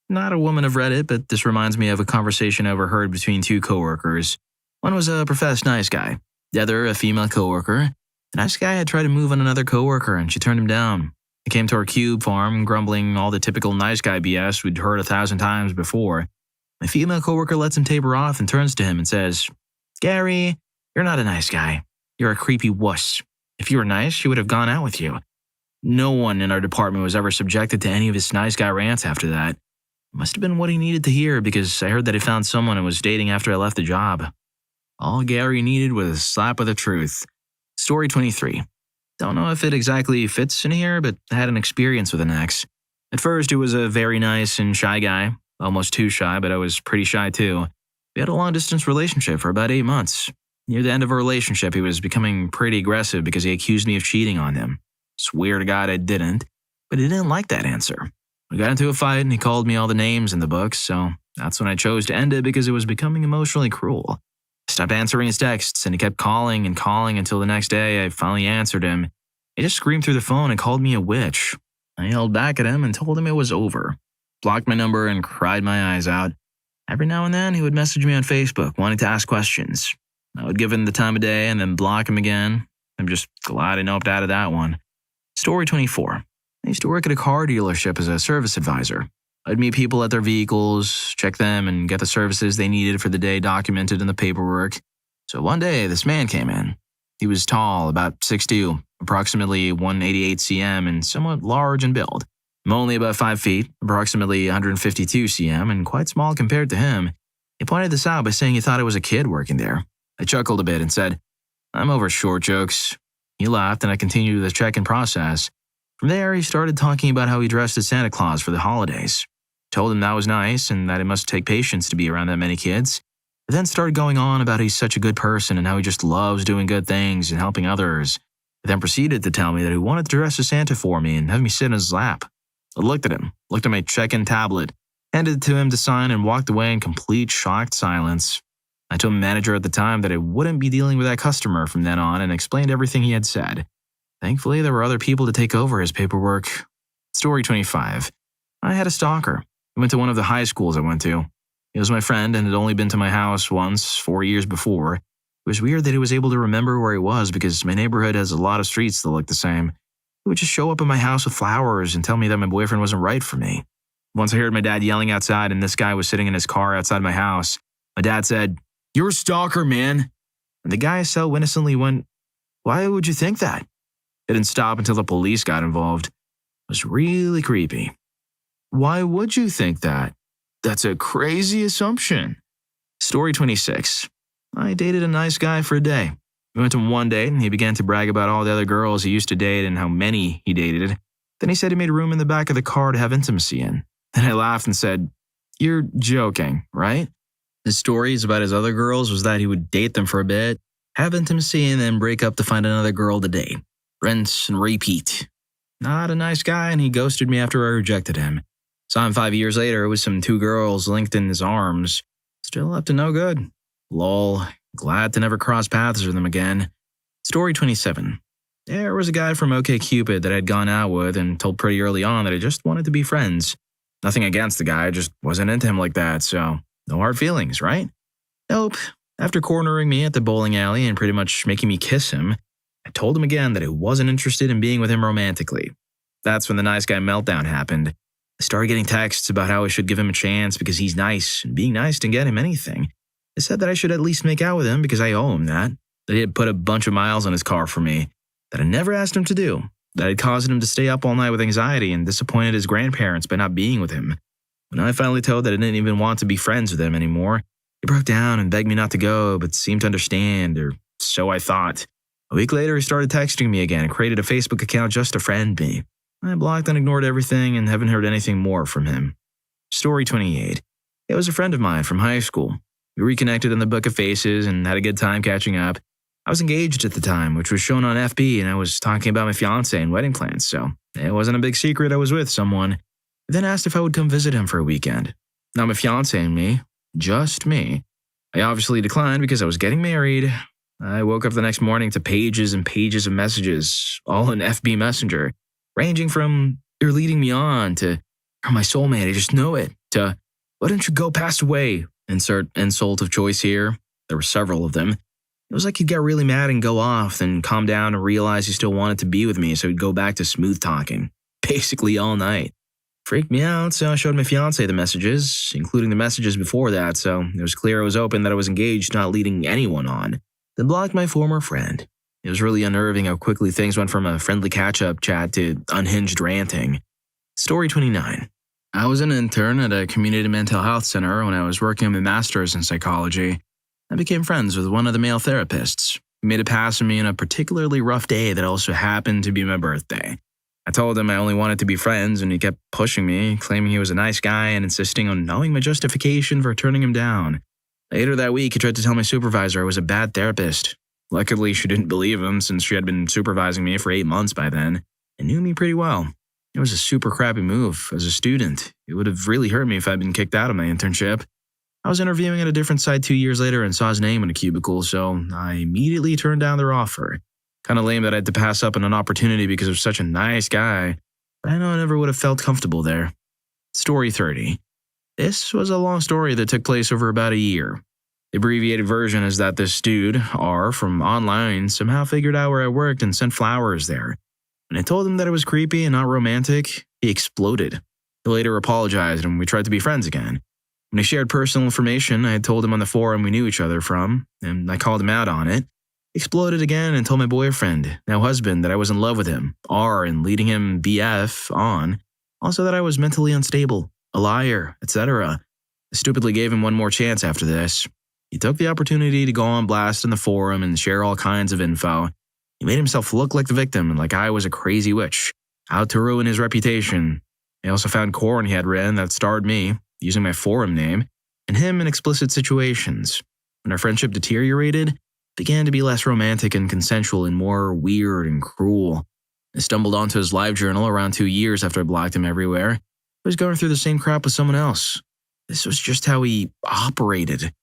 Not a woman of Reddit, but this reminds me of a conversation I overheard between two coworkers. One was a professed nice guy, the other a female coworker. The nice guy had tried to move on another coworker and she turned him down. He came to our cube farm, grumbling all the typical nice guy BS we'd heard 1,000 times before. My female coworker lets him taper off and turns to him and says, "Gary, you're not a nice guy. You're a creepy wuss. If you were nice, she would have gone out with you." No one in our department was ever subjected to any of his nice guy rants after that. It must have been what he needed to hear because I heard that he found someone and was dating after I left the job. All Gary needed was a slap of the truth. Story 23. Don't know if it exactly fits in here, but I had an experience with an ex. At first, he was a very nice and shy guy. Almost too shy, but I was pretty shy too. We had a long-distance relationship for about 8 months. Near the end of our relationship, he was becoming pretty aggressive because he accused me of cheating on him. Swear to God I didn't, but he didn't like that answer. We got into a fight and he called me all the names in the book, so that's when I chose to end it because it was becoming emotionally cruel. I stopped answering his texts and he kept calling and calling until the next day I finally answered him. He just screamed through the phone and called me a witch. I yelled back at him and told him it was over. Blocked my number and cried my eyes out. Every now and then he would message me on Facebook wanting to ask questions. I would give him the time of day and then block him again. I'm just glad I noped out of that one. Story 24. I used to work at a car dealership as a service advisor. I'd meet people at their vehicles, check them, and get the services they needed for the day documented in the paperwork. So one day, this man came in. He was tall, about 6'2", approximately 188 cm, and somewhat large in build. I'm only about 5 feet, approximately 152 cm, and quite small compared to him. He pointed this out by saying he thought I was a kid working there. I chuckled a bit and said, "I'm over short jokes." He laughed and I continued the check-in process. From there, he started talking about how he dressed as Santa Claus for the holidays. I told him that was nice and that it must take patience to be around that many kids. He then started going on about how he's such a good person and how he just loves doing good things and helping others. He then proceeded to tell me that he wanted to dress as Santa for me and have me sit in his lap. I looked at him, looked at my check-in tablet, handed it to him to sign, and walked away in complete shocked silence. I told my manager at the time that I wouldn't be dealing with that customer from then on and explained everything he had said. Thankfully, there were other people to take over his paperwork. Story 25. I had a stalker. He went to one of the high schools I went to. He was my friend and had only been to my house once, 4 years before. It was weird that he was able to remember where he was because my neighborhood has a lot of streets that look the same. He would just show up at my house with flowers and tell me that my boyfriend wasn't right for me. Once I heard my dad yelling outside and this guy was sitting in his car outside my house. My dad said, "You're a stalker, man." And the guy so innocently went, "Why would you think that?" It didn't stop until the police got involved. It was really creepy. "Why would you think that? That's a crazy assumption." Story 26. I dated a nice guy for a day. We went on one date and he began to brag about all the other girls he used to date and how many he dated. Then he said he made room in the back of the car to have intimacy in. Then I laughed and said, "You're joking, right?" His stories about his other girls was that he would date them for a bit, have intimacy, and then break up to find another girl to date. Rinse and repeat. Not a nice guy, and he ghosted me after I rejected him. Saw him 5 years later with some 2 girls linked in his arms. Still up to no good. Lol. Glad to never cross paths with him again. Story 27. There was a guy from OkCupid that I'd gone out with and told pretty early on that I just wanted to be friends. Nothing against the guy, just wasn't into him like that, so no hard feelings, right? Nope. After cornering me at the bowling alley and pretty much making me kiss him, I told him again that I wasn't interested in being with him romantically. That's when the nice guy meltdown happened. I started getting texts about how I should give him a chance because he's nice, and being nice didn't get him anything. I said that I should at least make out with him because I owe him that he had put a bunch of miles on his car for me, that I never asked him to do, that I'd caused him to stay up all night with anxiety and disappointed his grandparents by not being with him. When I finally told that I didn't even want to be friends with him anymore, he broke down and begged me not to go, but seemed to understand, or so I thought. A week later, he started texting me again and created a Facebook account just to friend me. I blocked and ignored everything and haven't heard anything more from him. Story 28. It was a friend of mine from high school. We reconnected in the Book of Faces and had a good time catching up. I was engaged at the time, which was shown on FB, and I was talking about my fiancé and wedding plans, so it wasn't a big secret I was with someone. I then asked if I would come visit him for a weekend. Not my fiancé and me, just me. I obviously declined because I was getting married. I woke up the next morning to pages and pages of messages, all in FB Messenger, ranging from "you're leading me on" to "you're my soulmate, I just know it," to "why don't you go pass away?" Insert insult of choice here. There were several of them. It was like he'd get really mad and go off, then calm down and realize he still wanted to be with me, so he'd go back to smooth talking. Basically all night. Freaked me out, so I showed my fiancé the messages, including the messages before that, so it was clear I was open that I was engaged, not leading anyone on. Then blocked my former friend. It was really unnerving how quickly things went from a friendly catch-up chat to unhinged ranting. Story 29. I was an intern at a community mental health center when I was working on my master's in psychology. I became friends with one of the male therapists. He made a pass on me on a particularly rough day that also happened to be my birthday. I told him I only wanted to be friends, and he kept pushing me, claiming he was a nice guy and insisting on knowing my justification for turning him down. Later that week, he tried to tell my supervisor I was a bad therapist. Luckily, she didn't believe him since she had been supervising me for 8 months by then and knew me pretty well. It was a super crappy move. As a student, it would have really hurt me if I'd been kicked out of my internship. I was interviewing at a different site 2 years later and saw his name in a cubicle, so I immediately turned down their offer. Kind of lame that I had to pass up on an opportunity because of such a nice guy, but I know I never would have felt comfortable there. Story 30. This was a long story that took place over about a year. The abbreviated version is that this dude, R, from online, somehow figured out where I worked and sent flowers there. When I told him that it was creepy and not romantic, he exploded. He later apologized and we tried to be friends again. When he shared personal information I had told him on the forum we knew each other from, and I called him out on it, he exploded again and told my boyfriend, now husband, that I was in love with him, R, and leading him BF on, also that I was mentally unstable, a liar, etc. I stupidly gave him one more chance after this. He took the opportunity to go on blast in the forum and share all kinds of info. He made himself look like the victim and like I was a crazy witch, out to ruin his reputation. I also found corn he had written that starred me, using my forum name, and him in explicit situations. When our friendship deteriorated, it began to be less romantic and consensual and more weird and cruel. I stumbled onto his live journal around 2 years after I blocked him everywhere. He was going through the same crap with someone else. This was just how he operated.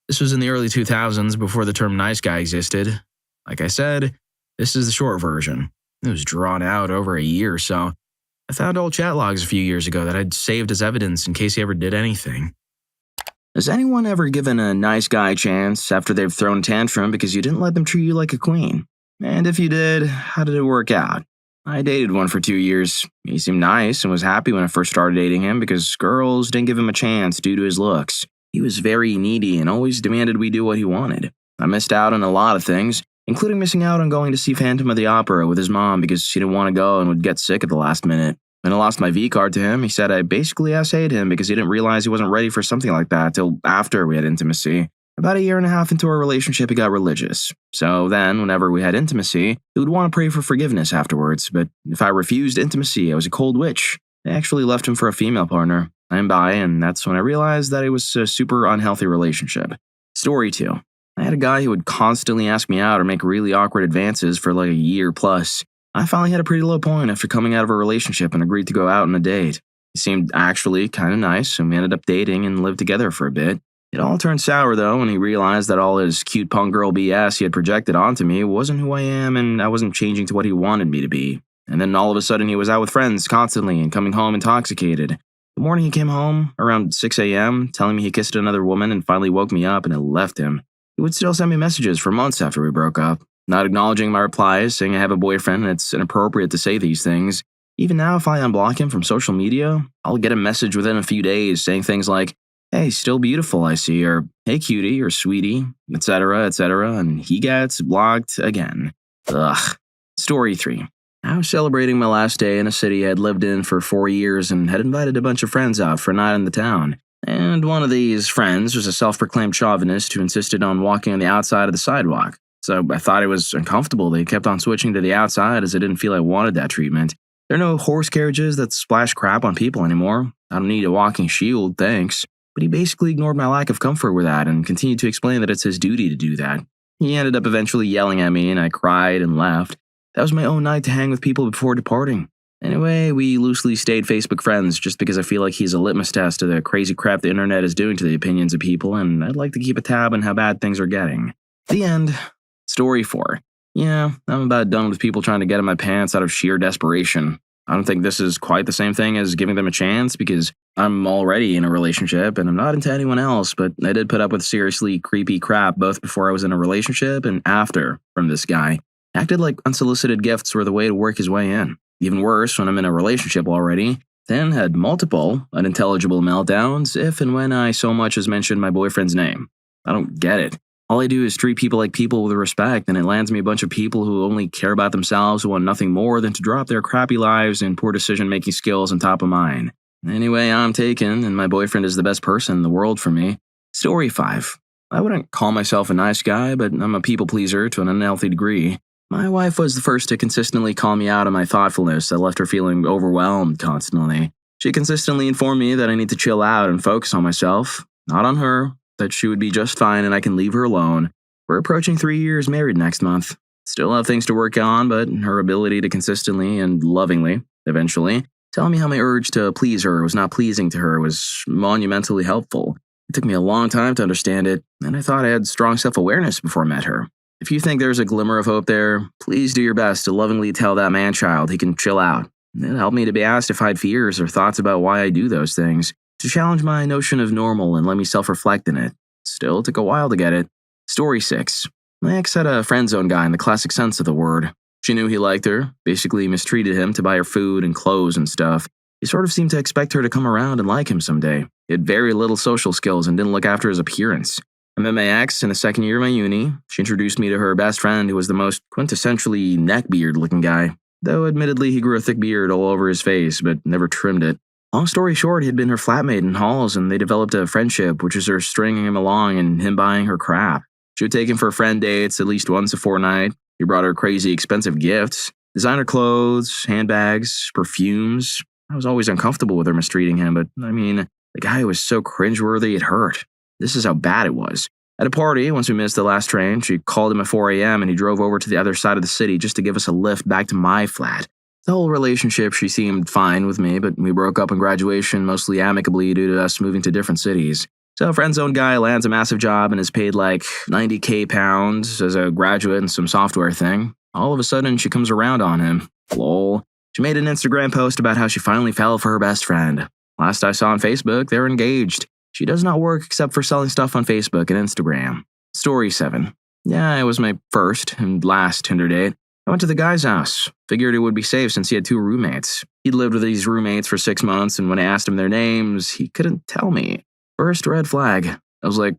This was in the early 2000s before the term nice guy existed. Like I said, this is the short version. It was drawn out over a year or so. I found old chat logs a few years ago that I'd saved as evidence in case he ever did anything. Has anyone ever given a nice guy a chance after they've thrown a tantrum because you didn't let them treat you like a queen? And if you did, how did it work out? I dated one for 2 years. He seemed nice and was happy when I first started dating him because girls didn't give him a chance due to his looks. He was very needy and always demanded we do what he wanted. I missed out on a lot of things, including missing out on going to see Phantom of the Opera with his mom because she didn't want to go and would get sick at the last minute. When I lost my V card to him, he said I basically assayed him because he didn't realize he wasn't ready for something like that till after we had intimacy. About a year and a half into our relationship, he got religious. So then, whenever we had intimacy, he would want to pray for forgiveness afterwards, but if I refused intimacy, I was a cold witch. I actually left him for a female partner. I'm bi, and that's when I realized that it was a super unhealthy relationship. Story 2. I had a guy who would constantly ask me out or make really awkward advances for like a year plus. I finally had a pretty low point after coming out of a relationship and agreed to go out on a date. He seemed actually kind of nice, and we ended up dating and lived together for a bit. It all turned sour though when he realized that all his cute punk girl BS he had projected onto me wasn't who I am and I wasn't changing to what he wanted me to be. And then all of a sudden he was out with friends constantly and coming home intoxicated. The morning he came home, around 6 a.m., telling me he kissed another woman and finally woke me up and I left him. He would still send me messages for months after we broke up, not acknowledging my replies, saying I have a boyfriend and it's inappropriate to say these things. Even now, if I unblock him from social media, I'll get a message within a few days saying things like, "Hey, still beautiful, I see," or "Hey, cutie," or "Sweetie," etc., and he gets blocked again. Ugh. Story 3. I was celebrating my last day in a city I had lived in for 4 years and had invited a bunch of friends out for a night in the town. And one of these friends was a self-proclaimed chauvinist who insisted on walking on the outside of the sidewalk. So I thought it was uncomfortable they kept on switching to the outside as I didn't feel I wanted that treatment. There are no horse carriages that splash crap on people anymore. I don't need a walking shield, thanks. But he basically ignored my lack of comfort with that and continued to explain that it's his duty to do that. He ended up eventually yelling at me and I cried and left. That was my own night to hang with people before departing. Anyway, we loosely stayed Facebook friends just because I feel like he's a litmus test to the crazy crap the internet is doing to the opinions of people and I'd like to keep a tab on how bad things are getting. The end. Story 4. Yeah, I'm about done with people trying to get in my pants out of sheer desperation. I don't think this is quite the same thing as giving them a chance because I'm already in a relationship and I'm not into anyone else, but I did put up with seriously creepy crap both before I was in a relationship and after from this guy. Acted like unsolicited gifts were the way to work his way in. Even worse, when I'm in a relationship already, then had multiple unintelligible meltdowns if and when I so much as mentioned my boyfriend's name. I don't get it. All I do is treat people like people with respect, and it lands me a bunch of people who only care about themselves, who want nothing more than to drop their crappy lives and poor decision-making skills on top of mine. Anyway, I'm taken, and my boyfriend is the best person in the world for me. Story 5. I wouldn't call myself a nice guy, but I'm a people pleaser to an unhealthy degree. My wife was the first to consistently call me out on my thoughtfulness that left her feeling overwhelmed constantly. She consistently informed me that I need to chill out and focus on myself, not on her, that she would be just fine and I can leave her alone. We're approaching 3 years married next month. Still have things to work on, but her ability to consistently and lovingly, eventually, tell me how my urge to please her was not pleasing to her was monumentally helpful. It took me a long time to understand it, and I thought I had strong self-awareness before I met her. If you think there's a glimmer of hope there, please do your best to lovingly tell that man-child he can chill out. It helped me to be asked if I had fears or thoughts about why I do those things, to challenge my notion of normal and let me self-reflect in it. Still took a while to get it. Story 6. My ex had a friend zone guy in the classic sense of the word. She knew he liked her, basically mistreated him to buy her food and clothes and stuff. He sort of seemed to expect her to come around and like him someday. He had very little social skills and didn't look after his appearance. I met my ex in the second year of my uni. She introduced me to her best friend who was the most quintessentially neckbeard looking guy. Though admittedly he grew a thick beard all over his face, but never trimmed it. Long story short, he had been her flatmate in halls and they developed a friendship, which was her stringing him along and him buying her crap. She would take him for friend dates at least once a fortnight. He brought her crazy expensive gifts, designer clothes, handbags, perfumes. I was always uncomfortable with her mistreating him, but the guy was so cringeworthy it hurt. This is how bad it was. At a party, once we missed the last train, she called him at 4 a.m. and he drove over to the other side of the city just to give us a lift back to my flat. The whole relationship, she seemed fine with me, but we broke up in graduation mostly amicably due to us moving to different cities. So friend zone guy lands a massive job and is paid like 90k pounds as a graduate in some software thing. All of a sudden, she comes around on him. Lol. She made an Instagram post about how she finally fell for her best friend. Last I saw on Facebook, they were engaged. She does not work except for selling stuff on Facebook and Instagram. Story 7. Yeah, it was my first and last Tinder date. I went to the guy's house. Figured it would be safe since he had 2 roommates. He'd lived with these roommates for 6 months, and when I asked him their names, he couldn't tell me. First red flag. I was like,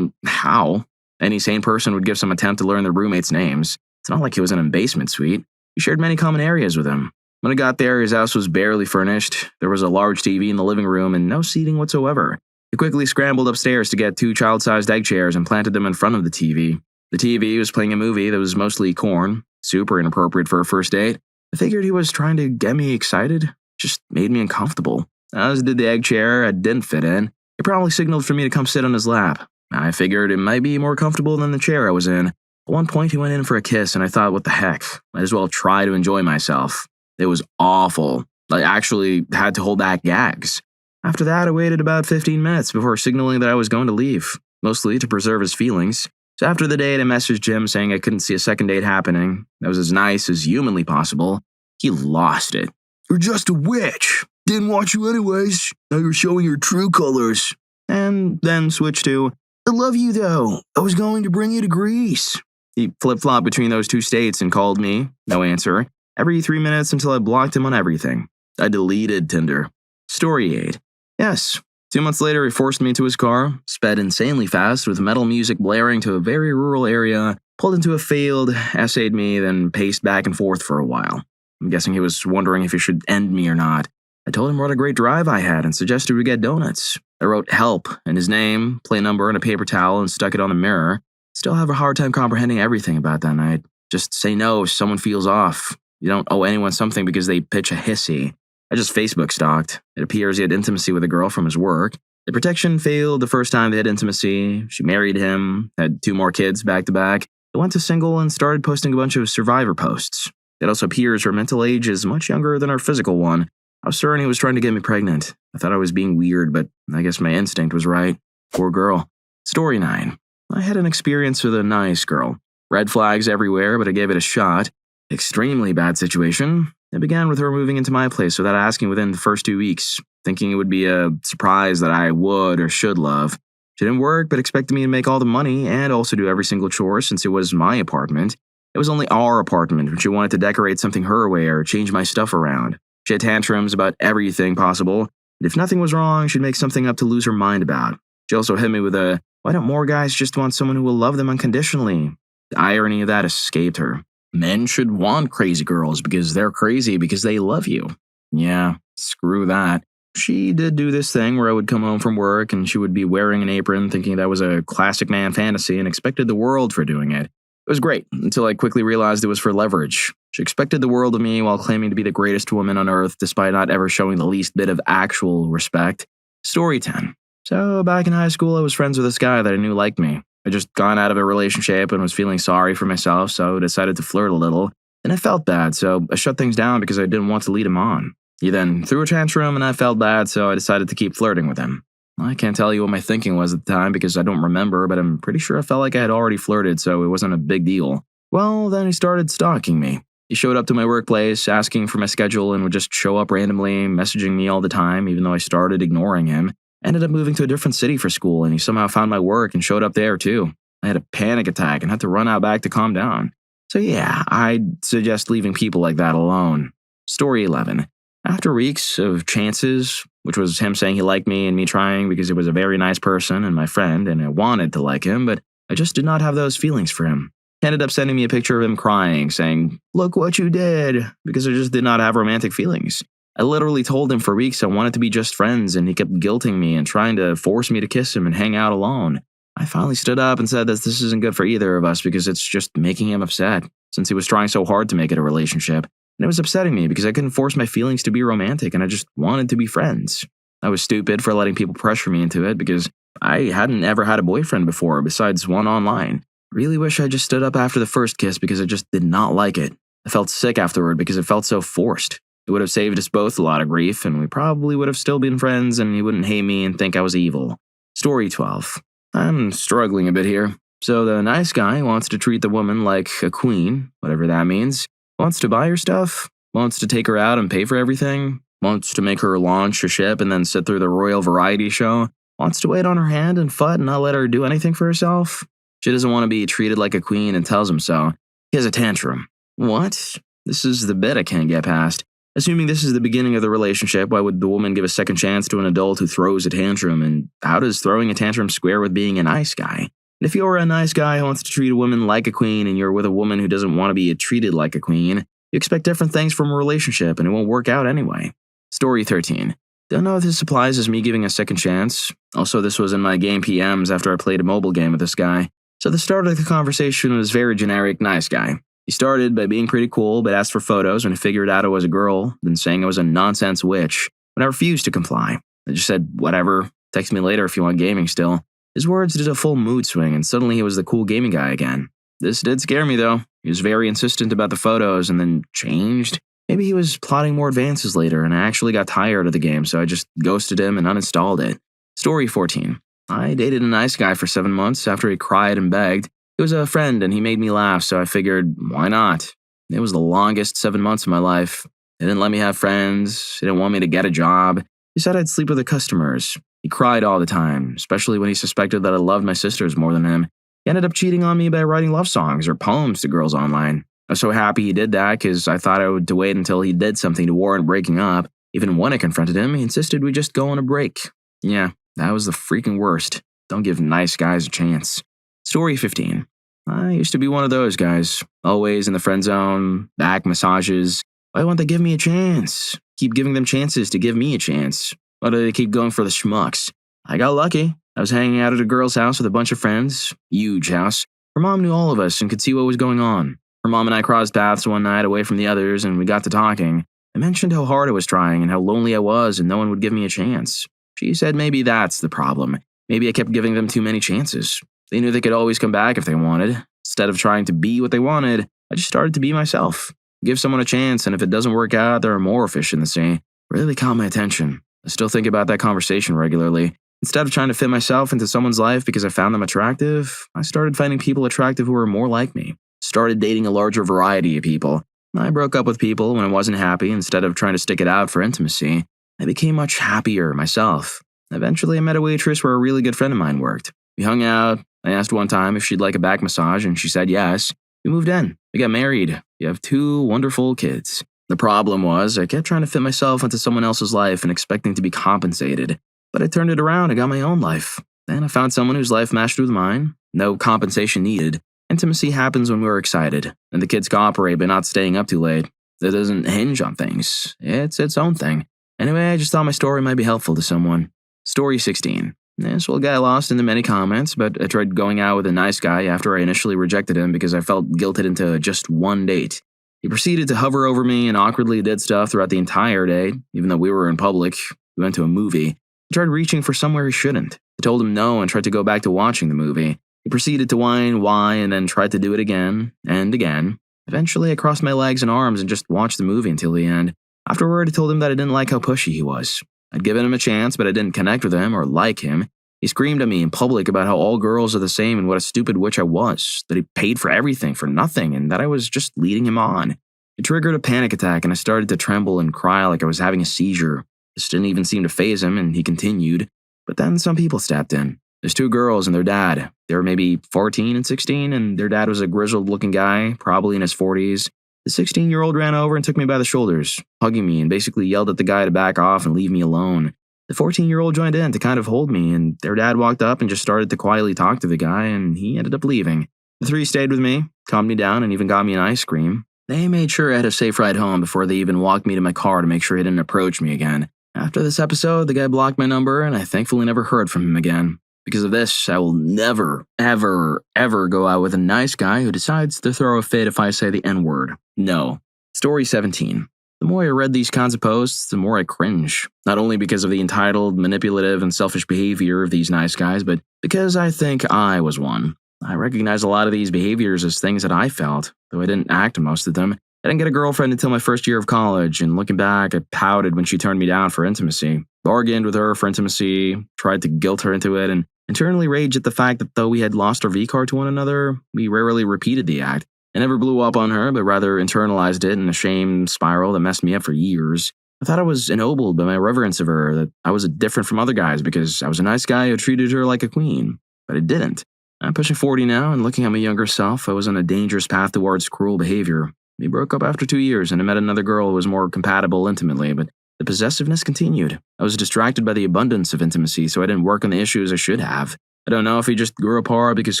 how? Any sane person would give some attempt to learn their roommates' names. It's not like he was in a basement suite. We shared many common areas with him. When I got there, his house was barely furnished. There was a large TV in the living room and no seating whatsoever. He quickly scrambled upstairs to get 2 child-sized egg chairs and planted them in front of the TV. The TV was playing a movie that was mostly corn, super inappropriate for a first date. I figured he was trying to get me excited. Just made me uncomfortable. As did the egg chair I didn't fit in. He probably signaled for me to come sit on his lap. I figured it might be more comfortable than the chair I was in. At one point, he went in for a kiss, and I thought, what the heck? Might as well try to enjoy myself. It was awful. I actually had to hold back gags. After that, I waited about 15 minutes before signaling that I was going to leave, mostly to preserve his feelings. So after the date, I messaged Jim saying I couldn't see a second date happening. That was as nice as humanly possible. He lost it. You're just a witch. Didn't want you anyways. Now you're showing your true colors. And then switched to, I love you though. I was going to bring you to Greece. He flip-flopped between those 2 states and called me, no answer, every 3 minutes until I blocked him on everything. I deleted Tinder. Story 8. Yes. 2 months later, he forced me into his car, sped insanely fast with metal music blaring to a very rural area, pulled into a field, essayed me, then paced back and forth for a while. I'm guessing he was wondering if he should end me or not. I told him what a great drive I had and suggested we get donuts. I wrote help and his name, plate number, and a paper towel and stuck it on the mirror. Still have a hard time comprehending everything about that night. Just say no if someone feels off. You don't owe anyone something because they pitch a hissy. I just Facebook stalked. It appears he had intimacy with a girl from his work. The protection failed the first time they had intimacy. She married him, had 2 more kids back to back. They went to single and started posting a bunch of survivor posts. It also appears her mental age is much younger than her physical one. I was certain he was trying to get me pregnant. I thought I was being weird, but I guess my instinct was right. Poor girl. Story 9. I had an experience with a nice girl. Red flags everywhere, but I gave it a shot. Extremely bad situation. It began with her moving into my place without asking within the first 2 weeks, thinking it would be a surprise that I would or should love. She didn't work, but expected me to make all the money and also do every single chore since it was my apartment. It was only our apartment, but she wanted to decorate something her way or change my stuff around. She had tantrums about everything possible, and if nothing was wrong, she'd make something up to lose her mind about. She also hit me with a, why don't more guys just want someone who will love them unconditionally? The irony of that escaped her. Men should want crazy girls because they're crazy because they love you. Yeah, screw that. She did do this thing where I would come home from work and she would be wearing an apron thinking that was a classic man fantasy and expected the world for doing it. It was great until I quickly realized it was for leverage. She expected the world of me while claiming to be the greatest woman on earth despite not ever showing the least bit of actual respect. Story 10. So back in high school, I was friends with this guy that I knew liked me. I just gone out of a relationship and was feeling sorry for myself, so I decided to flirt a little. And I felt bad, so I shut things down because I didn't want to lead him on. He then threw a tantrum and I felt bad, so I decided to keep flirting with him. I can't tell you what my thinking was at the time because I don't remember, but I'm pretty sure I felt like I had already flirted, so it wasn't a big deal. Well, then he started stalking me. He showed up to my workplace, asking for my schedule, and would just show up randomly, messaging me all the time, even though I started ignoring him. Ended up moving to a different city for school, and he somehow found my work and showed up there too. I had a panic attack and had to run out back to calm down. So yeah, I'd suggest leaving people like that alone. Story 11. After weeks of chances, which was him saying he liked me and me trying because he was a very nice person and my friend, and I wanted to like him, but I just did not have those feelings for him. He ended up sending me a picture of him crying, saying, "Look what you did," because I just did not have romantic feelings. I literally told him for weeks I wanted to be just friends, and he kept guilting me and trying to force me to kiss him and hang out alone. I finally stood up and said that this isn't good for either of us because it's just making him upset, since he was trying so hard to make it a relationship. And it was upsetting me because I couldn't force my feelings to be romantic and I just wanted to be friends. I was stupid for letting people pressure me into it because I hadn't ever had a boyfriend before besides one online. Really wish I just stood up after the first kiss because I just did not like it. I felt sick afterward because it felt so forced. It would have saved us both a lot of grief, and we probably would have still been friends and he wouldn't hate me and think I was evil. Story 12. I'm struggling a bit here. So the nice guy wants to treat the woman like a queen, whatever that means. Wants to buy her stuff. Wants to take her out and pay for everything. Wants to make her launch a ship and then sit through the royal variety show. Wants to wait on her hand and foot and not let her do anything for herself. She doesn't want to be treated like a queen and tells him so. He has a tantrum. What? This is the bit I can't get past. Assuming this is the beginning of the relationship, why would the woman give a second chance to an adult who throws a tantrum? And how does throwing a tantrum square with being a nice guy? And if you're a nice guy who wants to treat a woman like a queen and you're with a woman who doesn't want to be treated like a queen, you expect different things from a relationship and it won't work out anyway. Story 13. Don't know if this applies as me giving a second chance. Also, this was in my game PMs after I played a mobile game with this guy. So the start of the conversation was very generic nice guy. He started by being pretty cool, but asked for photos when he figured out I was a girl, then saying I was a nonsense witch, when I refused to comply. I just said, whatever, text me later if you want gaming still. His words did a full mood swing, and suddenly he was the cool gaming guy again. This did scare me though. He was very insistent about the photos and then changed. Maybe he was plotting more advances later, and I actually got tired of the game, so I just ghosted him and uninstalled it. Story 14. I dated a nice guy for 7 months after he cried and begged. He was a friend and he made me laugh, so I figured, why not? It was the longest 7 months of my life. He didn't let me have friends. He didn't want me to get a job. He said I'd sleep with the customers. He cried all the time, especially when he suspected that I loved my sisters more than him. He ended up cheating on me by writing love songs or poems to girls online. I was so happy he did that because I thought I would wait until he did something to warrant breaking up. Even when I confronted him, he insisted we just go on a break. Yeah, that was the freaking worst. Don't give nice guys a chance. Story 15. I used to be one of those guys, always in the friend zone, back massages. Why won't they give me a chance? Keep giving them chances to give me a chance. Why do they keep going for the schmucks? I got lucky. I was hanging out at a girl's house with a bunch of friends. Huge house. Her mom knew all of us and could see what was going on. Her mom and I crossed paths one night away from the others and we got to talking. I mentioned how hard I was trying and how lonely I was and no one would give me a chance. She said maybe that's the problem. Maybe I kept giving them too many chances. They knew they could always come back if they wanted. Instead of trying to be what they wanted, I just started to be myself. Give someone a chance, and if it doesn't work out, there are more fish in the sea. Really caught my attention. I still think about that conversation regularly. Instead of trying to fit myself into someone's life because I found them attractive, I started finding people attractive who were more like me. Started dating a larger variety of people. I broke up with people when I wasn't happy instead of trying to stick it out for intimacy. I became much happier myself. Eventually, I met a waitress where a really good friend of mine worked. We hung out. I asked one time if she'd like a back massage, and she said yes. We moved in. We got married. We have 2 wonderful kids. The problem was, I kept trying to fit myself into someone else's life and expecting to be compensated. But I turned it around and got my own life. Then I found someone whose life matched with mine. No compensation needed. Intimacy happens when we're excited, and the kids cooperate by not staying up too late. It doesn't hinge on things. It's its own thing. Anyway, I just thought my story might be helpful to someone. Story 16. This will get lost in the many comments, but I tried going out with a nice guy after I initially rejected him because I felt guilted into just one date. He proceeded to hover over me and awkwardly did stuff throughout the entire day, even though we were in public. We went to a movie. He tried reaching for somewhere he shouldn't. I told him no and tried to go back to watching the movie. He proceeded to whine why and then tried to do it again and again. Eventually, I crossed my legs and arms and just watched the movie until the end. Afterward, I told him that I didn't like how pushy he was. I'd given him a chance, but I didn't connect with him or like him. He screamed at me in public about how all girls are the same and what a stupid witch I was, that he paid for everything for nothing, and that I was just leading him on. It triggered a panic attack, and I started to tremble and cry like I was having a seizure. This didn't even seem to faze him, and he continued. But then some people stepped in. There's two girls and their dad. They were maybe 14 and 16, and their dad was a grizzled-looking guy, probably in his 40s. The 16-year-old ran over and took me by the shoulders, hugging me, and basically yelled at the guy to back off and leave me alone. The 14-year-old joined in to kind of hold me, and their dad walked up and just started to quietly talk to the guy, and he ended up leaving. The three stayed with me, calmed me down, and even got me an ice cream. They made sure I had a safe ride home before they even walked me to my car to make sure he didn't approach me again. After this episode, the guy blocked my number, and I thankfully never heard from him again. Because of this, I will never, ever, ever go out with a nice guy who decides to throw a fit if I say the N-word. No. Story 17. The more I read these kinds of posts, the more I cringe. Not only because of the entitled, manipulative, and selfish behavior of these nice guys, but because I think I was one. I recognize a lot of these behaviors as things that I felt, though I didn't act on most of them. I didn't get a girlfriend until my first year of college, and looking back, I pouted when she turned me down for intimacy. Bargained with her for intimacy, tried to guilt her into it, and internally raged at the fact that though we had lost our V-card to one another, we rarely repeated the act. I never blew up on her, but rather internalized it in a shame spiral that messed me up for years. I thought I was ennobled by my reverence of her, that I was different from other guys because I was a nice guy who treated her like a queen. But I didn't. I'm pushing 40 now, and looking at my younger self, I was on a dangerous path towards cruel behavior. We broke up after 2 years, and I met another girl who was more compatible intimately, but the possessiveness continued. I was distracted by the abundance of intimacy, so I didn't work on the issues I should have. I don't know if we just grew apart because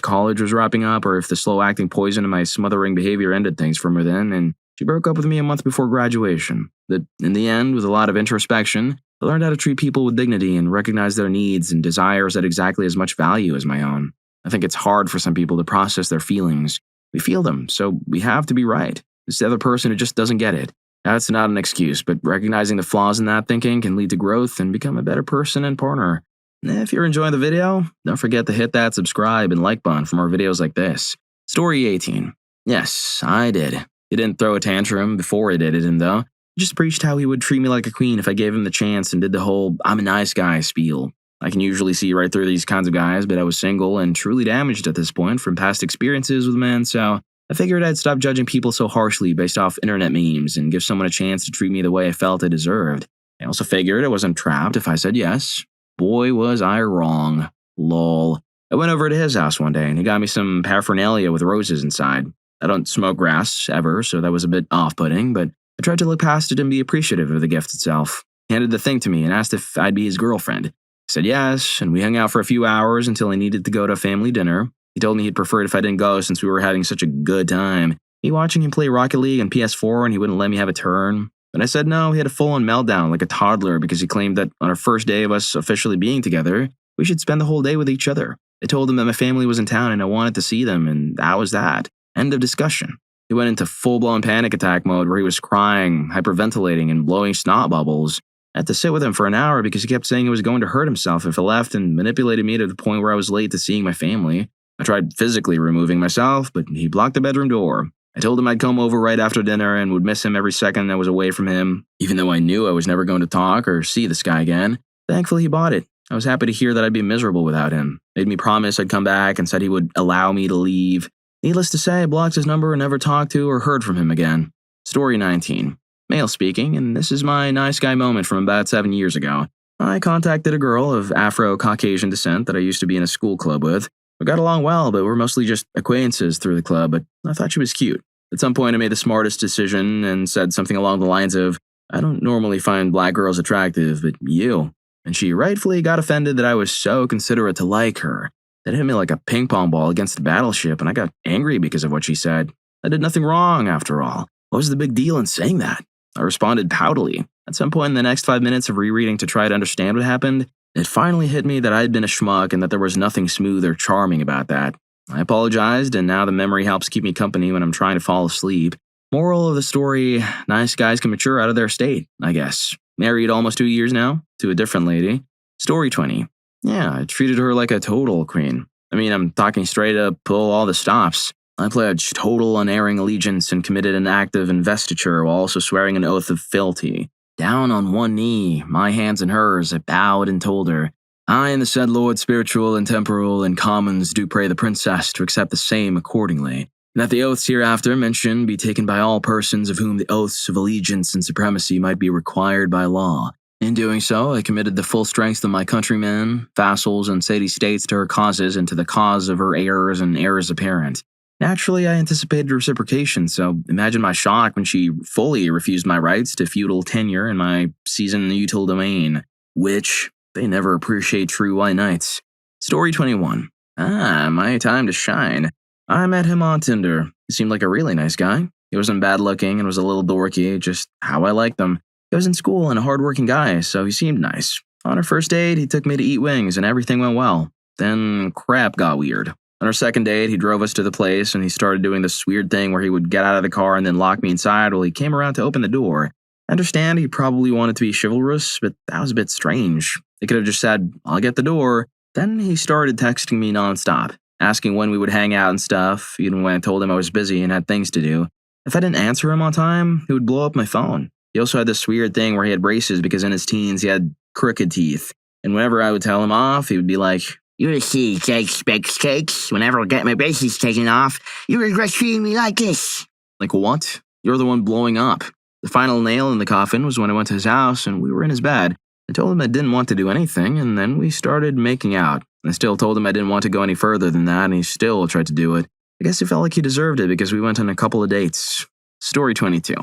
college was wrapping up or if the slow-acting poison in my smothering behavior ended things from within, and she broke up with me a month before graduation. But in the end, with a lot of introspection, I learned how to treat people with dignity and recognize their needs and desires at exactly as much value as my own. I think it's hard for some people to process their feelings. We feel them, so we have to be right. It's the other person who just doesn't get it. That's not an excuse, but recognizing the flaws in that thinking can lead to growth and become a better person and partner. If you're enjoying the video, don't forget to hit that subscribe and like button for more videos like this. Story 18. Yes, I did. He didn't throw a tantrum before I dated him, though. He just preached how he would treat me like a queen if I gave him the chance and did the whole I'm a nice guy spiel. I can usually see right through these kinds of guys, but I was single and truly damaged at this point from past experiences with men, so I figured I'd stop judging people so harshly based off internet memes and give someone a chance to treat me the way I felt I deserved. I also figured I wasn't trapped if I said yes. Boy, was I wrong. Lol. I went over to his house one day and he got me some paraphernalia with roses inside. I don't smoke grass, ever, so that was a bit off-putting, but I tried to look past it and be appreciative of the gift itself. He handed the thing to me and asked if I'd be his girlfriend. I said yes, and we hung out for a few hours until I needed to go to a family dinner. He told me he'd prefer it if I didn't go since we were having such a good time. Me watching him play Rocket League on PS4 and he wouldn't let me have a turn. But I said no, he had a full-on meltdown like a toddler because he claimed that on our first day of us officially being together, we should spend the whole day with each other. I told him that my family was in town and I wanted to see them, and that was that. End of discussion. He went into full-blown panic attack mode where he was crying, hyperventilating, and blowing snot bubbles. I had to sit with him for an hour because he kept saying he was going to hurt himself if I left and manipulated me to the point where I was late to seeing my family. I tried physically removing myself, but he blocked the bedroom door. I told him I'd come over right after dinner and would miss him every second I was away from him, even though I knew I was never going to talk or see this guy again. Thankfully, he bought it. I was happy to hear that I'd be miserable without him. Made me promise I'd come back and said he would allow me to leave. Needless to say, I blocked his number and never talked to or heard from him again. Story 19. Male speaking, and this is my nice guy moment from about 7 years ago. I contacted a girl of Afro-Caucasian descent that I used to be in a school club with. We got along well, but we're mostly just acquaintances through the club, but I thought she was cute. At some point, I made the smartest decision and said something along the lines of, I don't normally find black girls attractive, but you. And she rightfully got offended that I was so considerate to like her. That hit me like a ping pong ball against the battleship, and I got angry because of what she said. I did nothing wrong, after all. What was the big deal in saying that? I responded poutily. At some point in the next 5 minutes of rereading to try to understand what happened, it finally hit me that I had been a schmuck and that there was nothing smooth or charming about that. I apologized, and now the memory helps keep me company when I'm trying to fall asleep. Moral of the story, nice guys can mature out of their state, I guess. Married almost 2 years now, to a different lady. Story 20. Yeah, I treated her like a total queen. I mean, I'm talking straight up, pull all the stops. I pledged total unerring allegiance and committed an act of investiture while also swearing an oath of fealty. Down on one knee, my hands in hers, I bowed and told her, I and the said Lord spiritual and temporal and commons do pray the princess to accept the same accordingly, and that the oaths hereafter mentioned be taken by all persons of whom the oaths of allegiance and supremacy might be required by law. In doing so, I committed the full strength of my countrymen, vassals, and city-states to her causes and to the cause of her heirs and heirs apparent. Naturally, I anticipated reciprocation, so imagine my shock when she fully refused my rights to feudal tenure in my season util domain, which they never appreciate true white knights. Story 21. My time to shine. I met him on Tinder. He seemed like a really nice guy. He wasn't bad looking and was a little dorky, just how I liked him. He was in school and a hardworking guy, so he seemed nice. On our first date, he took me to eat wings and everything went well. Then crap got weird. On our second date, he drove us to the place and he started doing this weird thing where he would get out of the car and then lock me inside while he came around to open the door. I understand he probably wanted to be chivalrous, but that was a bit strange. He could have just said, I'll get the door. Then he started texting me nonstop, asking when we would hang out and stuff, even when I told him I was busy and had things to do. If I didn't answer him on time, he would blow up my phone. He also had this weird thing where he had braces because in his teens he had crooked teeth. And whenever I would tell him off, he would be like, you see, cakes. Whenever I get my braces taken off, you regret treating me like this. Like what? You're the one blowing up. The final nail in the coffin was when I went to his house and we were in his bed. I told him I didn't want to do anything, and then we started making out. I still told him I didn't want to go any further than that, and he still tried to do it. I guess he felt like he deserved it because we went on a couple of dates. Story 22.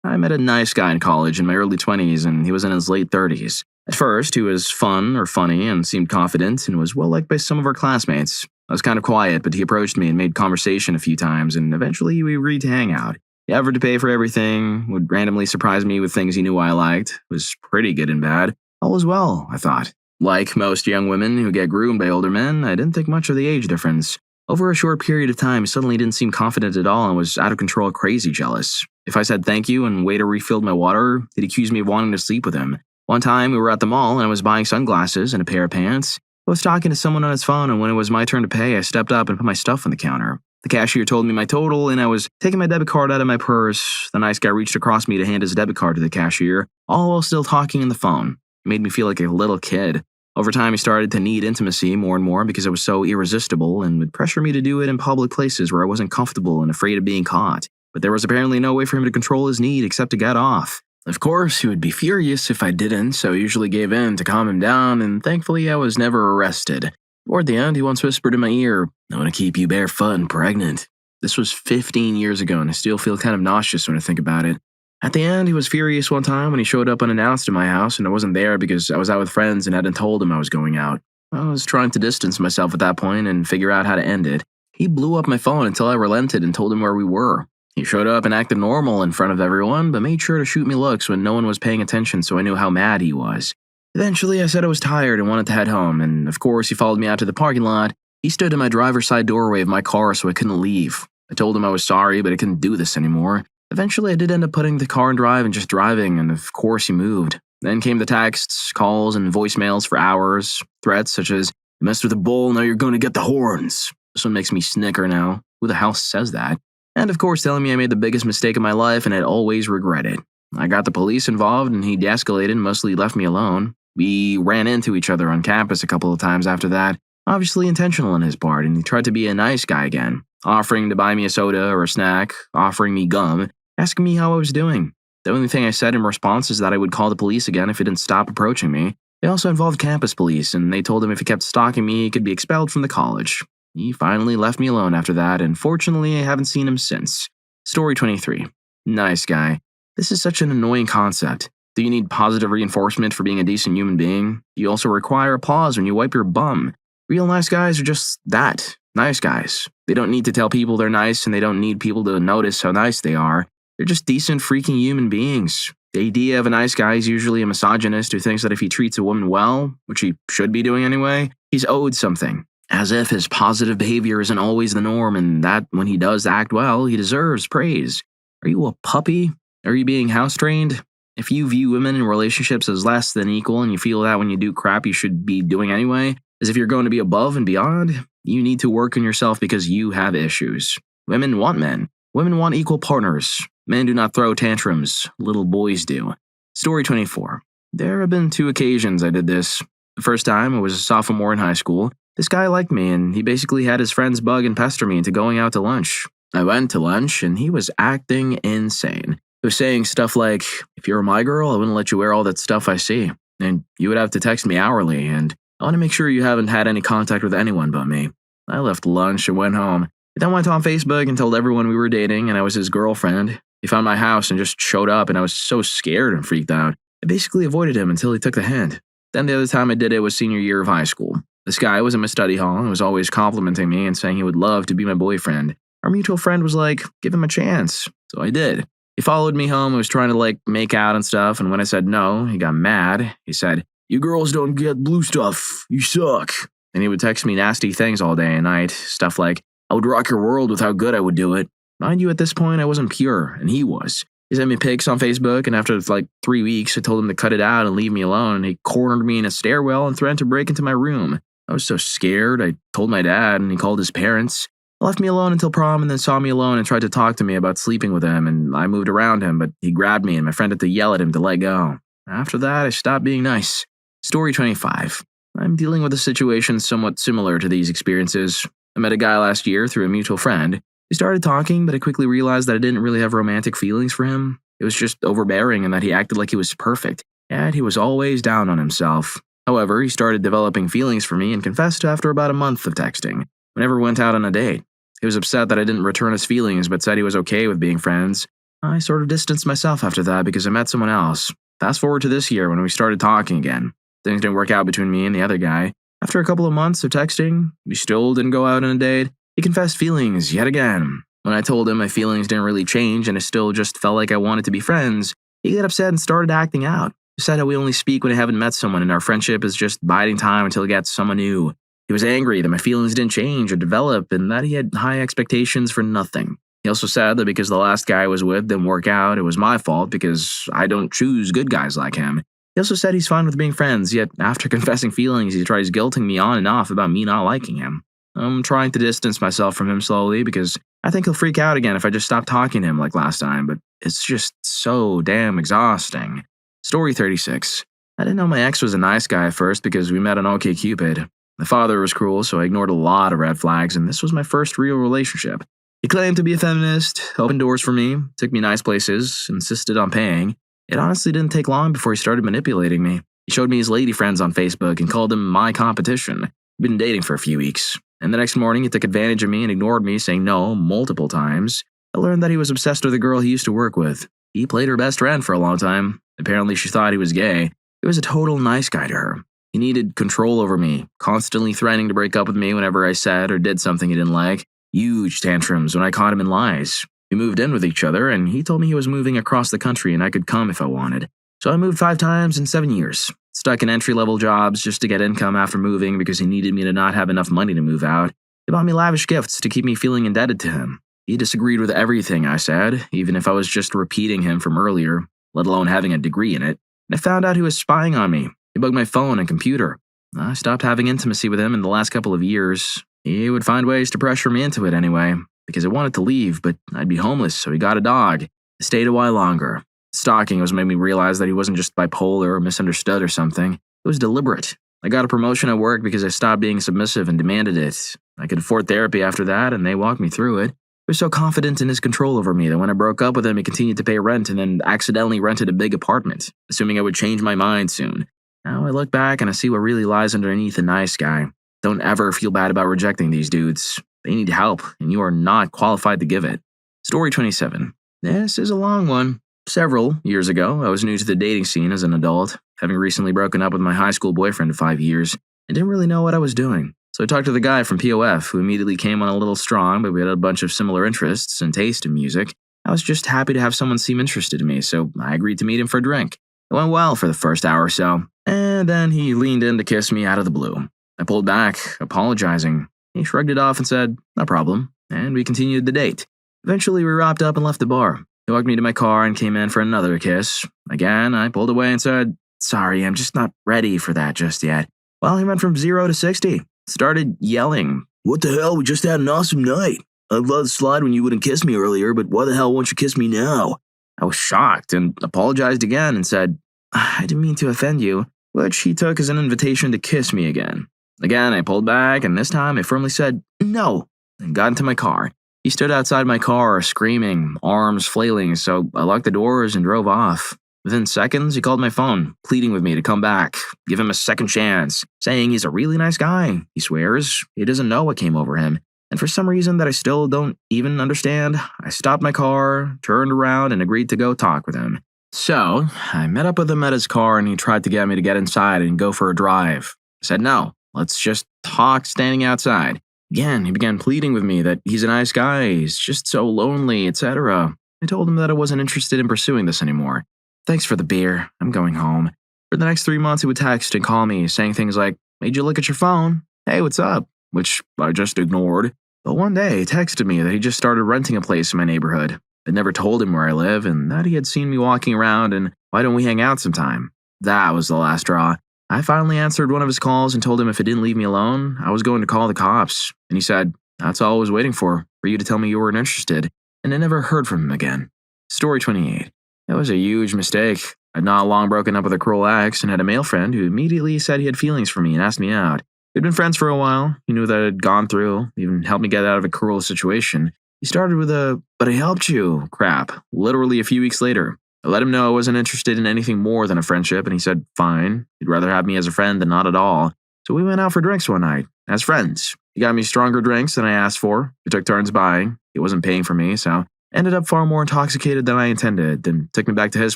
I met a nice guy in college in my early 20s, and he was in his late 30s. At first, he was fun or funny and seemed confident and was well-liked by some of our classmates. I was kind of quiet, but he approached me and made conversation a few times, and eventually we agreed to hang out. He offered to pay for everything, would randomly surprise me with things he knew I liked, was pretty good and bad. All was well, I thought. Like most young women who get groomed by older men, I didn't think much of the age difference. Over a short period of time, he suddenly didn't seem confident at all and was out of control, crazy jealous. If I said thank you and waiter refilled my water, he'd accuse me of wanting to sleep with him. One time, we were at the mall and I was buying sunglasses and a pair of pants. I was talking to someone on his phone, and when it was my turn to pay, I stepped up and put my stuff on the counter. The cashier told me my total, and I was taking my debit card out of my purse. The nice guy reached across me to hand his debit card to the cashier, all while still talking on the phone. It made me feel like a little kid. Over time, he started to need intimacy more and more because I was so irresistible and would pressure me to do it in public places where I wasn't comfortable and afraid of being caught. But there was apparently no way for him to control his need except to get off. Of course, he would be furious if I didn't, so I usually gave in to calm him down, and thankfully I was never arrested. Toward the end, he once whispered in my ear, I want to keep you barefoot and pregnant. This was 15 years ago, and I still feel kind of nauseous when I think about it. At the end, he was furious one time when he showed up unannounced at my house, and I wasn't there because I was out with friends and hadn't told him I was going out. I was trying to distance myself at that point and figure out how to end it. He blew up my phone until I relented and told him where we were. He showed up and acted normal in front of everyone, but made sure to shoot me looks when no one was paying attention so I knew how mad he was. Eventually, I said I was tired and wanted to head home, and of course, he followed me out to the parking lot. He stood in my driver's side doorway of my car so I couldn't leave. I told him I was sorry, but I couldn't do this anymore. Eventually, I did end up putting the car in drive and just driving, and of course, he moved. Then came the texts, calls, and voicemails for hours. Threats such as, you messed with a bull, now you're going to get the horns. This one makes me snicker now. Who the hell says that? And of course, telling me I made the biggest mistake of my life and I'd always regret it. I got the police involved and he de-escalated and mostly left me alone. We ran into each other on campus a couple of times after that, obviously intentional on his part, and he tried to be a nice guy again, offering to buy me a soda or a snack, offering me gum, asking me how I was doing. The only thing I said in response is that I would call the police again if he didn't stop approaching me. They also involved campus police, and they told him if he kept stalking me, he could be expelled from the college. He finally left me alone after that, and fortunately, I haven't seen him since. Story 23. Nice guy. This is such an annoying concept. Do you need positive reinforcement for being a decent human being? Do you also require applause when you wipe your bum? Real nice guys are just that. Nice guys. They don't need to tell people they're nice, and they don't need people to notice how nice they are. They're just decent freaking human beings. The idea of a nice guy is usually a misogynist who thinks that if he treats a woman well, which he should be doing anyway, he's owed something. As if his positive behavior isn't always the norm and that when he does act well, he deserves praise. Are you a puppy? Are you being house-trained? If you view women in relationships as less than equal and you feel that when you do crap you should be doing anyway, as if you're going to be above and beyond, you need to work on yourself because you have issues. Women want men. Women want equal partners. Men do not throw tantrums. Little boys do. Story 24. There have been 2 occasions I did this. The first time, I was a sophomore in high school. This guy liked me, and he basically had his friends bug and pester me into going out to lunch. I went to lunch, and he was acting insane. He was saying stuff like, if you were my girl, I wouldn't let you wear all that stuff I see. And you would have to text me hourly, and I want to make sure you haven't had any contact with anyone but me. I left lunch and went home. He then went on Facebook and told everyone we were dating and I was his girlfriend. He found my house and just showed up, and I was so scared and freaked out. I basically avoided him until he took the hint. Then the other time I did it was senior year of high school. This guy was in my study hall and was always complimenting me and saying he would love to be my boyfriend. Our mutual friend was like, give him a chance. So I did. He followed me home and was trying to make out and stuff, and when I said no, he got mad. He said, you girls don't get blue stuff. You suck. And he would text me nasty things all day and night. Stuff like, I would rock your world with how good I would do it. Mind you, at this point, I wasn't pure, and he was. He sent me pics on Facebook, and after 3 weeks, I told him to cut it out and leave me alone, and he cornered me in a stairwell and threatened to break into my room. I was so scared, I told my dad, and he called his parents. He left me alone until prom and then saw me alone and tried to talk to me about sleeping with him, and I moved around him, but he grabbed me, and my friend had to yell at him to let go. After that, I stopped being nice. Story 25. I'm dealing with a situation somewhat similar to these experiences. I met a guy last year through a mutual friend. We started talking, but I quickly realized that I didn't really have romantic feelings for him. It was just overbearing and that he acted like he was perfect, yet he was always down on himself. However, he started developing feelings for me and confessed after about a month of texting. We never went out on a date. He was upset that I didn't return his feelings, but said he was okay with being friends. I sort of distanced myself after that because I met someone else. Fast forward to this year when we started talking again. Things didn't work out between me and the other guy. After a couple of months of texting, we still didn't go out on a date. He confessed feelings yet again. When I told him my feelings didn't really change and I still just felt like I wanted to be friends, he got upset and started acting out. He said how we only speak when I haven't met someone and our friendship is just biding time until he gets someone new. He was angry that my feelings didn't change or develop and that he had high expectations for nothing. He also said that because the last guy I was with didn't work out, it was my fault because I don't choose good guys like him. He also said he's fine with being friends, yet after confessing feelings, he tries guilting me on and off about me not liking him. I'm trying to distance myself from him slowly because I think he'll freak out again if I just stop talking to him like last time, but it's just so damn exhausting. Story 36. I didn't know my ex was a nice guy at first because we met on OkCupid. My father was cruel, so I ignored a lot of red flags, and this was my first real relationship. He claimed to be a feminist, opened doors for me, took me nice places, insisted on paying. It honestly didn't take long before he started manipulating me. He showed me his lady friends on Facebook and called them my competition. We'd been dating for a few weeks. And the next morning, he took advantage of me and ignored me, saying no multiple times. I learned that he was obsessed with a girl he used to work with. He played her best friend for a long time. Apparently, she thought he was gay. He was a total nice guy to her. He needed control over me, constantly threatening to break up with me whenever I said or did something he didn't like. Huge tantrums when I caught him in lies. We moved in with each other, and he told me he was moving across the country and I could come if I wanted. So I moved 5 times in 7 years. Stuck in entry-level jobs just to get income after moving because he needed me to not have enough money to move out. He bought me lavish gifts to keep me feeling indebted to him. He disagreed with everything I said, even if I was just repeating him from earlier, let alone having a degree in it. And I found out he was spying on me. He bugged my phone and computer. I stopped having intimacy with him in the last couple of years. He would find ways to pressure me into it anyway, because I wanted to leave, but I'd be homeless, so he got a dog. I stayed a while longer. Stalking was made me realize that he wasn't just bipolar or misunderstood or something. It was deliberate. I got a promotion at work because I stopped being submissive and demanded it. I could afford therapy after that, and they walked me through it. He was so confident in his control over me that when I broke up with him, he continued to pay rent and then accidentally rented a big apartment, assuming I would change my mind soon. Now I look back and I see what really lies underneath a nice guy. Don't ever feel bad about rejecting these dudes. They need help, and you are not qualified to give it. Story 27. This is a long one. Several years ago, I was new to the dating scene as an adult, having recently broken up with my high school boyfriend of 5 years, and didn't really know what I was doing. So I talked to the guy from POF, who immediately came on a little strong, but we had a bunch of similar interests and taste in music. I was just happy to have someone seem interested in me, so I agreed to meet him for a drink. It went well for the first hour or so, and then he leaned in to kiss me out of the blue. I pulled back, apologizing. He shrugged it off and said, no problem, and we continued the date. Eventually, we wrapped up and left the bar. He walked me to my car and came in for another kiss. Again, I pulled away and said, "Sorry, I'm just not ready for that just yet." Well, he went from 0 to 60. Started yelling, "What the hell? We just had an awesome night. I'd love to slide when you wouldn't kiss me earlier, but why the hell won't you kiss me now?" I was shocked and apologized again and said, "I didn't mean to offend you," which he took as an invitation to kiss me again. Again, I pulled back, and this time I firmly said, "No," and got into my car. He stood outside my car, screaming, arms flailing, so I locked the doors and drove off. Within seconds, he called my phone, pleading with me to come back, give him a second chance, saying he's a really nice guy. He swears he doesn't know what came over him, and for some reason that I still don't even understand, I stopped my car, turned around, and agreed to go talk with him. So, I met up with him at his car, and he tried to get me to get inside and go for a drive. I said no, let's just talk standing outside. Again, he began pleading with me that he's a nice guy, he's just so lonely, etc. I told him that I wasn't interested in pursuing this anymore. "Thanks for the beer, I'm going home." For the next 3 months, he would text and call me, saying things like, "Made you look at your phone? Hey, what's up?" Which I just ignored. But one day, he texted me that he just started renting a place in my neighborhood. I'd never told him where I live, and that he had seen me walking around, and why don't we hang out sometime? That was the last straw. I finally answered one of his calls and told him if he didn't leave me alone, I was going to call the cops. And he said, "That's all I was waiting for you to tell me you weren't interested." And I never heard from him again. Story 28. That was a huge mistake. I'd not long broken up with a cruel ex and had a male friend who immediately said he had feelings for me and asked me out. We'd been friends for a while. He knew that I'd gone through, even helped me get out of a cruel situation. He started with a, "but I helped you" crap, literally a few weeks later. I let him know I wasn't interested in anything more than a friendship, and he said, fine, he'd rather have me as a friend than not at all. So we went out for drinks one night, as friends. He got me stronger drinks than I asked for. We took turns buying. He wasn't paying for me, so ended up far more intoxicated than I intended, then took me back to his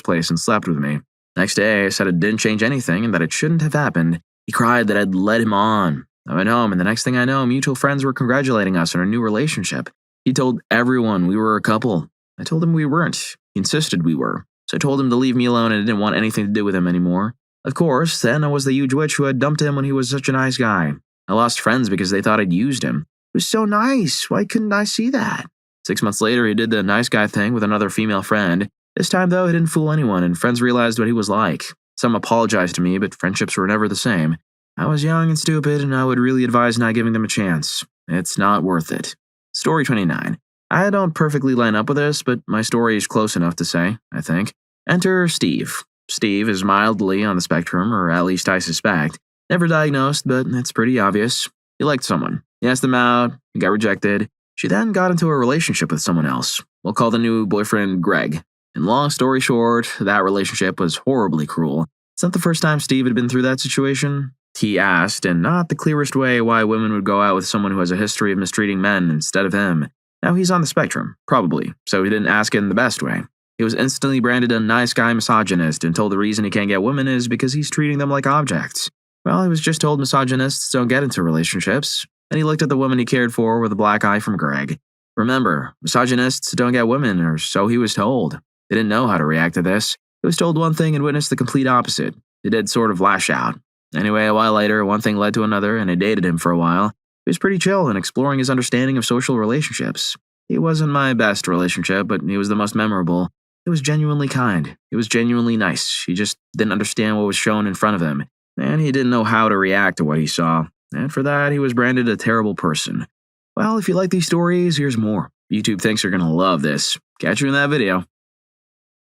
place and slept with me. Next day, I said it didn't change anything and that it shouldn't have happened. He cried that I'd led him on. I went home, and the next thing I know, mutual friends were congratulating us on our new relationship. He told everyone we were a couple. I told him we weren't. He insisted we were. So I told him to leave me alone and I didn't want anything to do with him anymore. Of course, then I was the huge witch who had dumped him when he was such a nice guy. I lost friends because they thought I'd used him. He was so nice. Why couldn't I see that? 6 months later, he did the nice guy thing with another female friend. This time, though, he didn't fool anyone, and friends realized what he was like. Some apologized to me, but friendships were never the same. I was young and stupid, and I would really advise not giving them a chance. It's not worth it. Story 29. I don't perfectly line up with this, but my story is close enough to say, I think. Enter Steve. Steve is mildly on the spectrum, or at least I suspect. Never diagnosed, but it's pretty obvious. He liked someone. He asked them out. He got rejected. She then got into a relationship with someone else. We'll call the new boyfriend Greg. And long story short, that relationship was horribly cruel. It's not the first time Steve had been through that situation. He asked, in not the clearest way, why women would go out with someone who has a history of mistreating men instead of him. Now he's on the spectrum, probably, so he didn't ask it in the best way. He was instantly branded a nice guy misogynist and told the reason he can't get women is because he's treating them like objects. Well, he was just told misogynists don't get into relationships, and he looked at the woman he cared for with a black eye from Greg. Remember, misogynists don't get women, or so he was told. He didn't know how to react to this. He was told one thing and witnessed the complete opposite. He did sort of lash out. Anyway, a while later, one thing led to another, and I dated him for a while. He was pretty chill and exploring his understanding of social relationships. He wasn't my best relationship, but he was the most memorable. He was genuinely kind. He was genuinely nice. He just didn't understand what was shown in front of him, and he didn't know how to react to what he saw. And for that, he was branded a terrible person. Well, if you like these stories, here's more. YouTube thinks you're going to love this. Catch you in that video.